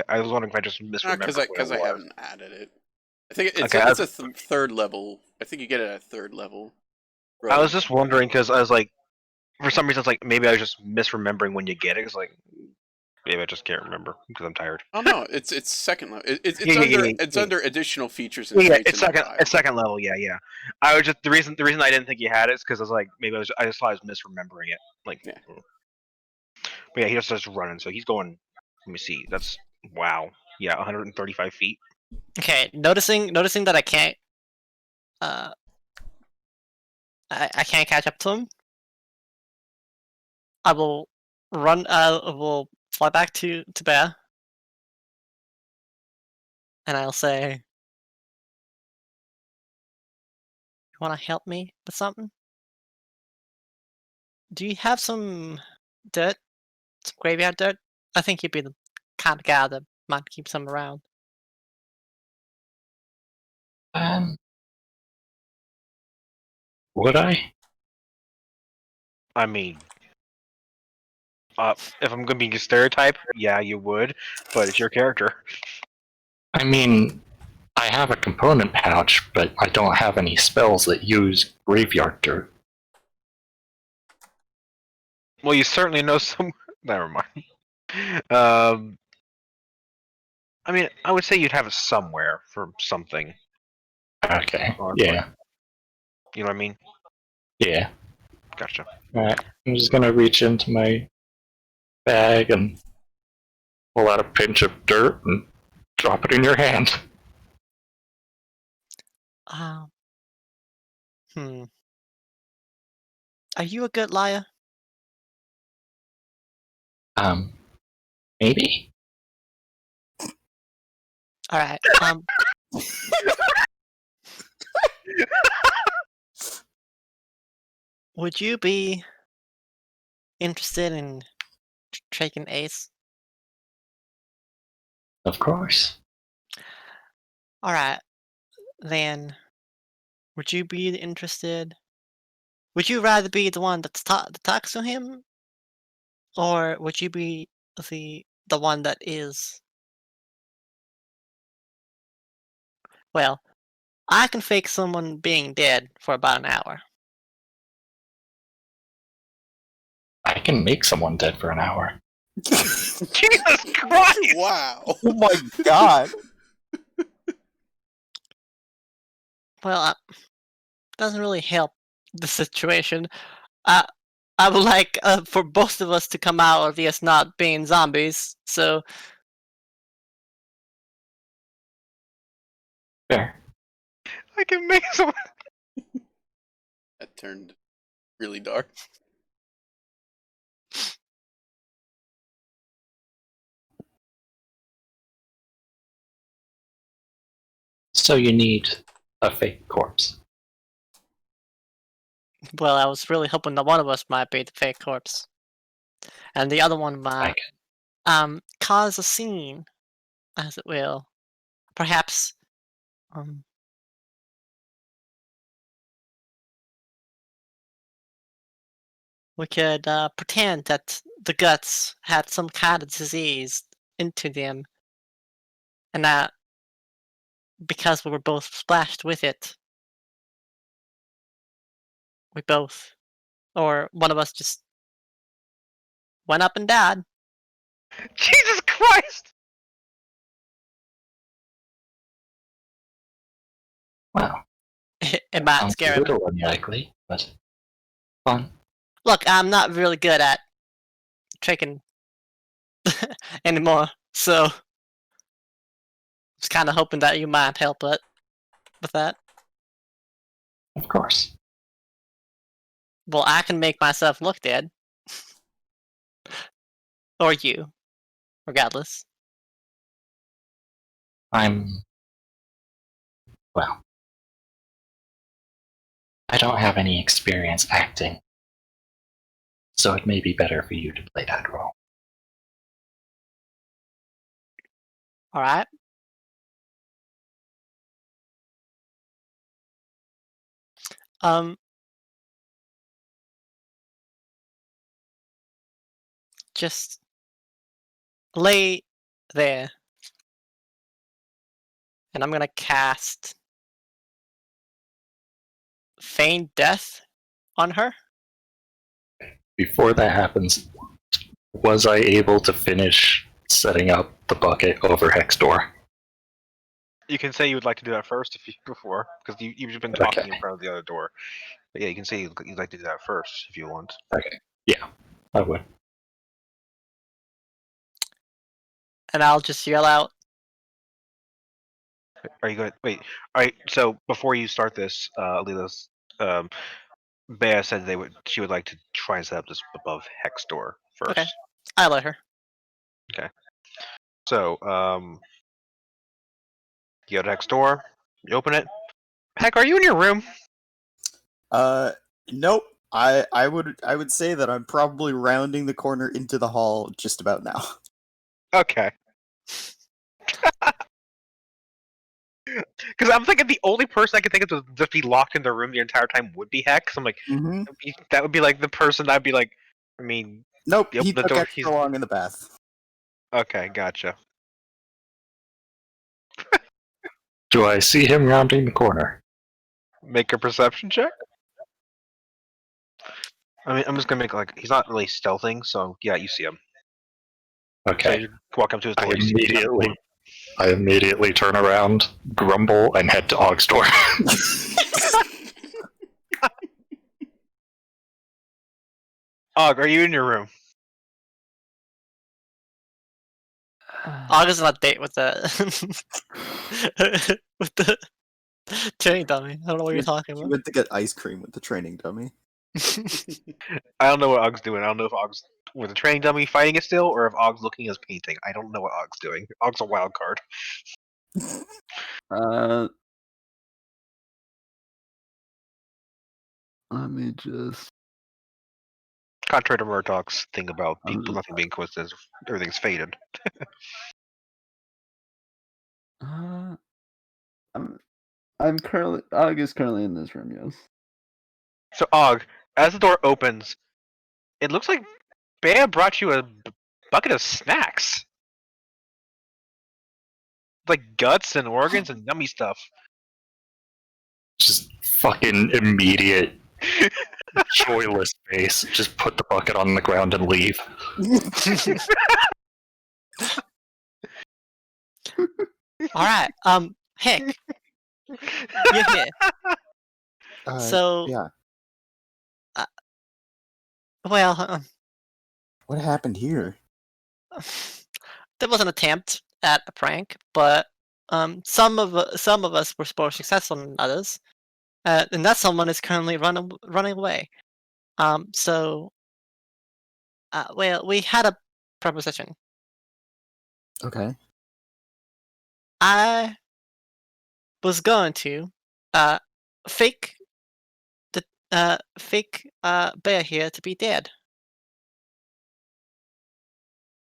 I was wondering if I just misremembered. Because I haven't added it. I think it's Okay, it's a third level. I think you get it at third level. I was just wondering because I was like, for some reason, it's like maybe I was just misremembering when you get it. It's like maybe I just can't remember because I'm tired. Oh no, it's second level. It's under additional features. And Yeah, traits it's in the second. file. It's second level. Yeah. I was just the reason I didn't think you had it is because I was like maybe I just thought I was misremembering it. Like, Yeah. But yeah, he just starts running. So he's going. Let me see. That's wow. Yeah, 135 feet. Okay, noticing that I can't, I can't catch up to him. I will run. Will fly back to Bear, and I'll say, "You want to help me with something? Do you have some dirt, some graveyard dirt? I think you'd be the kind of guy that might keep some around." Would I? I mean, if I'm gonna be a stereotype, yeah, you would, but it's your character. I mean, I have a component pouch, but I don't have any spells that use graveyard dirt. Well, you certainly know some. Never mind. I mean, I would say you'd have it somewhere for something. Okay, yeah. You know what I mean? Yeah. Gotcha. Alright, I'm just gonna reach into my bag and pull out a pinch of dirt and drop it in your hand. Are you a good liar? Maybe? Alright, would you be interested in taking Ace? Of course. Alright, then would you be interested? Would you rather be the one that talks to him, or would you be the one that is? Well, I can fake someone being dead for about an hour. I can make someone dead for an hour. Jesus Christ! Wow. Oh my god. Well, doesn't really help the situation. I would like for both of us to come out of this not being zombies. So Fair. I can make someone. That turned really dark. So you need a fake corpse. well, I was really hoping that one of us might be the fake corpse, and the other one might cause a scene, as it will. Perhaps we could pretend that the guts had some kind of disease into them, and that because we were both splashed with it, we both, or one of us just went up and died. Jesus Christ! Well, It might sounds scare a him. little unlikely, but fun. Look, I'm not really good at tricking anymore, so just kind of hoping that you might help it with that. Of course. Well, I can make myself look dead. Or you. Regardless. Well, I don't have any experience acting, so it may be better for you to play that role. Alright? Just lay there. And I'm gonna cast Feign Death on her. Before that happens, was I able to finish setting up the bucket over Hex Door? You can say you would like to do that first before, because you've been talking Okay. in front of the other door. But yeah, you can say you'd like to do that first if you want. Okay. Yeah, I would. And I'll just yell out, Are you going? Wait. All right. So before you start this, Alila's, Bea said she would like to try and set up this above Hex Door first. Okay. I let her. So, you go to Hex Door. You open it. Heck, are you in your room? Nope. I would say that I'm probably rounding the corner into the hall just about now. Okay. Because I'm thinking the only person I could think of to just be locked in their room the entire time would be Hex. I'm like, Mm-hmm. that would be like the person I'd be like, I mean, Nope, Yep, he the took door- extra he's- long in the bath. okay, gotcha. Do I see him rounding the corner? Make a perception check. I mean, I'm just gonna make he's not really stealthing, so yeah, you see him. So Okay. you walk up to his door. I you see him. immediately turn around, grumble, and head to Og's door. Og, are you in your room? August is on a date with the with the training dummy. I don't know what you're talking He about. went to get ice cream with the training dummy. I don't know what Og's doing. I don't know if Og's with a training dummy fighting it still, or if Og's looking at his painting. I don't know what Og's doing. Og's a wild card. Let me just. Contrary to Murdoch's thing about I'm people just- nothing being coincidence, everything's faded. I'm Og is currently in this room. Yes. So Og, as the door opens, it looks like Bea brought you a bucket of snacks, like guts and organs and yummy stuff. Just fucking immediate joyless face. Just put the bucket on the ground and leave. All right. Heck, you're here. So, yeah. Well, What happened here? there was an attempt at a prank, but some of us were more successful than others, and that someone is currently running away. So, well, we had a proposition. Okay. I was going to fake Bear here to be dead,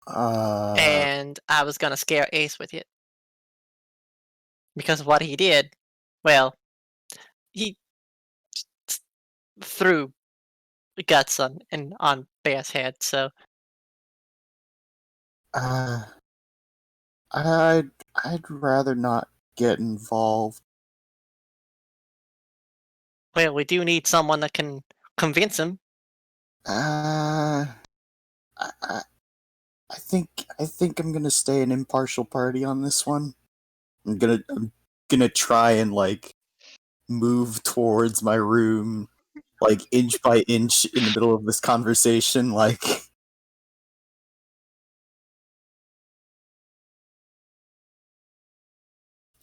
and I was gonna scare Ace with it because of what he did. Well, he threw guts on Bear's head. So I'd rather not get involved. well, we do need someone that can convince him. I think I'm gonna stay an impartial party on this one. I'm gonna try and like move towards my room, like inch by inch in the middle of this conversation, like.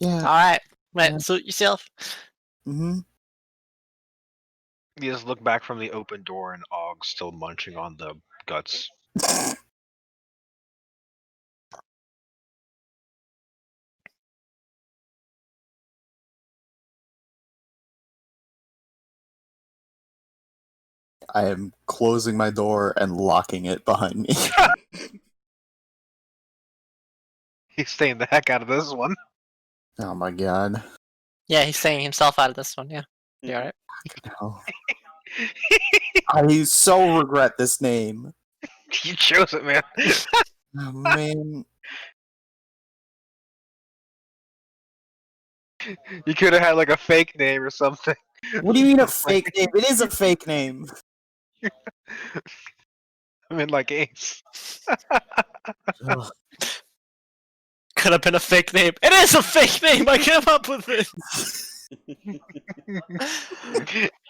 Yeah. All right, Yeah. suit yourself. Mm-hmm. You just look back from the open door and Og's still munching on the guts. I am closing my door and locking it behind me. He's staying the heck out of this one. Oh my god. Yeah, he's saying himself out of this one. Yeah, you all right? No. I so regret this name. You chose it, man. Oh man. You could have had like a fake name or something. What do you mean a fake name? It is a fake name. I mean, like Ace. Ugh. Could have been a fake name. It is a fake name. I came up with it.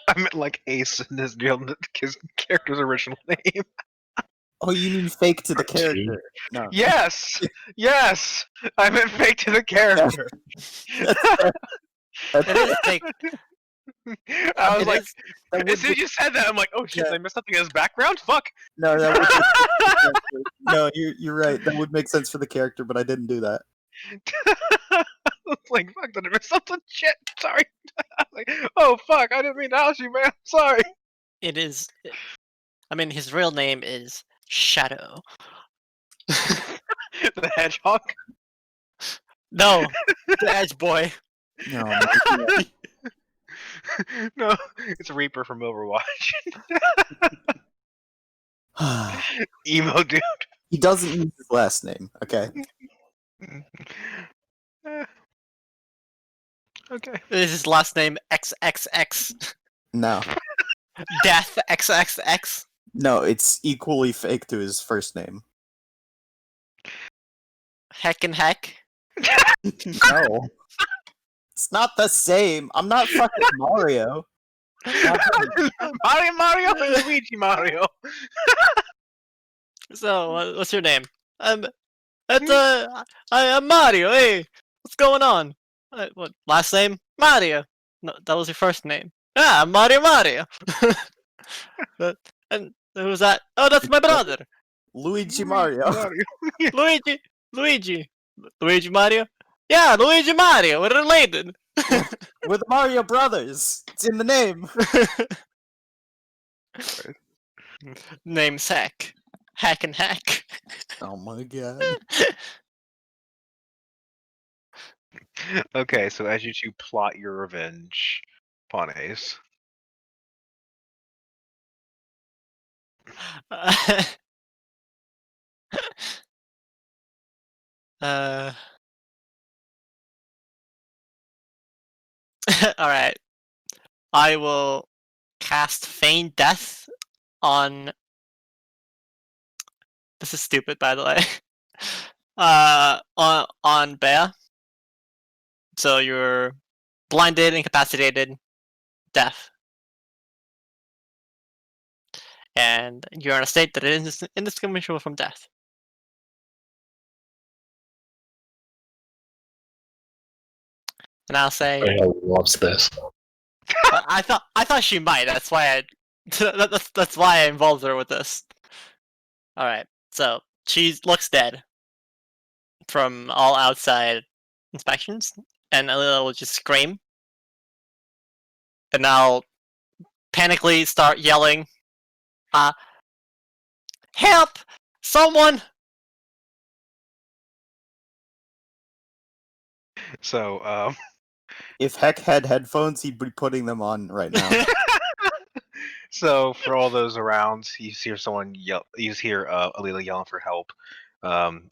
I meant like Ace in his character's original name. Oh, you mean fake to the character? No. Yes, yes. I meant fake to the character. It is fake. I was It like, is- as soon as you said that, I'm like, oh shit, Yeah. did I missed something in his background? Fuck. No, that would no, you're right. That would make sense for the character, but I didn't do that. I was like, fuck, did I miss something? Shit, sorry. I was like, oh fuck, I didn't mean to out you, man. Sorry. It is. I mean, his real name is Shadow. The hedgehog. No, the Edge Boy. No, No, it's Reaper from Overwatch. Emo dude. he doesn't use his last name. Okay. Okay. This is his last name XXX. No, Death XXX. no, it's equally fake to his first name. Heck and heck. No, it's not the same. I'm not fucking Mario. Mario and Luigi Mario. So, what's your name? I'm Mario. Hey, what's going on? What last name? Mario. No, that was your first name. Ah, I'm Mario. And who's that? Oh, that's my brother, Luigi Mario. Luigi Mario. Yeah, Luigi Mario. We're related. We're the Mario Brothers. It's in the name. Namesake. Hack and hack. Oh my god. Okay, so as you two plot your revenge upon Ace, uh, Alright. I will cast Feign Death on. This is stupid, by the way. On Bea. So you're blinded, incapacitated, deaf. And you're in a state that is indistinguishable from death. And I'll say, Freya loves this. I thought she might. That's why that's why I involved her with this. All right. So she looks dead from all outside inspections, and Alila will just scream, and I'll panically start yelling, "Help! Someone!" so If Heck had headphones, he'd be putting them on right now. so for all those around, you hear someone yell. You hear Alila yelling for help.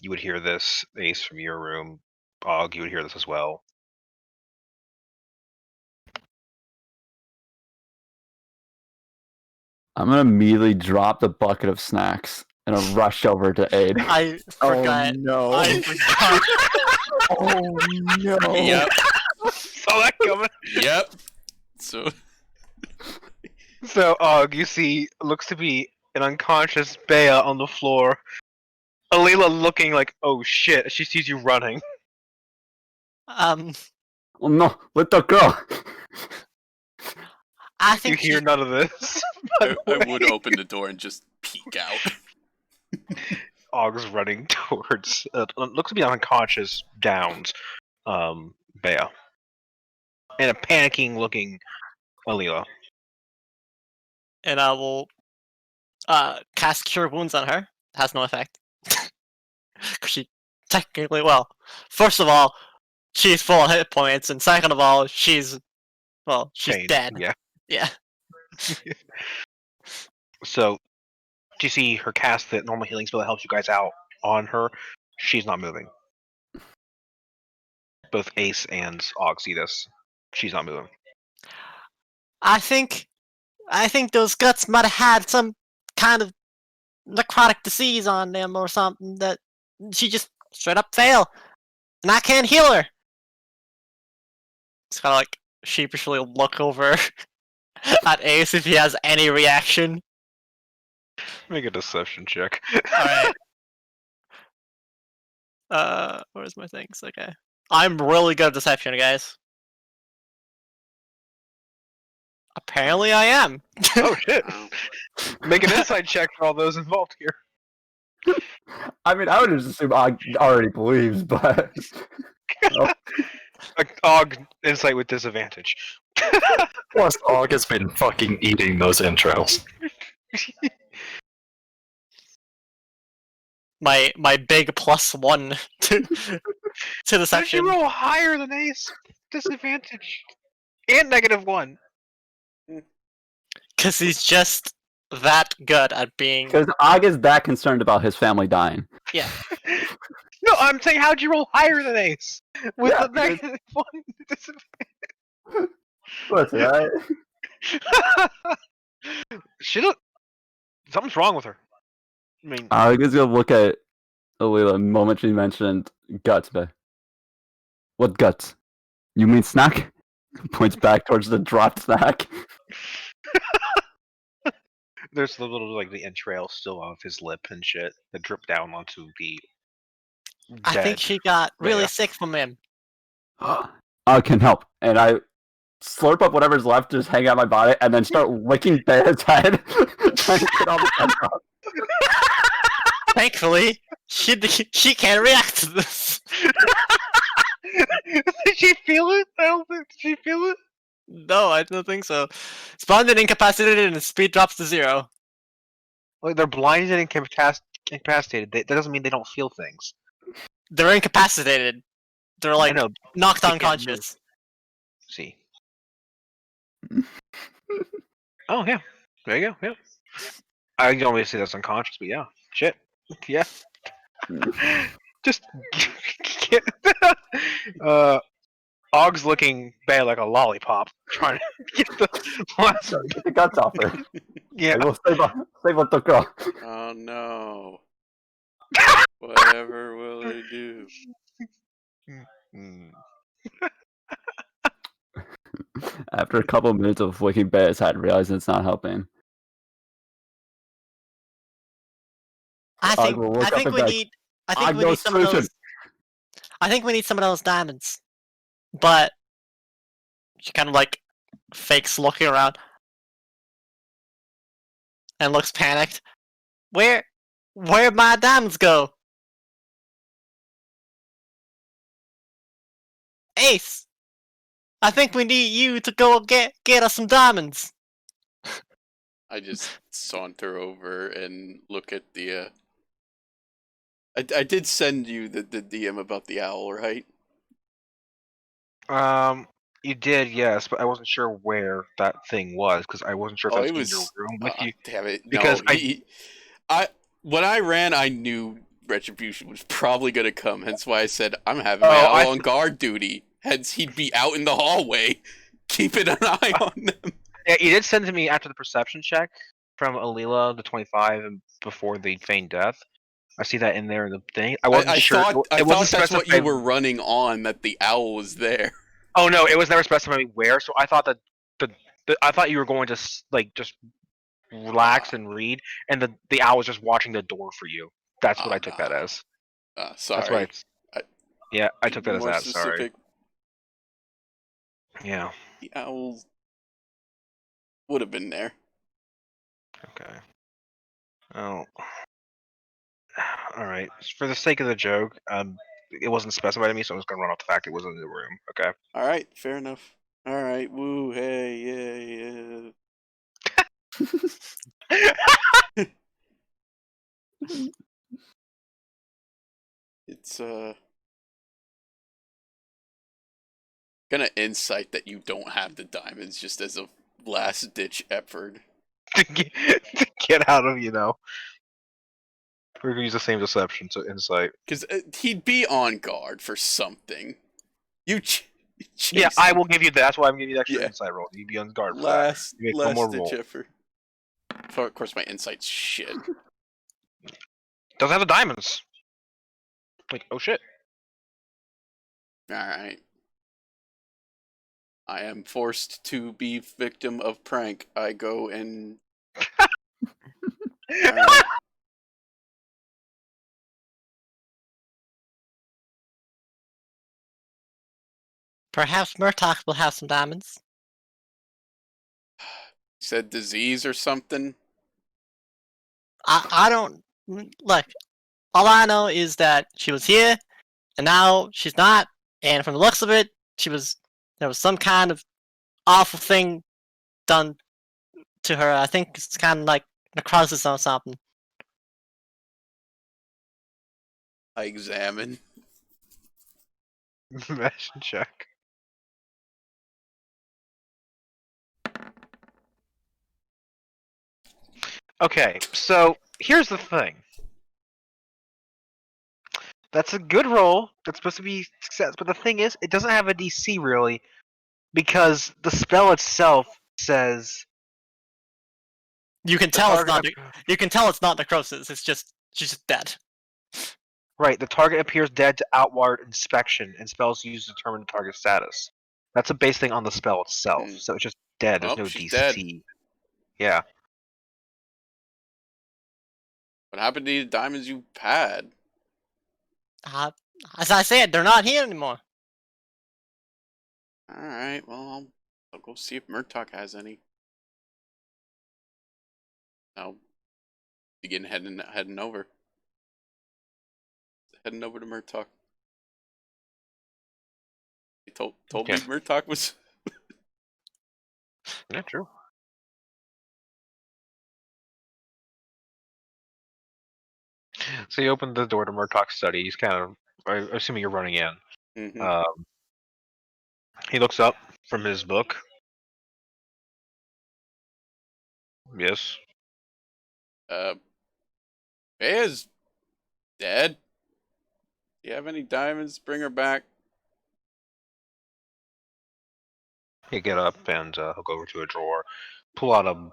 You would hear this, Ace, from your room. Og, you would hear this as well. I'm gonna immediately drop the bucket of snacks and I'll rush over to aid. I forgot. Oh no! I forgot. Oh no! Yep. Saw that coming. Yep. So So Og, you see, looks to be an unconscious Bea on the floor. Alila looking like, oh shit, she sees you running. Oh no, let the go. I You think hear none of this. I would open the door and just peek out. Og's running towards looks to be unconscious Downs, Bea, and a panicking looking Alila. and I will cast Cure Wounds on her. Has no effect. Because she technically, well, first of all, she's full of hit points, and second of all, she's Chained, dead. Yeah. Yeah. So, do you see her cast the normal healing spell that helps you guys out on her? She's not moving. Both Ace and Og see this. She's not moving. I think those guts might have had some kind of necrotic disease on them or something that she just straight up fail, and I can't heal her. It's kind of like sheepishly look over at Ace if he has any reaction. Make a deception check. Alright. Where's my things? Okay. I'm really good at deception, guys. Apparently I am. Oh shit! Make an insight check for all those involved here. I mean, I would just assume I already believes, but Og insight with disadvantage. Plus, Og has been fucking eating those entrails. My big +1 to Did deception. you roll higher than Ace? Disadvantage. And -1. Because he's just that good at being. because Og is that concerned about his family dying. No, I'm saying how'd you roll higher than Ace? With Yeah, the because- -1 disadvantage. Listen, She look. Something's wrong with her. I mean, Og is gonna look at Alila the moment she mentioned guts, but what guts? You mean snack? Points back towards the dropped snack. there's a little like the entrail still off his lip and shit that dripped down onto the. I think dead she got really Bea. sick from him. I can help, and I slurp up whatever's left, just hang out my body, and then start licking Bea's head, trying to get all the guts out. Thankfully, she can't react to this. Did she feel it? I don't think. Did she feel it? No, I don't think so. Spawned and incapacitated, and his speed drops to 0. Like they're blinded and incapacitated. That doesn't mean they don't feel things. They're incapacitated. they're I like know. knocked they can't unconscious. See. Oh yeah, there you go. Yeah. I don't really say that's unconscious, but yeah, shit, yeah. Just get, Og's looking bad like a lollipop, trying to get the last. Get the guts off her. Yeah. Like, we'll save up the girl. Oh no. Whatever will I do? Mm. After a couple of minutes of looking bad his head, realizing it's not helping. I I think will look I up think and we back. need I I think we know need some of solution. those. I think we need some of those diamonds. But she kind of like fakes looking around and looks panicked. Where'd my diamonds go? Ace, I think we need you to go get us some diamonds. I just saunter over and look at the. I did send you the DM about the owl, right? You did, yes, but I wasn't sure where that thing was because I wasn't sure if Oh, that it was in your was. room with you. Damn it! Because No, when I ran, I knew retribution was probably gonna come. Hence why I said I'm having my owl on guard duty. Hence, he'd be out in the hallway, keeping an eye on them. Yeah, you did send to me after the perception check from Alila, the 25, and before the feigned death. I see that in there in the thing. I wasn't sure. I It thought wasn't that's what you specified. were running on. That the owl was there. Oh no, it was never specified where. So I thought that I thought you were going to just relax and read, and the owl was just watching the door for you. That's what I took that as. Sorry. That's what I took that as more that. specific. Sorry. Yeah. The owl would have been there. Okay. Oh. All right. For the sake of the joke, it wasn't specified to me, so I'm just gonna run off the fact it wasn't in the room. Okay. All right, fair enough. All right, woo, hey, yeah. It's gonna insight that you don't have the diamonds just as a last ditch effort. to get out of, We're gonna use the same deception to insight. Because he'd be on guard for something. Yeah, I will give you that. That's why I'm giving you the extra Yeah. insight roll. You'd be on guard for last that. You make one more ditch roll. effort. Of course, my insight's shit. Doesn't have the diamonds. Like, oh shit. All right. I am forced to be victim of prank. I go and. Alright. Perhaps Murtok will have some diamonds. Said disease or something. I don't look. All I know is that she was here, and now she's not. And from the looks of it, there was some kind of awful thing done to her. I think it's kind of like necrosis or something. I examine. Mesh check. Okay, so here's the thing. That's a good roll. That's supposed to be success, but the thing is, it doesn't have a DC really, because the spell itself says You can tell it's not. You can tell it's not necrosis. It's just she's just dead. right. The target appears dead to outward inspection, and spells used to determine the target status. That's a base thing on the spell itself. So it's just dead. There's Oh, no she's DC. dead. Yeah. What happened to the diamonds you had? As I said, they're not here anymore. Alright, well, I'll go see if Murtok has any. I'll begin heading over. Heading over to Murtok. He told me Murtok was... Yeah, true. So you open the door to Murtok's study. He's kind of, assuming you're running in. Mhm. He looks up from his book. Yes. Bea's dead. Do you have any diamonds? Bring her back. He'll get up and he'll go over to a drawer, pull out a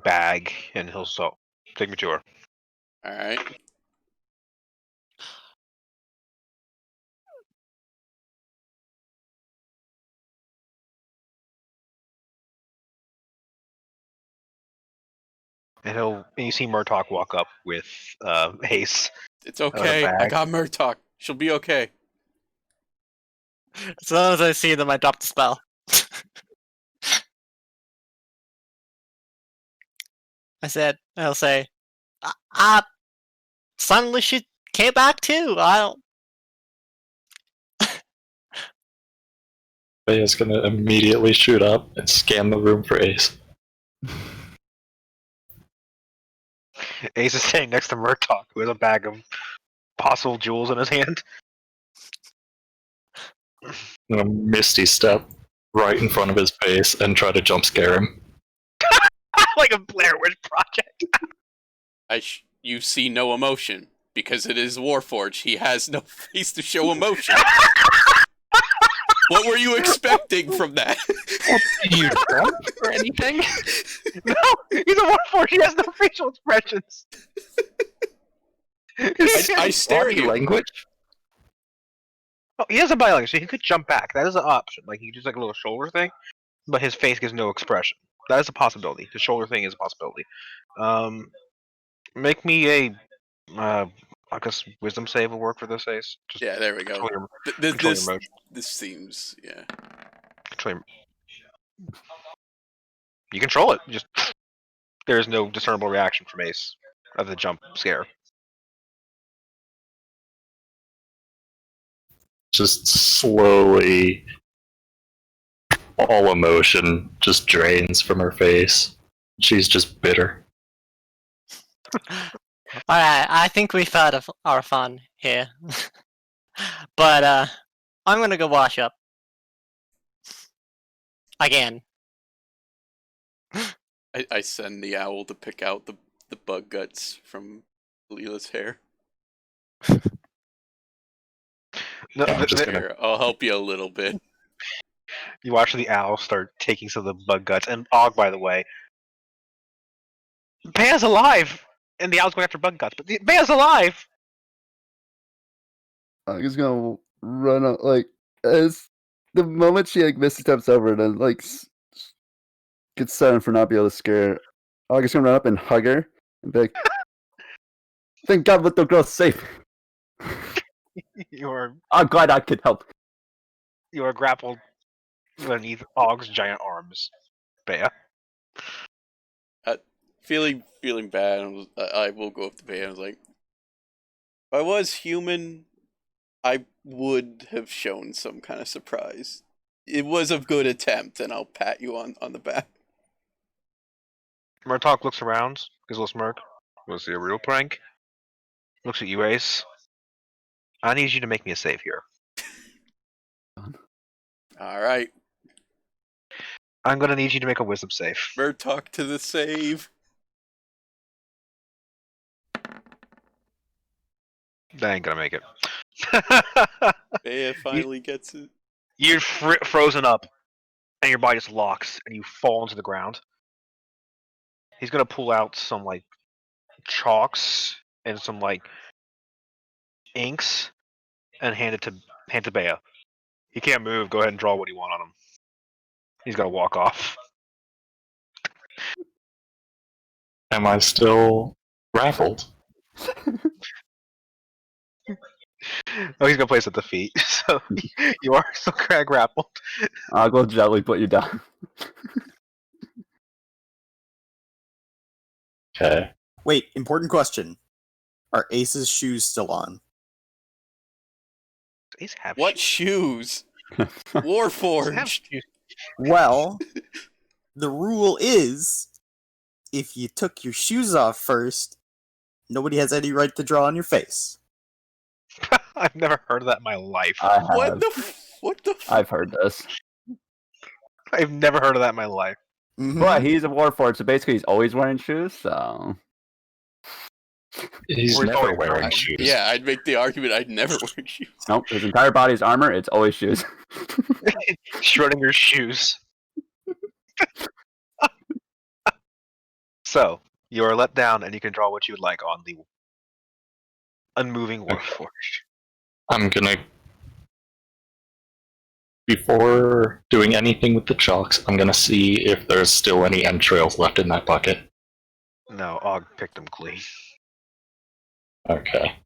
bag, and he'll take me to her. All right. And you see Murtok walk up with Ace. It's a okay. I bag. got Murtok. She'll be okay. As long as I see them, I drop the spell. I'll say, suddenly she came back too. I don't. Bea's gonna immediately shoot up and scan the room for Ace. Ace is sitting next to Murtok, who has a bag of possible jewels in his hand. And a misty step right in front of his face and try to jump scare him. Like a Blair Witch Project. You see no emotion because it is Warforged. He has no face to show emotion. What were you expecting from that? You drunk or anything? No, he's a Warforged. He has no facial expressions. I stare at Body you. language? Oh, he has a body language, so he could jump back. That is an option. Like, he could do like a little shoulder thing, but his face gives no expression. That is a possibility. The shoulder thing is a possibility. Make me a, I guess wisdom save will work for this, Ace. Just Yeah, there we go. control your, This control your motion. this seems, yeah. You control it. Just there is no discernible reaction from Ace of the jump scare. Just slowly, all emotion just drains from her face. She's just bitter. Alright, I think we've had our fun here. But, I'm gonna go wash up. Again. I send the owl to pick out the bug guts from Leela's hair. No, Yeah, I'm just gonna- Here, I'll help you a little bit. You watch the owl start taking some of the bug guts, and Og, by the way, Bea's alive, and the owl's going after bug guts, but Bea's alive. I'm just gonna run up, like, as the moment she like missteps over it and like gets silent for not being able to scare her, I'm just gonna run up and hug her and be like, "Thank God, little girl's safe. You are I'm glad I could help." grappled beneath Og's giant arms, Bea. Feeling bad, I will go up to Bea and I was like, if I was human, I would have shown some kind of surprise. It was a good attempt, and I'll pat you on the back. Murtok looks around, gives a little smirk. Was it a real prank? Looks at you, Ace. I need you to make me a save here. All right, I'm gonna need you to make a wisdom save. Murtok to the save. That ain't gonna make it. Bea finally gets it. You're frozen up, and your body just locks, and you fall into the ground. He's gonna pull out some like chalks and some like inks, and hand to Bea. He can't move. Go ahead and draw what you want on him. He's gotta walk off. Am I still raffled? Oh, he's gonna place at the feet. So you are still crag grappled. I'll go gently put you down. Okay. Wait, important question. Are Ace's shoes still on? Ace have What shoes? Warforged. Well, the rule is if you took your shoes off first, nobody has any right to draw on your face. I've never heard of that in my life. I What have. the? What the? I've heard this. I've never heard of that in my life. Mhm. But he's a warforged, so basically he's always wearing shoes, so... He's We're never going wearing wrong. shoes. Yeah, I'd make the argument I'd never wear shoes. Nope, his entire body is armor, it's always shoes. Schrodinger's shoes. So, you are let down and you can draw what you would like on the unmoving warforged. I'm gonna. Before doing anything with the chalks, I'm gonna see if there's still any entrails left in that bucket. No, Og picked them clean. Okay.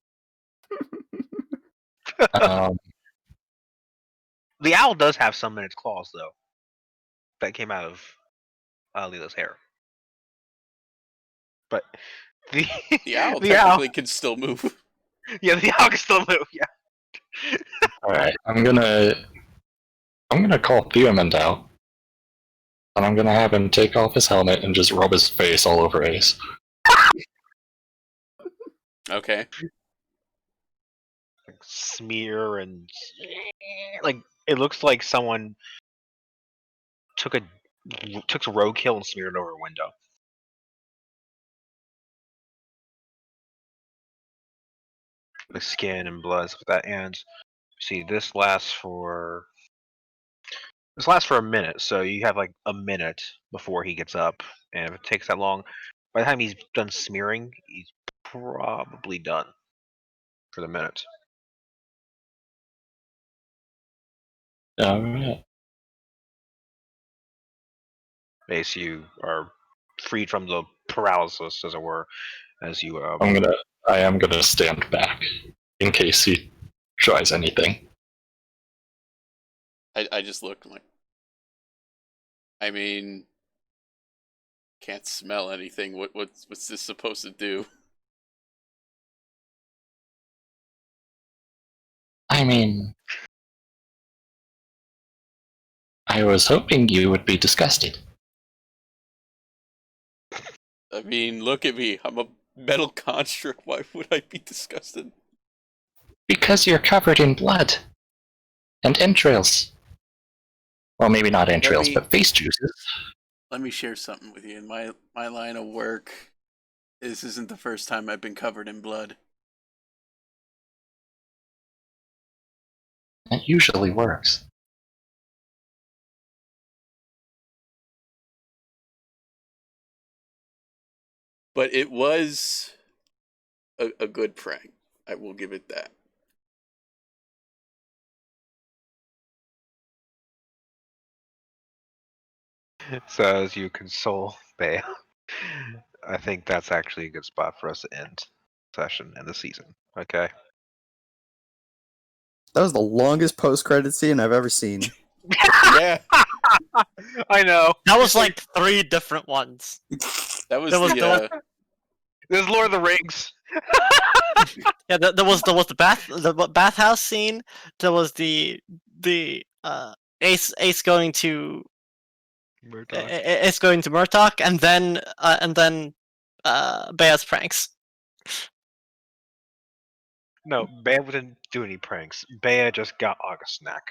The owl does have some in its claws, though. That came out of Leela's hair. But the The owl the technically can still move. yeah, the owl can still move. Yeah. All right. I'm gonna call Theomund out, and I'm gonna have him take off his helmet and just rub his face all over Ace. Okay. Like, smear and like it looks like someone took a roadkill and smeared it over a window. The skin and blood stuff like that, and see this lasts for a minute, so you have like a minute before he gets up, and if it takes that long, by the time he's done smearing, he's probably done for the minute. All right. Base, you are freed from the paralysis, as it were, as you I am gonna stand back in case he tries anything. I just look like. I mean, can't smell anything. What's this supposed to do? I mean, I was hoping you would be disgusted. I mean, look at me. I'm a metal construct. Why would I be disgusted? Because you're covered in blood. And entrails. Well, maybe not entrails, me- but face juices. Let me share something with you. In my line of work, this isn't the first time I've been covered in blood. That usually works. But it was a good prank. I will give it that. So as you console Bea, I think that's actually a good spot for us to end session and the season. Okay. That was the longest post-credit scene I've ever seen. Yeah, I know. That was like 3 different ones. that was There was the. This is Lord of the Rings. Yeah, there was the bathhouse scene. There was the Ace going to Ace going to Murdoch, and then Bea's pranks. No, Bea didn't do any pranks. Bea just got Og a snack.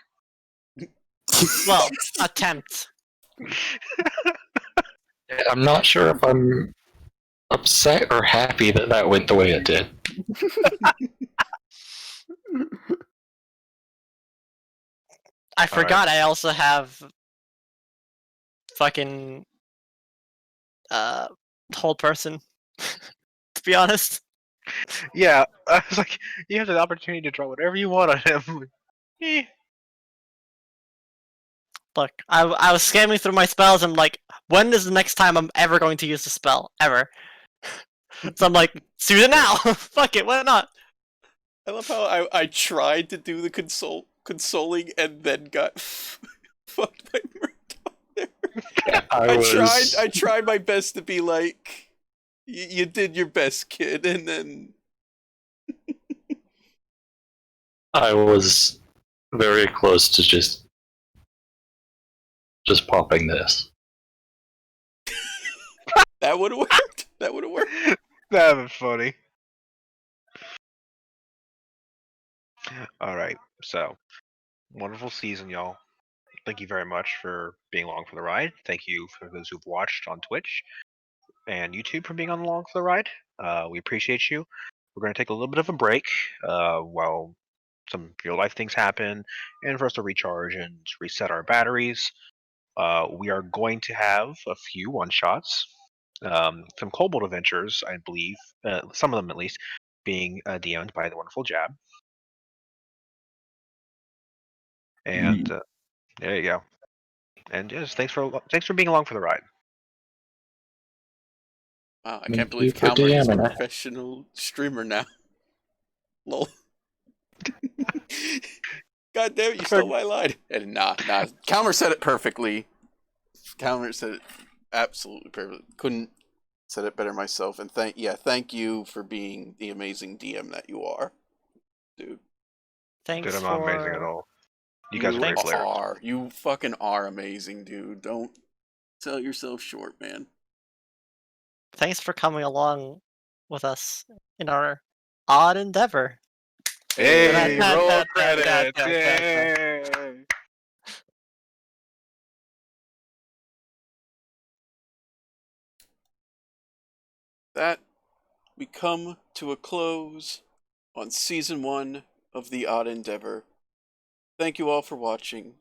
Well, attempt. I'm not sure if I'm upset or happy that that went the way it did. I forgot I also have fucking whole person. To be honest. Yeah, I was like, you have the opportunity to draw whatever you want on him. Eh. Look, I was scanning through my spells. I'm like, when is the next time I'm ever going to use the spell? Ever. So I'm like, do it now. Fuck it, why not? I love how I tried to do the consoling and then got fucked by Murdoch there. I tried my best to be like, you did your best, kid, and then I was very close to just popping this. that would have worked. That would have worked. That'd be funny. All right. So, wonderful season, y'all. Thank you very much for being along for the ride. Thank you for those who've watched on Twitch and YouTube for being along for the ride. We appreciate you. We're going to take a little bit of a break while some real life things happen and for us to recharge and reset our batteries. We are going to have a few one shots, some Kobold adventures, I believe, some of them at least, being DM'd by the wonderful Jab. And there you go. And yes, thanks for being along for the ride. Wow, I Thank can't believe you for Calmer is a DMing it. professional streamer now. Lol. God damn it, you stole my line. And nah. Calmer said it perfectly. Calmer said it absolutely perfectly. Couldn't said it better myself. And thank you for being the amazing DM that you are, dude. Thanks Dude, I'm not amazing at for all. You guys are great players. You fucking are amazing, dude. Don't sell yourself short, man. thanks for coming along with us in our odd endeavor. Hey, Da- da- roll da- da- credits! da- da- da- Yay! That we come to a close on season 1 of The Odd Endeavor. Thank you all for watching.